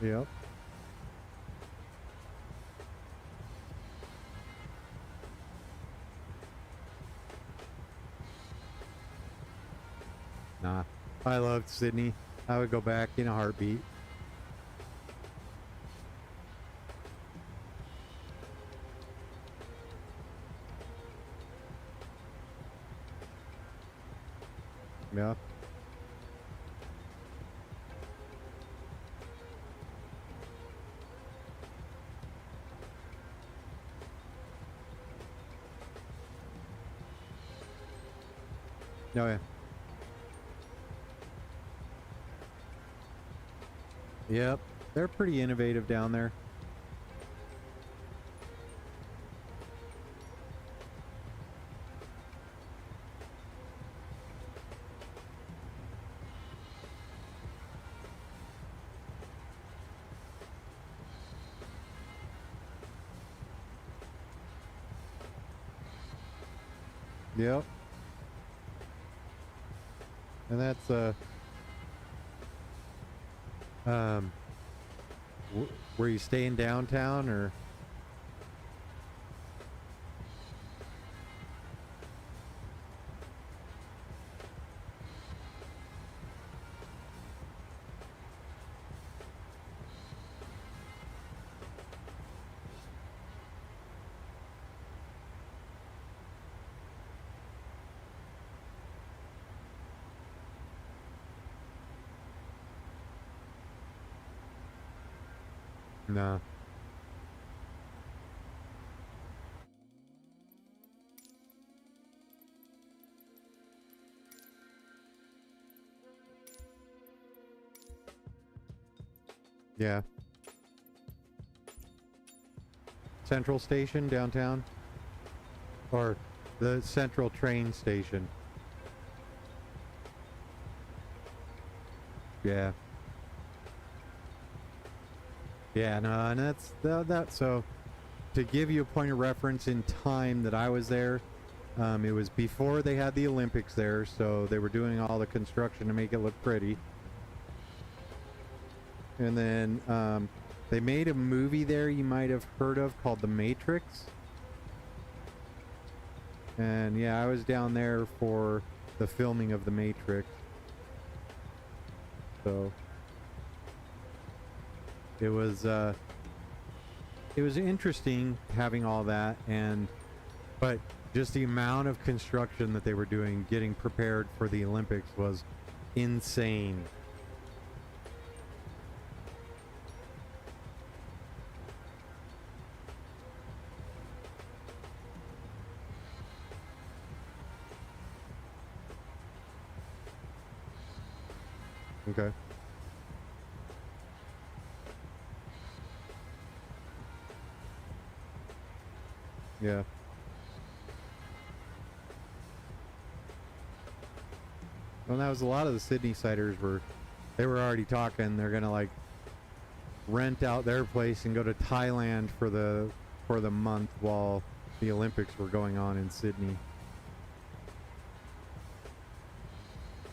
Yep. Nah, I loved Sydney. I would go back in a heartbeat. Yeah. Oh yeah. Yep, they're pretty innovative down there. Yep. And that's were you staying downtown or? No. Yeah. Central Station downtown? Or the Central Train Station? Yeah. Yeah, no, and that's that. So, to give you a point of reference in time that I was there, it was before they had the Olympics there, so they were doing all the construction to make it look pretty. And then they made a movie there you might have heard of called The Matrix. And yeah, I was down there for the filming of The Matrix. So it was interesting having all that, but just the amount of construction that they were doing getting prepared for the Olympics was insane. Okay. Yeah. Well, that was a lot of the Sydney siders were they were already talking. They're gonna like rent out their place and go to Thailand for the month while the Olympics were going on in Sydney.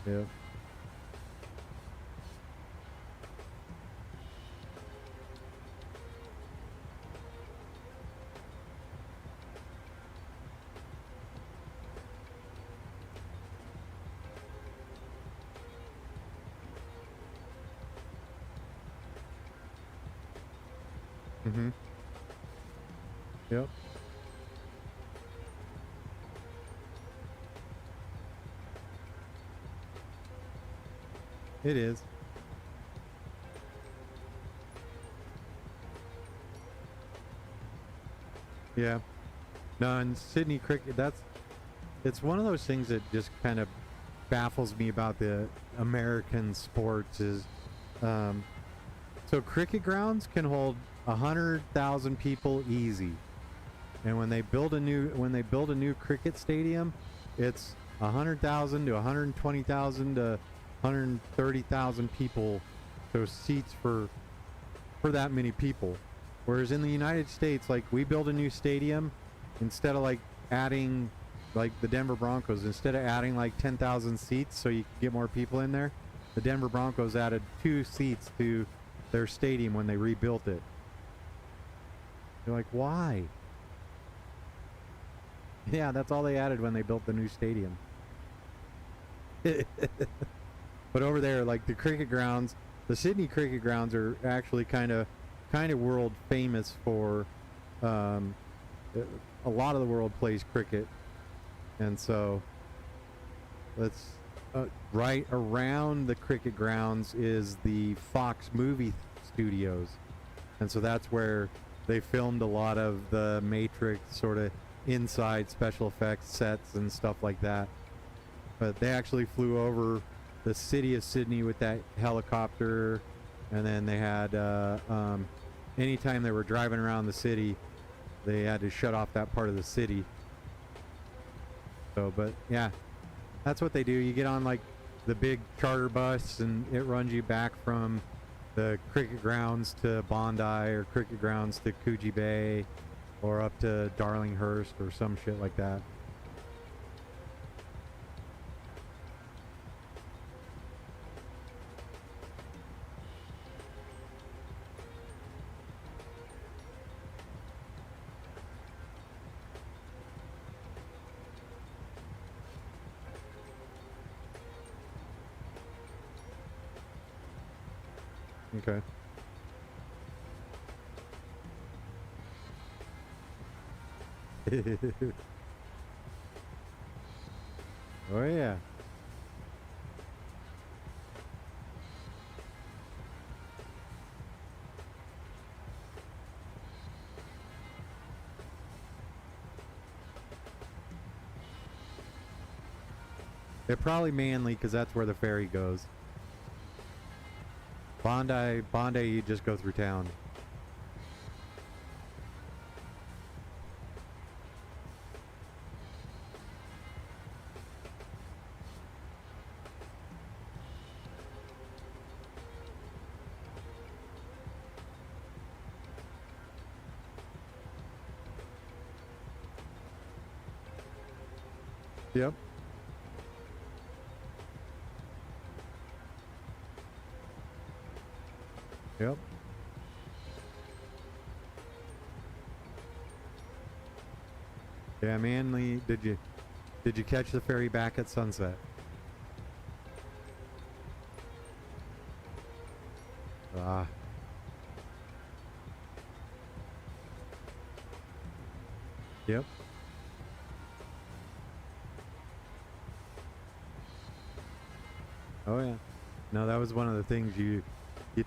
Yeah. Mm-hmm. Yep. It is. Yeah. No, in Sydney cricket, it's one of those things that just kind of baffles me about the American sports is, so cricket grounds can hold 100,000 people easy, and when they build a new cricket stadium, it's 100,000 to 120,000 to 130,000 people, so seats for that many people. Whereas in the United States, like, we build a new stadium, instead of like adding, like the Denver Broncos, instead of adding like 10,000 seats so you can get more people in there, the Denver Broncos added 2 seats to their stadium when they rebuilt it. You're like, why? Yeah, that's all they added when they built the new stadium. But over there, like the cricket grounds, the Sydney cricket grounds are actually kind of world famous for, a lot of the world plays cricket, and so let's right around the cricket grounds is the Fox movie studios, and so that's where they filmed a lot of the Matrix sort of inside special effects sets and stuff like that. But they actually flew over the city of Sydney with that helicopter, and then they had anytime they were driving around the city, they had to shut off that part of the city. So, but yeah, that's what they do. You get on like the big charter bus and it runs you back from the cricket grounds to Bondi, or cricket grounds to Coogee Bay, or up to Darlinghurst or some shit like that. Okay. Oh yeah. They're probably Manly, because that's where the ferry goes. Bondi, you just go through town. Yep. Yep. Yeah, Manly, did you catch the ferry back at sunset? Ah. Yep. Oh yeah. No, that was one of the things you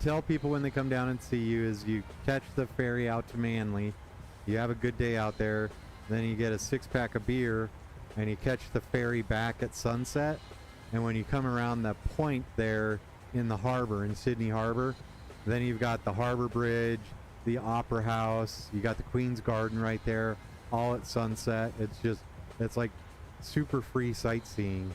tell people when they come down and see you, is you catch the ferry out to Manly, you have a good day out there, then you get a 6-pack of beer, and you catch the ferry back at sunset, and when you come around the point there in the harbor, in Sydney Harbor, then you've got the Harbor Bridge, the Opera House, you got the Queen's Garden right there, all at sunset. It's like super free sightseeing.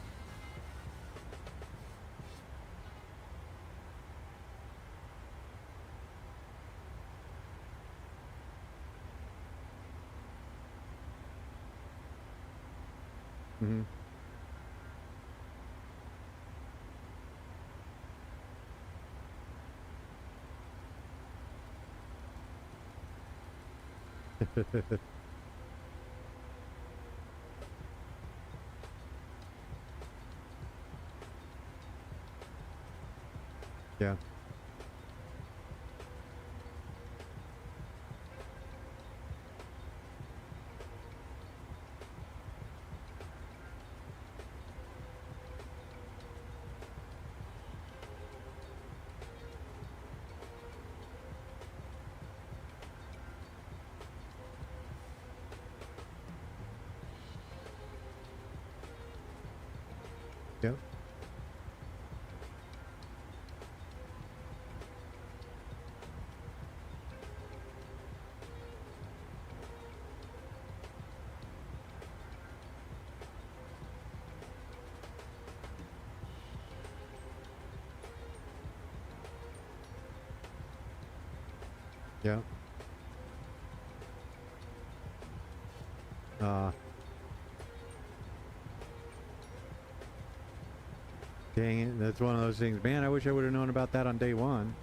Mm-hmm. Yeah. Yep. Yeah. Dang it, that's one of those things. Man, I wish I would have known about that on day one.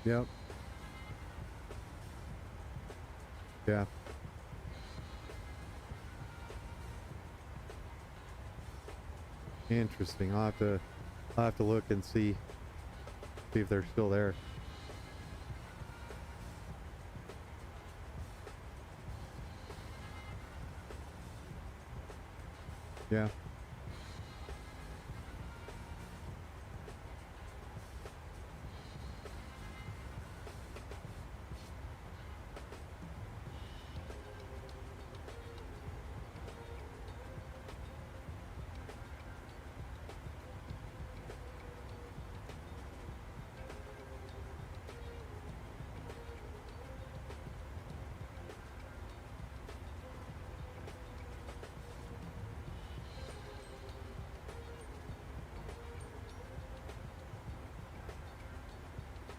Yep. Yeah. Interesting. I'll have to look and see if they're still there. Yeah.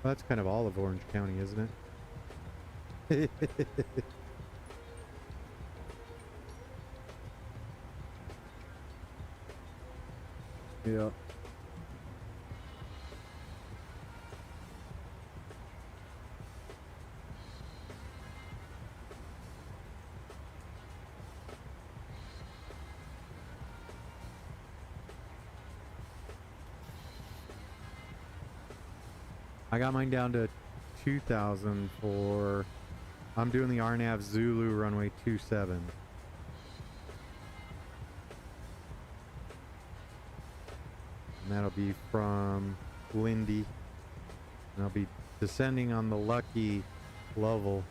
Well, that's kind of all of Orange County, isn't it? Yeah. I got mine down to 2,000 for, I'm doing the RNAV Zulu runway 27. And that'll be from Lindy. And I'll be descending on the Lucky level.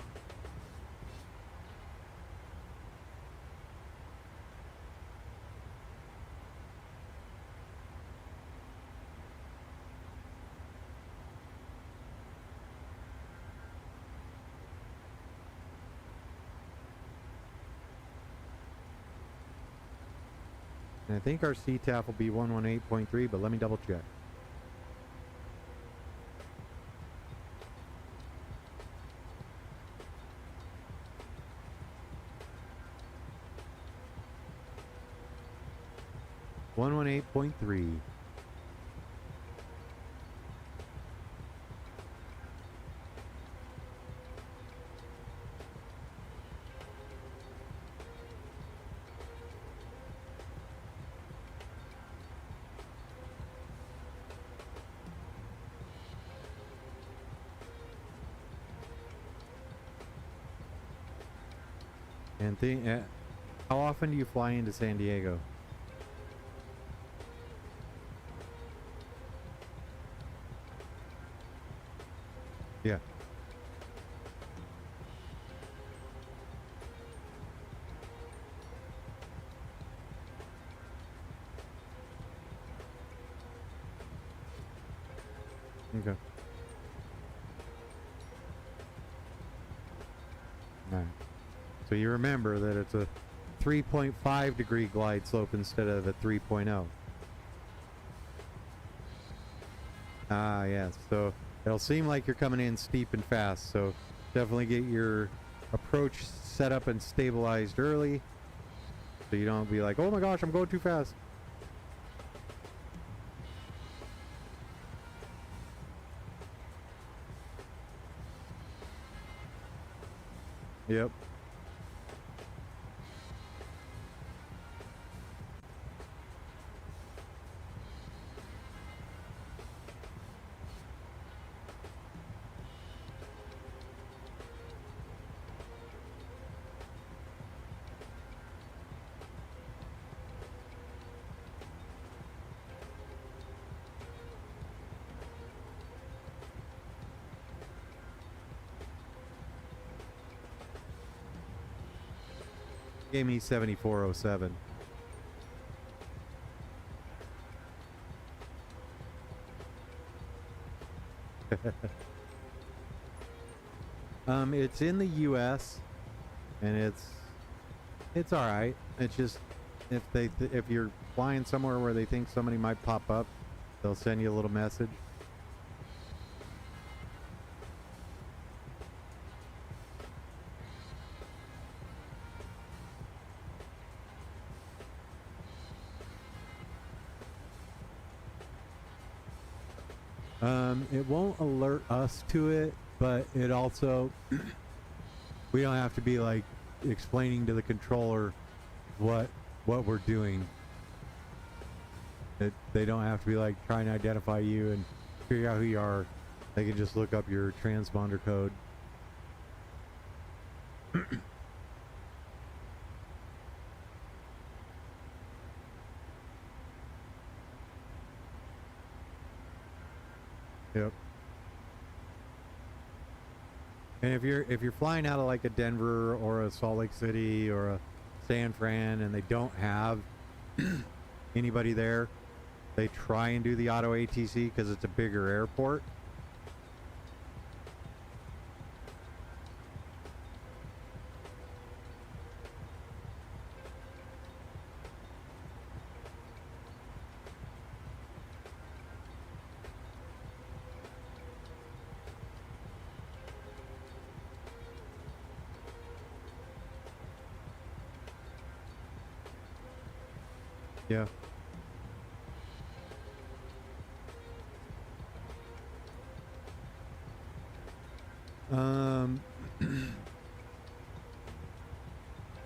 And I think our CTAF will be 118.3, but let me double check. .3. And how often do you fly into San Diego? Yeah. Okay. All right. So you remember that it's a 3.5 degree glide slope instead of a 3.0. Ah, yes. So it'll seem like you're coming in steep and fast. So definitely get your approach set up and stabilized early, so you don't be like, oh my gosh, I'm going too fast. Yep. Gave me 7407. It's in the US and it's all right. It's just if you're flying somewhere where they think somebody might pop up, they'll send you a little message. It won't alert us to it, but it also, we don't have to be like explaining to the controller what we're doing. They don't have to be like trying to identify you and figure out who you are. They can just look up your transponder code. Yep. And if you're flying out of like a Denver or a Salt Lake City or a San Fran and they don't have anybody there, they try and do the auto ATC because it's a bigger airport. Yeah.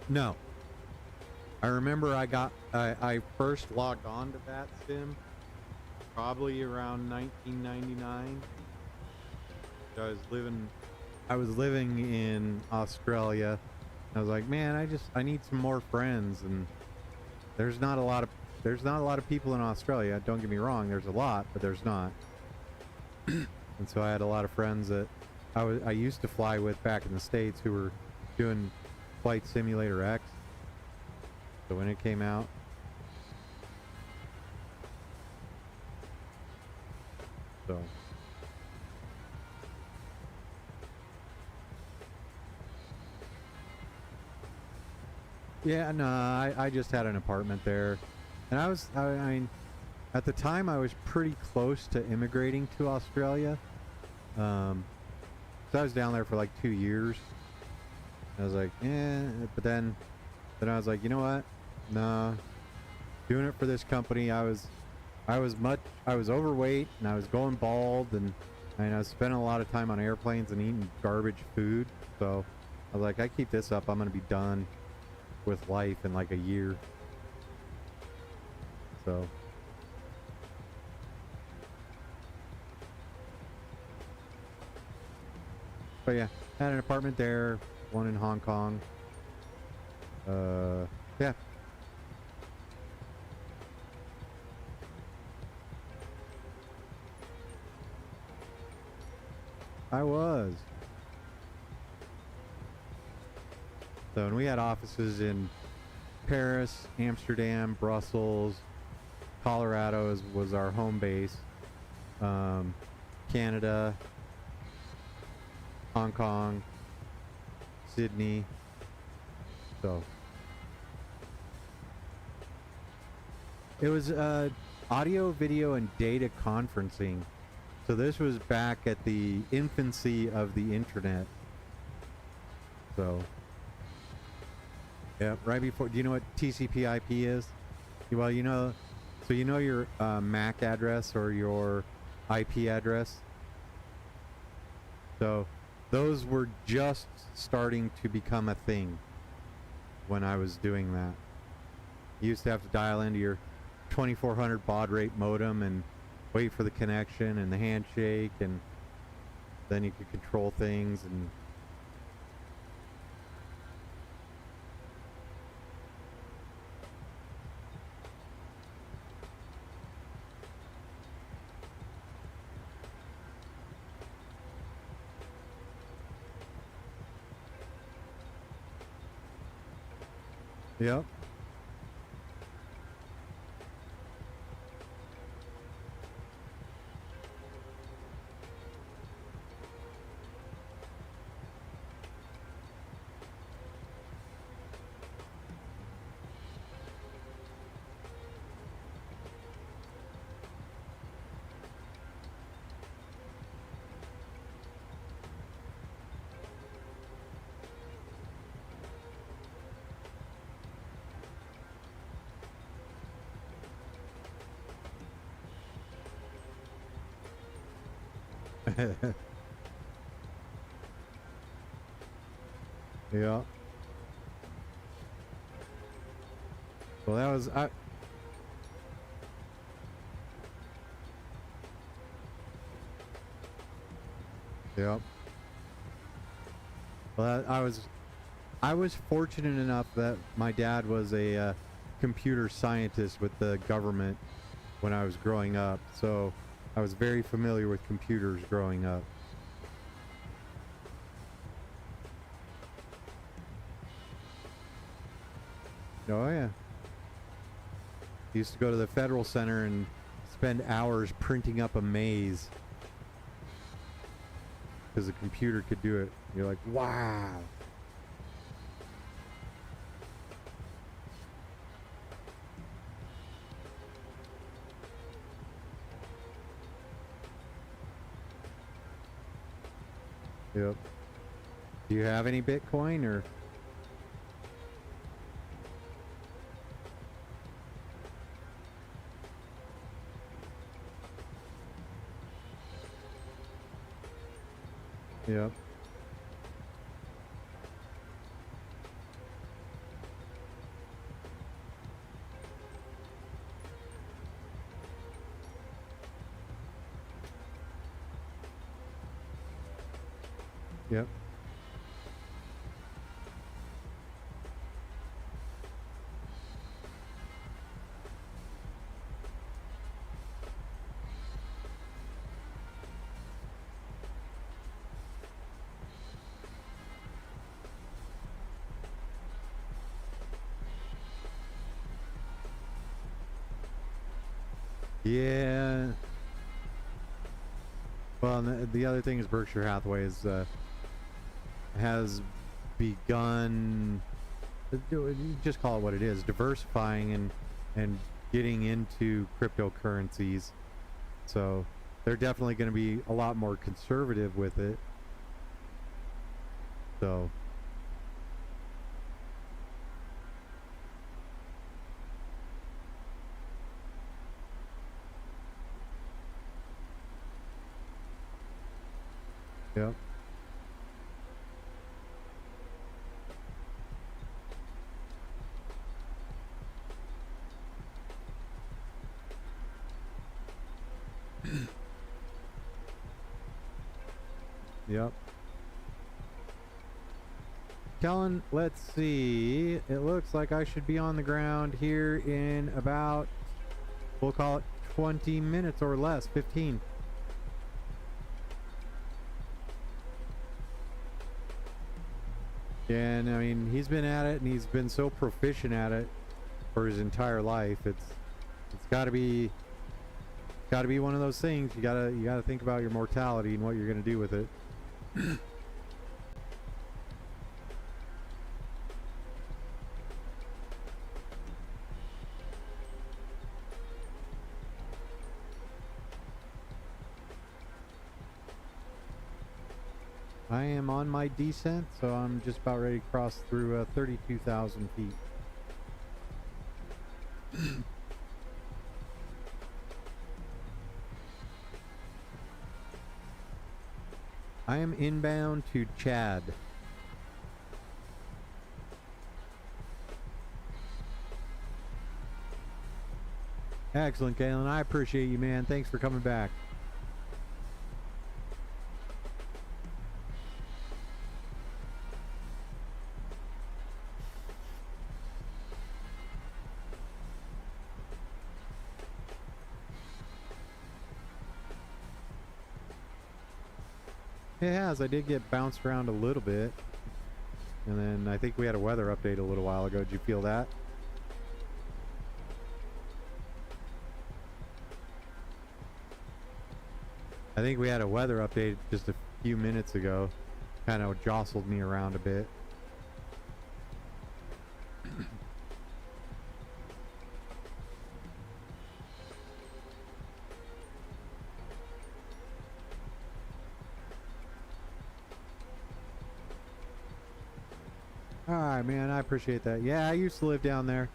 No. I remember I first logged on to that sim probably around 1999. I was living in Australia. I was like, man, I need some more friends, and there's not a lot of people in Australia. Don't get me wrong, there's a lot, but there's not. And so I had a lot of friends that I used to fly with back in the States who were doing Flight Simulator X. So when it came out, so yeah, no, I just had an apartment there, and I mean, at the time I was pretty close to immigrating to Australia. So I was down there for like 2 years. I was like, but then I was like, you know what? Nah, doing it for this company. I was overweight and I was going bald, and I was spending a lot of time on airplanes and eating garbage food. So I was like, I keep this up, I'm gonna be done with life in like a year. So but yeah, had an apartment there, one in Hong Kong. Yeah. I was. So, and we had offices in Paris, Amsterdam, Brussels, Colorado was our home base, Canada, Hong Kong, Sydney. So it was audio, video, and data conferencing. So this was back at the infancy of the internet. So, yeah, right before. Do you know what TCP/IP is? Well, you know, so you know your MAC address or your IP address. So, those were just starting to become a thing when I was doing that. You used to have to dial into your 2400 baud rate modem and wait for the connection and the handshake, and then you could control things. And yep. Yeah. Well, that was Yep. Well, I was fortunate enough that my dad was a computer scientist with the government when I was growing up, so I was very familiar with computers growing up. Oh yeah. Used to go to the Federal Center and spend hours printing up a maze because the computer could do it. You're like, wow. Yep. Do you have any Bitcoin or? Yep. Yep. Yeah. Well, and the other thing is Berkshire Hathaway has begun, just call it what it is, diversifying and getting into cryptocurrencies. So they're definitely going to be a lot more conservative with it. So yep. Yep. Kellen, let's see. It looks like I should be on the ground here in about, we'll call it 20 minutes or less, 15. And I mean, he's been at it and he's been so proficient at it for his entire life. It's got to be one of those things. You gotta think about your mortality and what you're gonna do with it. I am on my descent, so I'm just about ready to cross through 32,000 feet. I am inbound to Chad. Excellent, Galen. I appreciate you, man. Thanks for coming back. It has. I did get bounced around a little bit. And then I think we had a weather update a little while ago. Did you feel that? I think we had a weather update just a few minutes ago. Kind of jostled me around a bit. Alright, man, I appreciate that. Yeah, I used to live down there.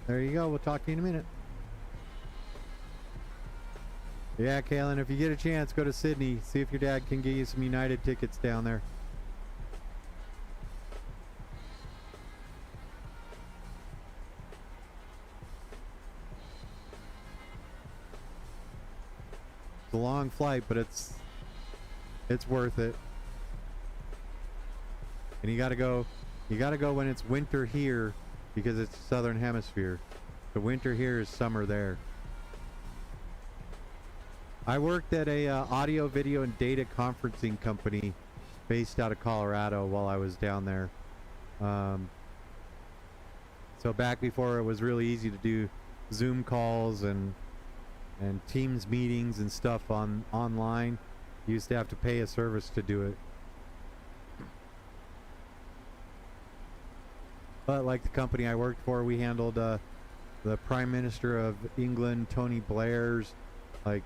There you go. We'll talk to you in a minute. Yeah, Kalen, if you get a chance, go to Sydney. See if your dad can get you some United tickets down there. It's a long flight, but it's worth it. And you gotta go when it's winter here, because it's southern hemisphere. The winter here is summer there. I worked at a audio, video, and data conferencing company based out of Colorado while I was down there. So back before it was really easy to do Zoom calls and Teams meetings and stuff online, you used to have to pay a service to do it. But like the company I worked for, we handled the Prime Minister of England, Tony Blair's, like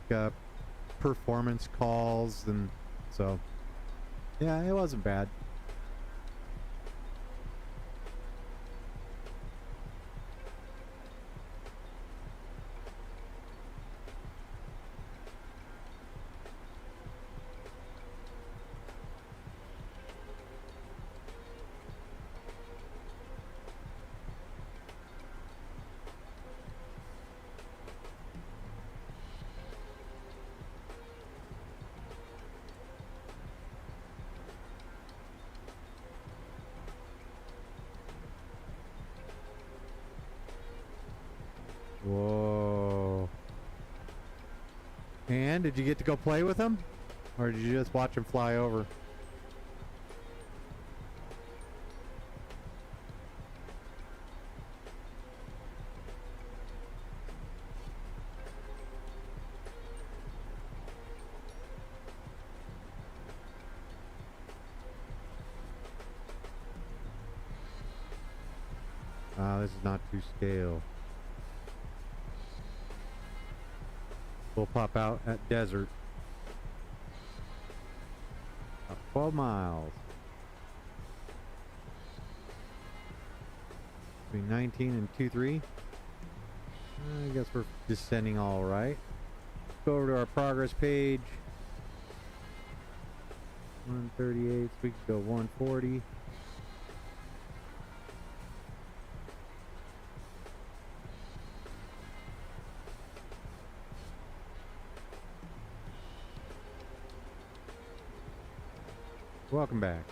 performance calls, and so yeah, it wasn't bad. Whoa. And did you get to go play with them? Or did you just watch them fly over? This is not to scale. We'll pop out at Desert. About 12 miles. Between 19 and 23. I guess we're descending all right. Go over to our progress page. 138, so we can go 140. Welcome back.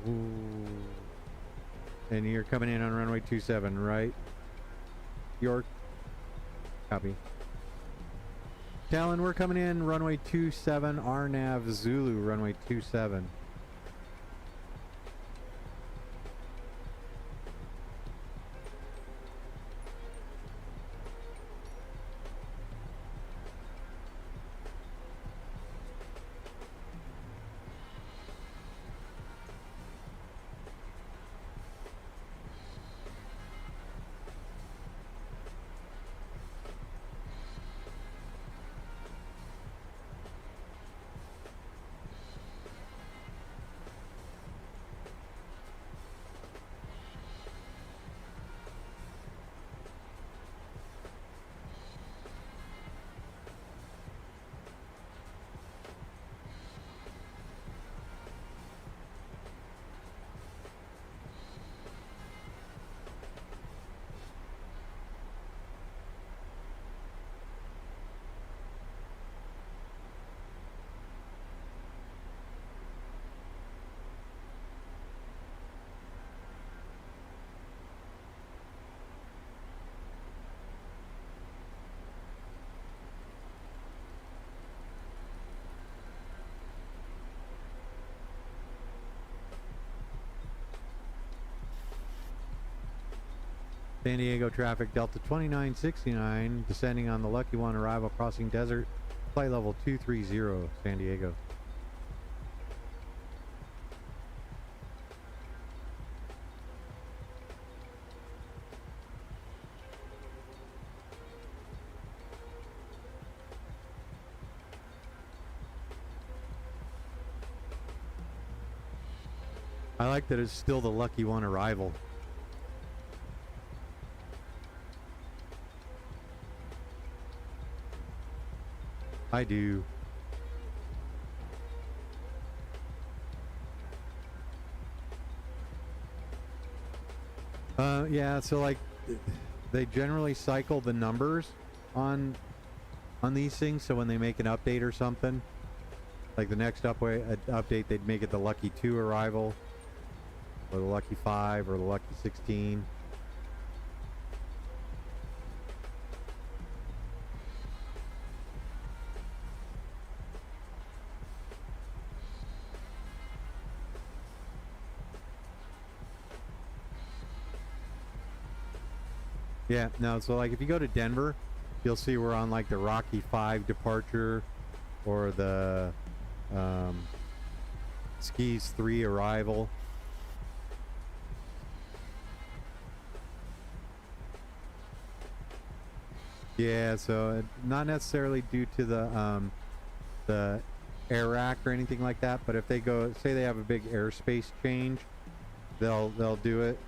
Ooh. And you're coming in on runway 27, right? York? Copy. Talon, we're coming in runway 27, RNAV Zulu, runway 27. San Diego traffic, Delta 2969, descending on the Lucky One, arrival crossing desert, flight level 230, San Diego. I like that it's still the Lucky One arrival. I do. Yeah, so like they generally cycle the numbers on these things, so when they make an update or something, like the next update, they'd make it the Lucky 2 arrival, or the Lucky 5, or the Lucky 16. Yeah, no, so like if you go to Denver, you'll see we're on like the Rocky 5 departure, or the Skis 3 arrival. Yeah, so not necessarily due to the air rack or anything like that, but if they go, say they have a big airspace change, they'll do it.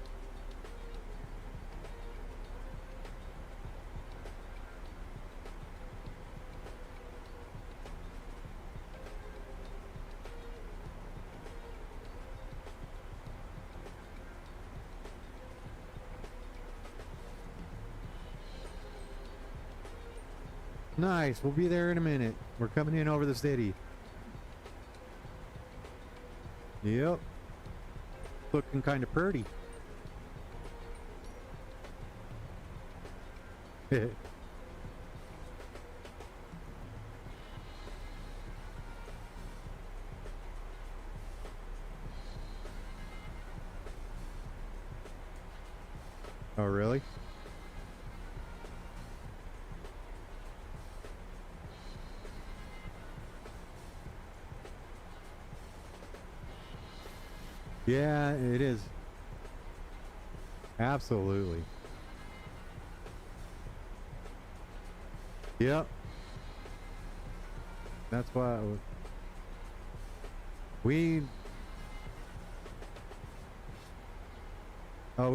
Nice, we'll be there in a minute. We're coming in over the city. Yep. Looking kind of pretty. Oh, really? Yeah, it is. Absolutely. Yep. That's why we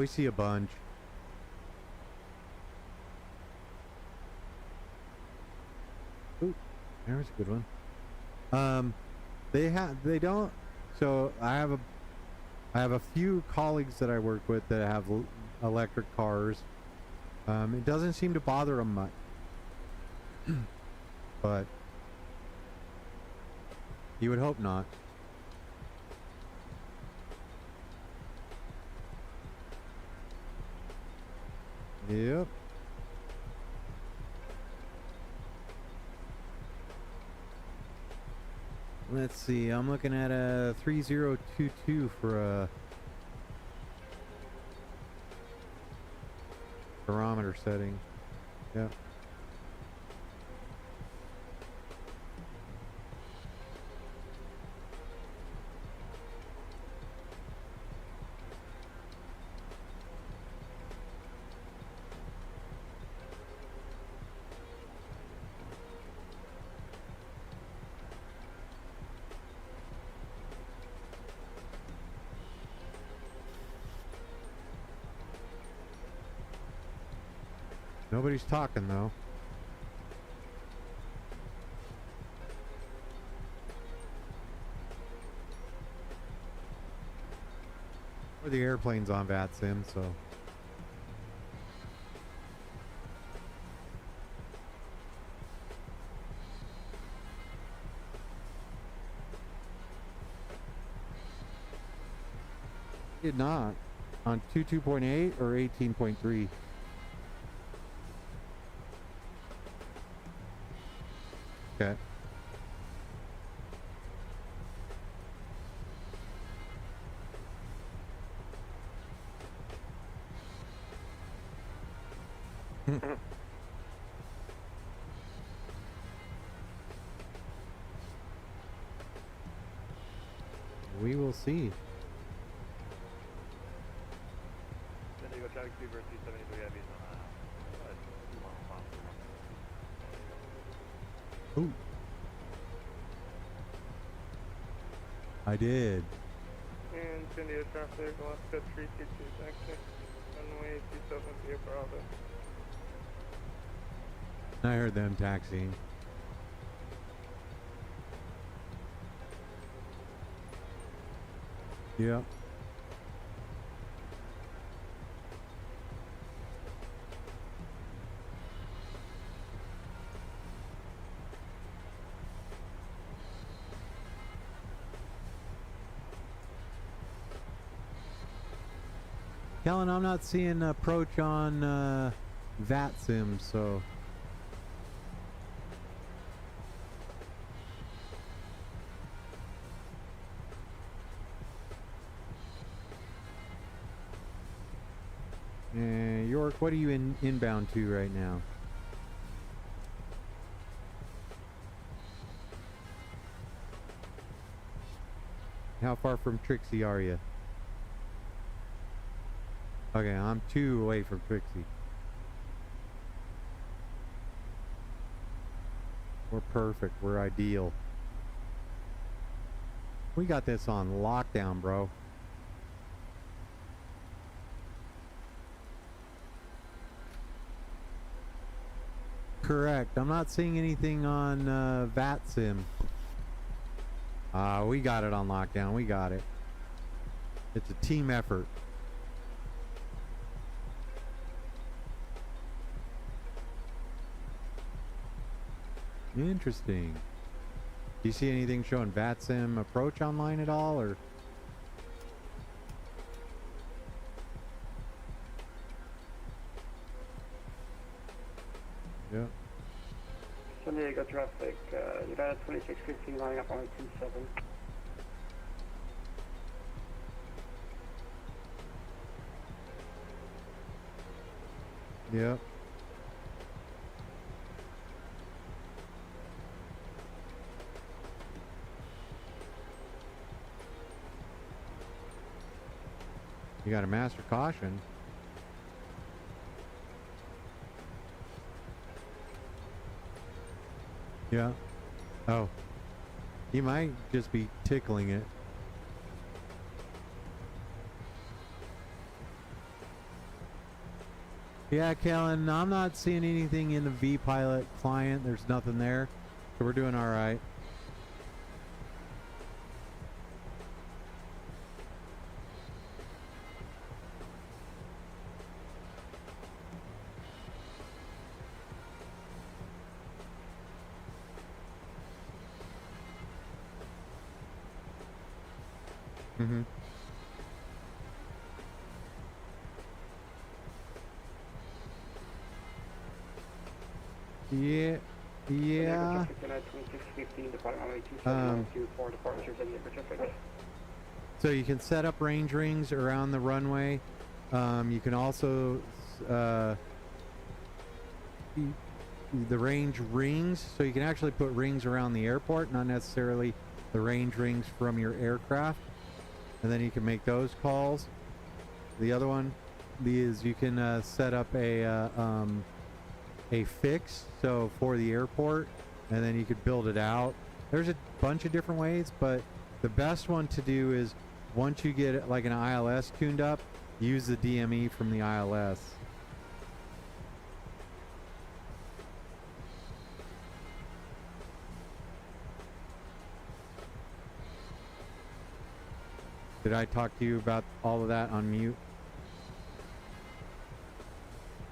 see a bunch. Ooh, there's a good one. They don't. So I have a few colleagues that I work with that have electric cars. It doesn't seem to bother them much, but you would hope not. Yep. Let's see, I'm looking at a 3022 for a barometer setting. Yep. Nobody's talking though. Or the airplane's on VATSIM, so. Did not. On 22.8 or 18.3. Okay. We will see. San Diego traffic 2 versus 273 heavies on Ooh. I did. And San Diego traffic, Alaska 322 taxi, runway 27 via Bravo. I heard them taxiing. Yep. Kellen, I'm not seeing approach on VATSIM, so York, what are you inbound to right now? How far from Trixie are you? Okay, I'm 2 away from Trixie. We're perfect. We're ideal. We got this on lockdown, bro. Correct. I'm not seeing anything on VATSIM. We got it on lockdown. We got it. It's a team effort. Interesting. Do you see anything showing VATSIM approach online at all, or? Yeah. San Diego traffic, United 2615 lining up on 27. Yep. You got a master caution. Yeah. Oh. He might just be tickling it. Yeah, Kellen, I'm not seeing anything in the vPilot client. There's nothing there. So we're doing all right. Mm-hmm. Yeah. Yeah. So you can set up range rings around the runway. You can also the range rings, so you can actually put rings around the airport, not necessarily the range rings from your aircraft, and then you can make those calls. The other one is you can set up a fix, so for the airport, and then you could build it out. There's a bunch of different ways, but the best one to do is once you get like an ILS tuned up, use the DME from the ILS. Did I talk to you about all of that on mute?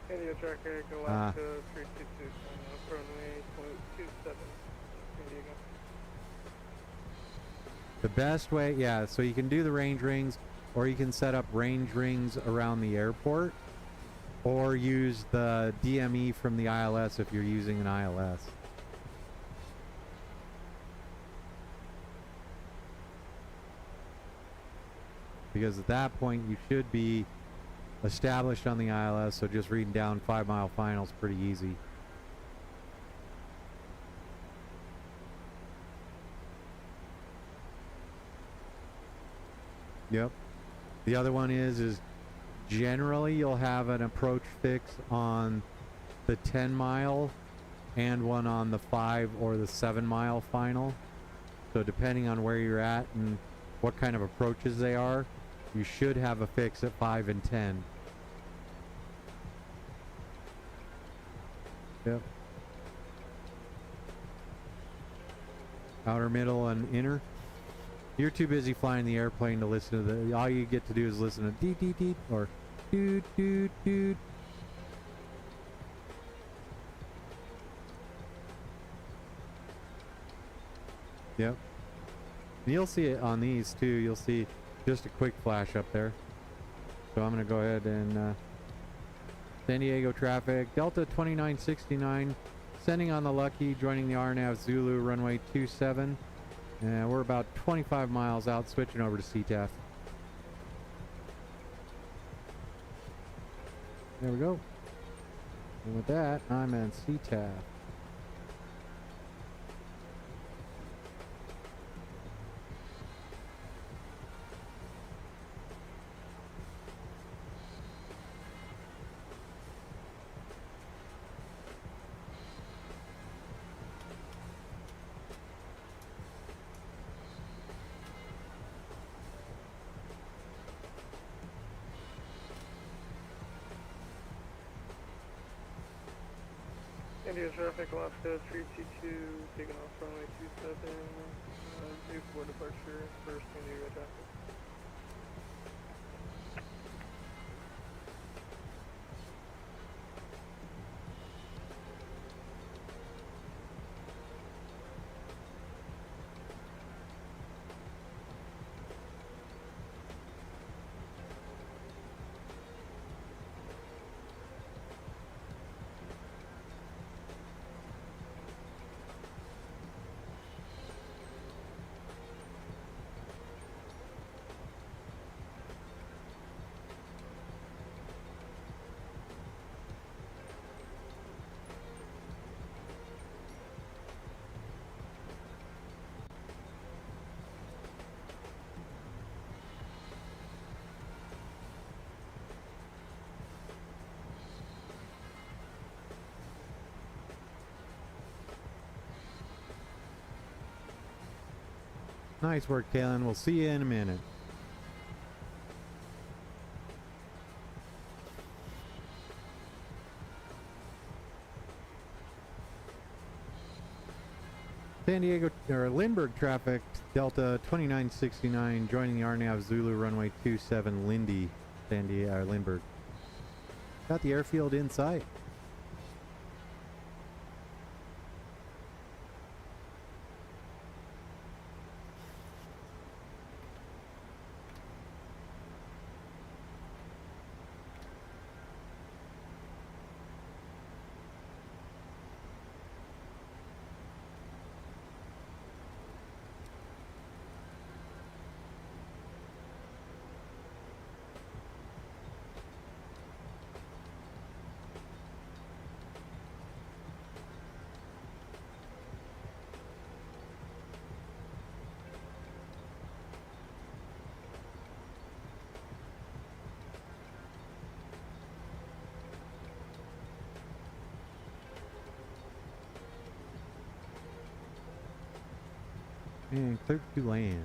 San Diego tracker, Alaska 322, runway 27, San Diego. The best way, yeah, so you can do the range rings, or you can set up range rings around the airport, or use the DME from the ILS if you're using an ILS. Because at that point you should be established on the ILS, so just reading down 5 mile finals pretty easy. Yep. The other one is generally you'll have an approach fix on the 10 mile and one on the 5 or the 7 mile final. So depending on where you're at and what kind of approaches they are, you should have a fix at 5 and 10. Yep. Outer, middle, and inner. You're too busy flying the airplane to listen to the... All you get to do is listen to deet deet deet or doot doot doot. Yep. And you'll see it on these too. You'll see just a quick flash up there. So I'm going to go ahead and San Diego traffic, Delta 2969, sending on the Lucky, joining the RNAV Zulu, runway 27. And we're about 25 miles out, switching over to CTAF. There we go. And with that, I'm in CTAF. India traffic, Alaska 322, taking off runway 27, Newport departure, first San Diego traffic. Nice work, Kalen. We'll see you in a minute. San Diego or Lindbergh traffic, Delta 2969, joining the RNAV Zulu, runway 27, Lindy, San Diego, Lindbergh. Got the airfield in sight. And clear to land.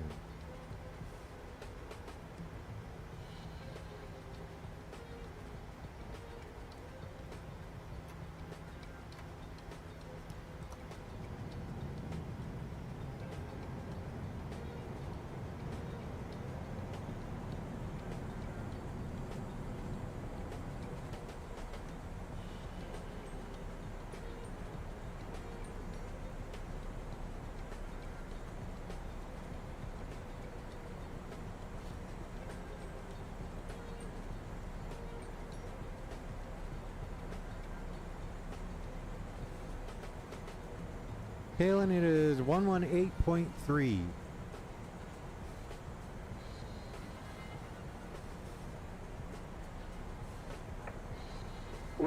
Kalen, it is 118.3.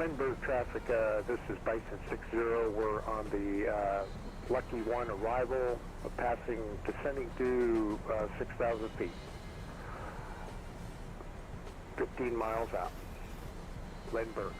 Lindbergh traffic, this is Bison 60. We're on the Lucky 1 arrival, descending to 6,000 feet. 15 miles out. Lindbergh.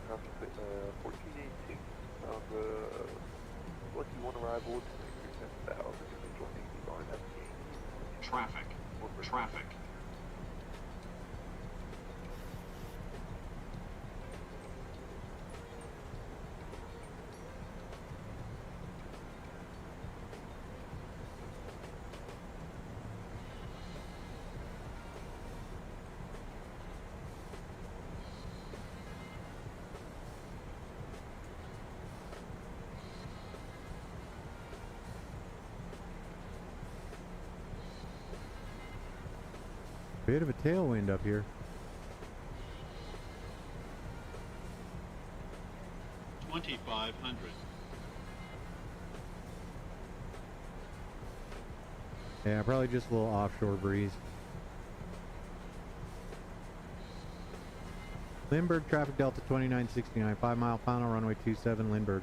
Traffic, 1482 of Lucky 1 arrival to 10,000 joining the line navigation. Traffic. Traffic. Bit of a tailwind up here. 2,500. Yeah, probably just a little offshore breeze. Lindbergh traffic Delta 2969, 5 mile final runway 27 Lindbergh.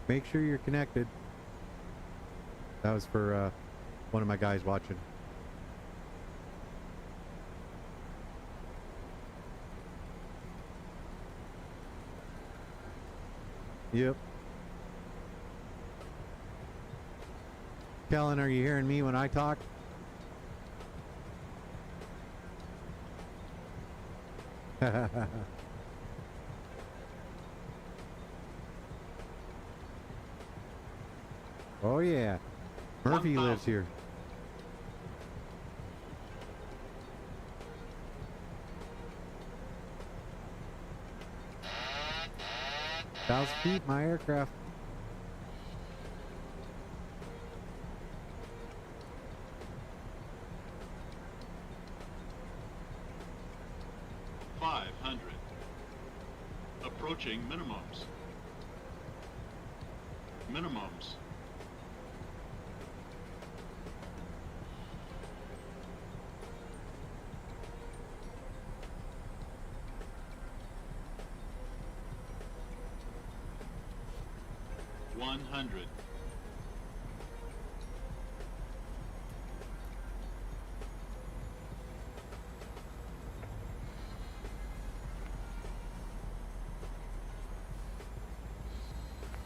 Make sure you're connected. That was for one of my guys watching. Yep. Kellen, are you hearing me when I talk? Oh yeah, Murphy lives here. Thousand feet, my aircraft. Approaching minimums. Minimums. $100.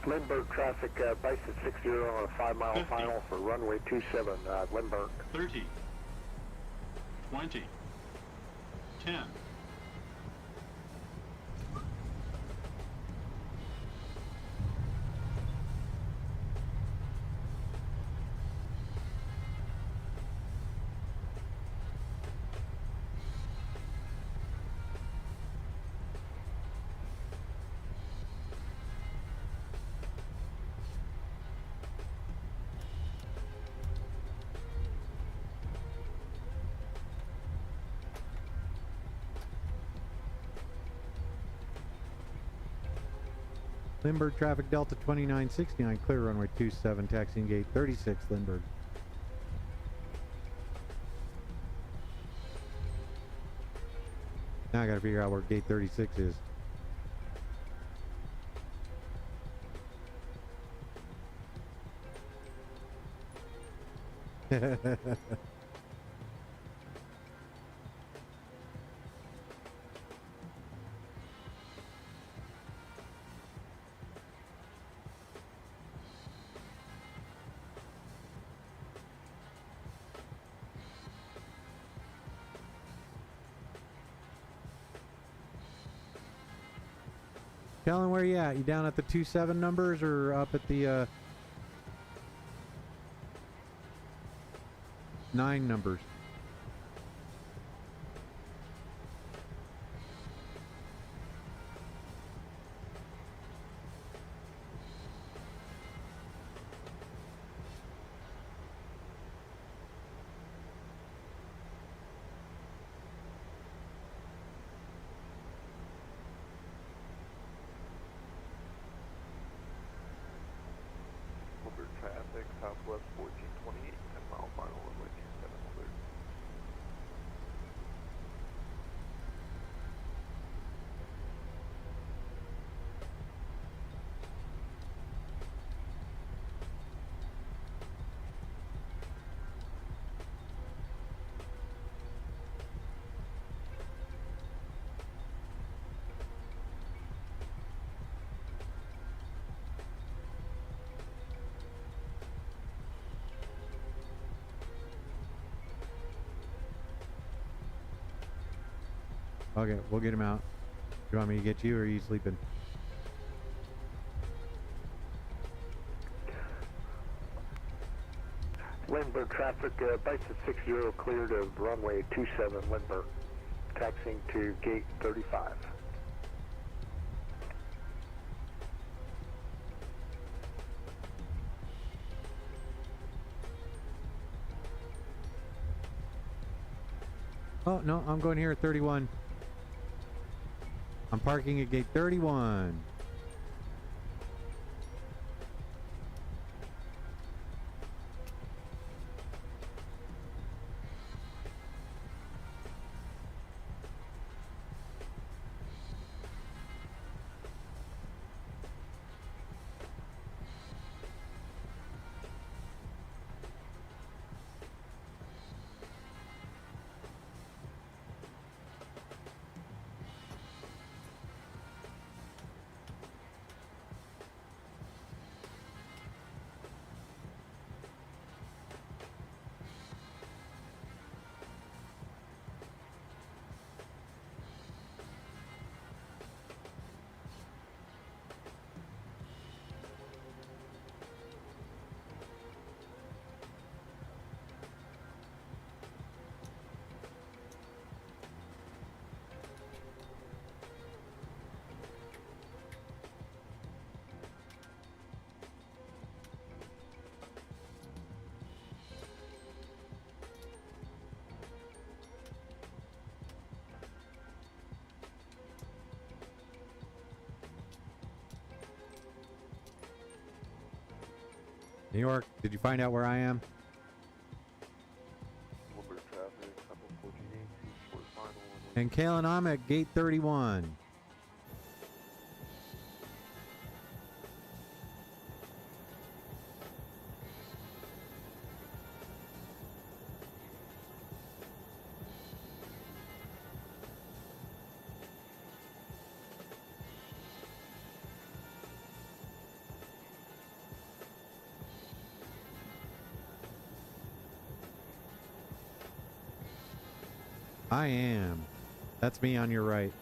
Lindbergh traffic, Bison 60 on a 5 mile 50. final for runway 27, Lindbergh. 30. 20. 10. Lindbergh traffic Delta 2969, clear runway 27, taxiing gate 36, Lindbergh. Now I gotta figure out where gate 36 is. Kellen, where you at? You down at the 27 numbers or up at the 9 numbers? Okay, we'll get him out. You want me to get you, or are you sleeping? Lindbergh traffic, Bison 60 cleared of runway 27 Lindbergh, taxiing to gate 35. Oh, no, I'm going here at 31. I'm parking at gate 31. New York, did you find out where I am? Lindbergh traffic, couple 1480, short final. And Kalen, I'm at gate 31. I am. That's me on your right.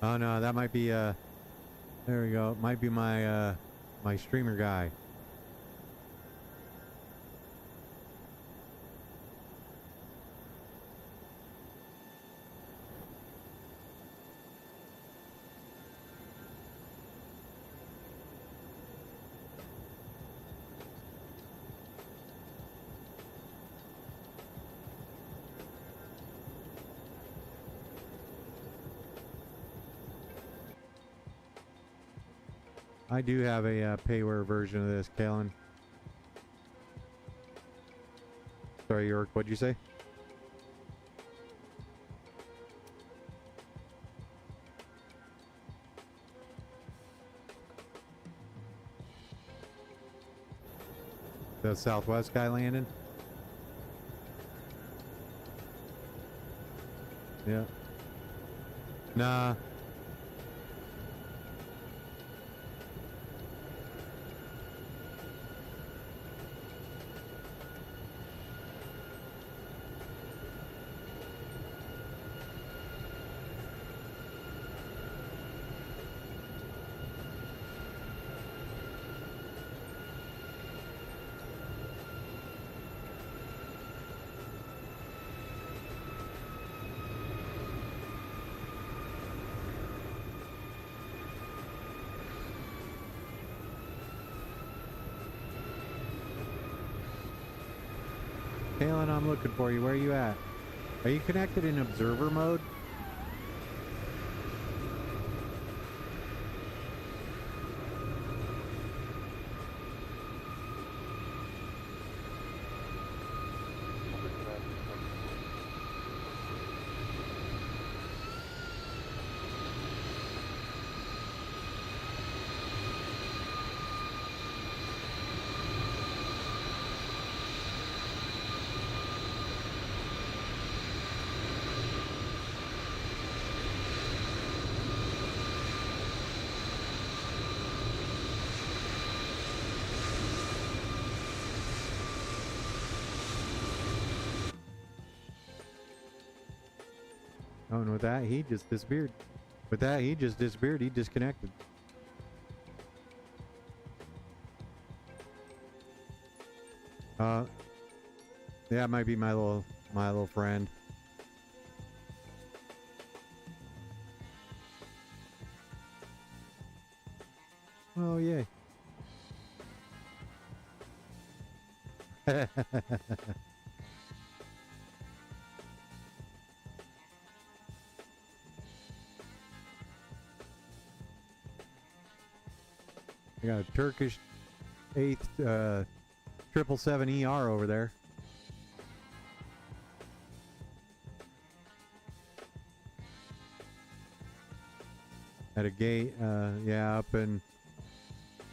Oh no, that might be there we go. It might be my my streamer guy. I do have a payware version of this, Kalen. Sorry, York, what'd you say? The Southwest guy landing? Yeah. Nah. Kalen, I'm looking for you. Where are you at? Are you connected in observer mode? Oh, and with that, he just disappeared. With that, he just disappeared. He disconnected. Yeah, it might be my little friend. Oh, yay. I got a Turkish 8th 777ER over there. At a gate, yeah, up in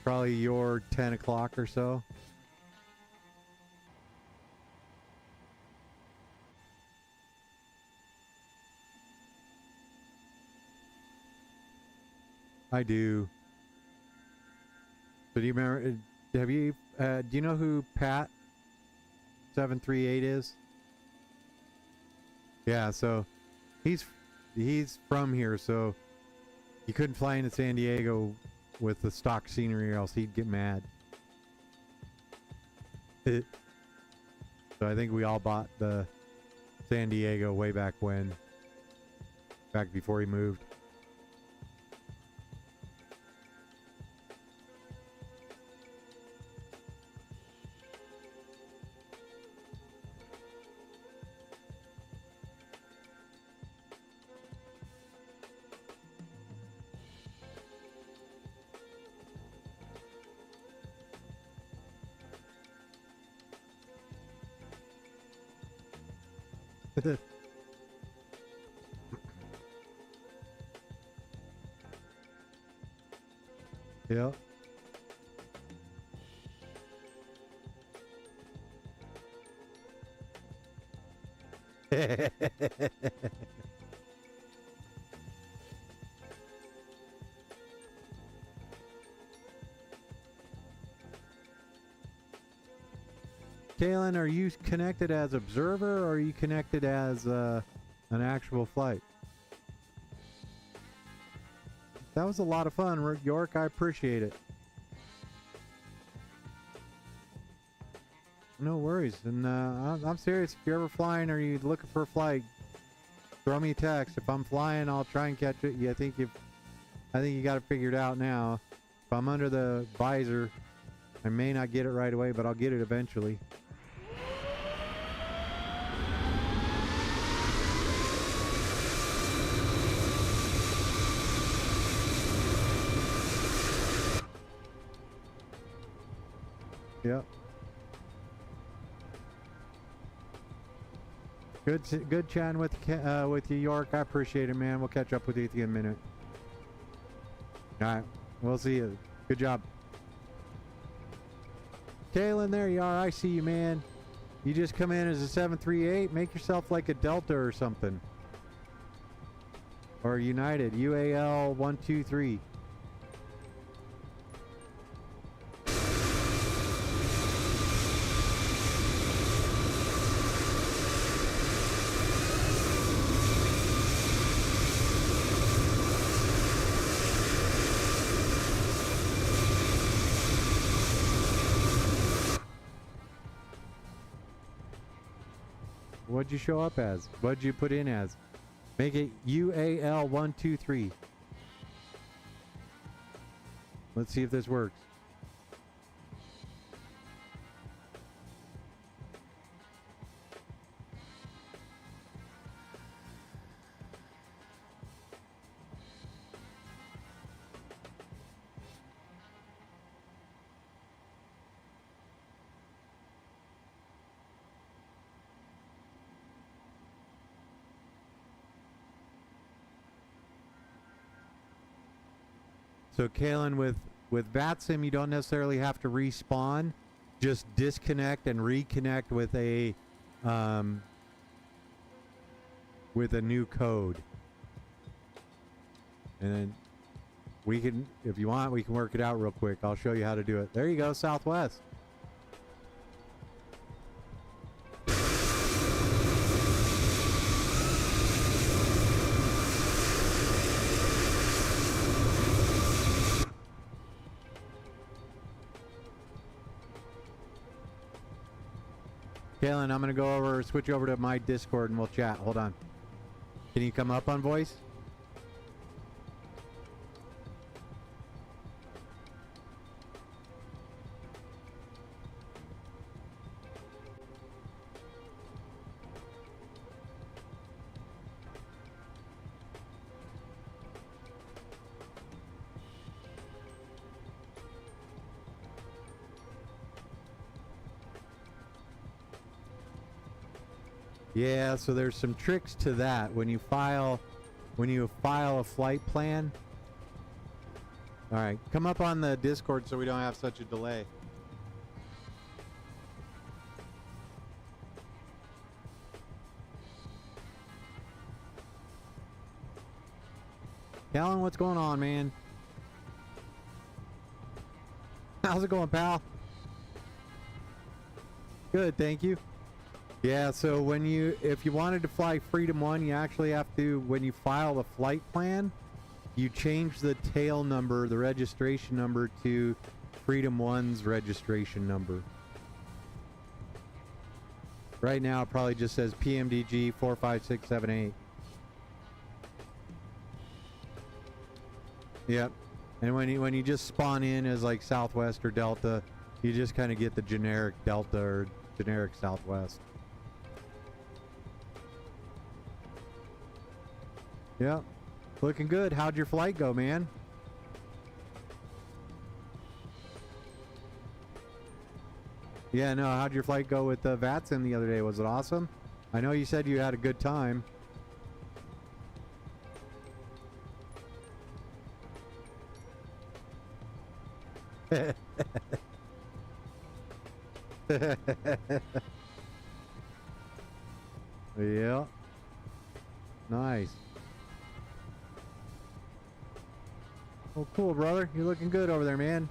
probably your 10 o'clock or so. I do. So do you remember, do you know who Pat 738 is? Yeah, so he's from here, so he couldn't fly into San Diego with the stock scenery or else he'd get mad. So I think we all bought the San Diego way back when. Back before he moved. Yep. Kalen, are you connected as observer or are you connected as an actual flight? That was a lot of fun, York. I appreciate it. No worries. And I'm serious. If you're ever flying or you're looking for a flight, throw me a text. If I'm flying, I'll try and catch it. Yeah, I think you got it figured out now. If I'm under the visor, I may not get it right away, but I'll get it eventually. Yep. Good chatting with you, York. I appreciate it, man. We'll catch up with you in a minute. All right, we'll see you. Good job. Kalen, there you are. I see you, man. You just come in as a 738. Make yourself like a Delta or something. Or United. UAL 123. What'd you show up as? What'd you put in as? Make it UAL 123. Let's see if this works. So Kalen, with VATSIM, you don't necessarily have to respawn. Just disconnect and reconnect with a new code, and then we can, if you want, we can work it out real quick. I'll show you how to do it. There you go, Southwest. Kalen, I'm gonna switch over to my Discord and we'll chat. Hold on. Can you come up on voice? Yeah, so there's some tricks to that. When you file a flight plan. All right, come up on the Discord so we don't have such a delay. Callan, what's going on, man? How's it going, pal? Good, thank you. Yeah, so if you wanted to fly Freedom 1, you actually have to, when you file the flight plan, you change the tail number, the registration number, to Freedom 1's registration number. Right now, it probably just says PMDG 45678. Yep. And when you just spawn in as like Southwest or Delta, you just kind of get the generic Delta or generic Southwest. Yep. Looking good. How'd your flight go, man? Yeah, no, how'd your flight go with Vatson the other day? Was it awesome? I know you said you had a good time. Yeah. Nice. Well, cool, brother. You're looking good over there, man.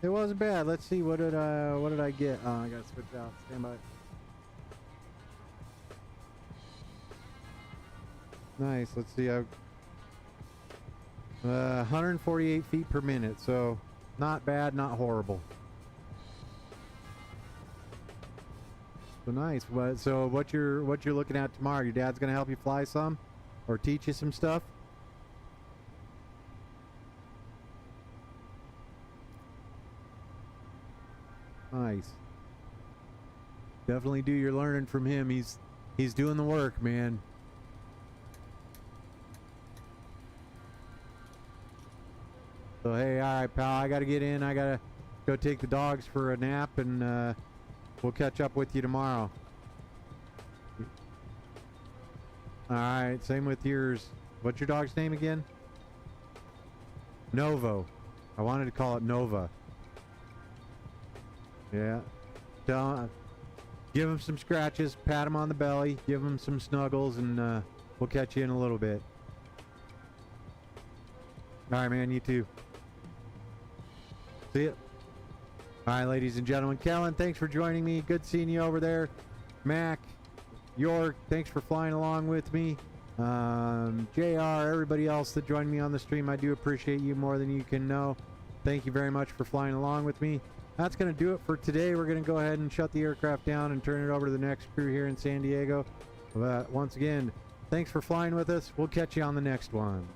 It wasn't bad. Let's see, what did I get? Oh, I gotta switch out. Stand by. Nice. Let's see. 148 feet per minute. So not bad, not horrible. So nice. So what you're looking at tomorrow? Your dad's gonna help you fly some, or teach you some stuff? Nice. Definitely do your learning from him. He's doing the work, man. So hey, all right, pal. I gotta get in. I gotta go take the dogs for a nap, and we'll catch up with you tomorrow. All right. Same with yours. What's your dog's name again? Novo. I wanted to call it Nova. Yeah. Give him some scratches, pat him on the belly, give him some snuggles, and we'll catch you in a little bit. All right, man. You too. See ya. All right, ladies and gentlemen. Kellen, thanks for joining me. Good seeing you over there. Mac, York, thanks for flying along with me. JR, everybody else that joined me on the stream, I do appreciate you more than you can know. Thank you very much for flying along with me. That's going to do it for today. We're going to go ahead and shut the aircraft down and turn it over to the next crew here in San Diego. But once again, thanks for flying with us. We'll catch you on the next one.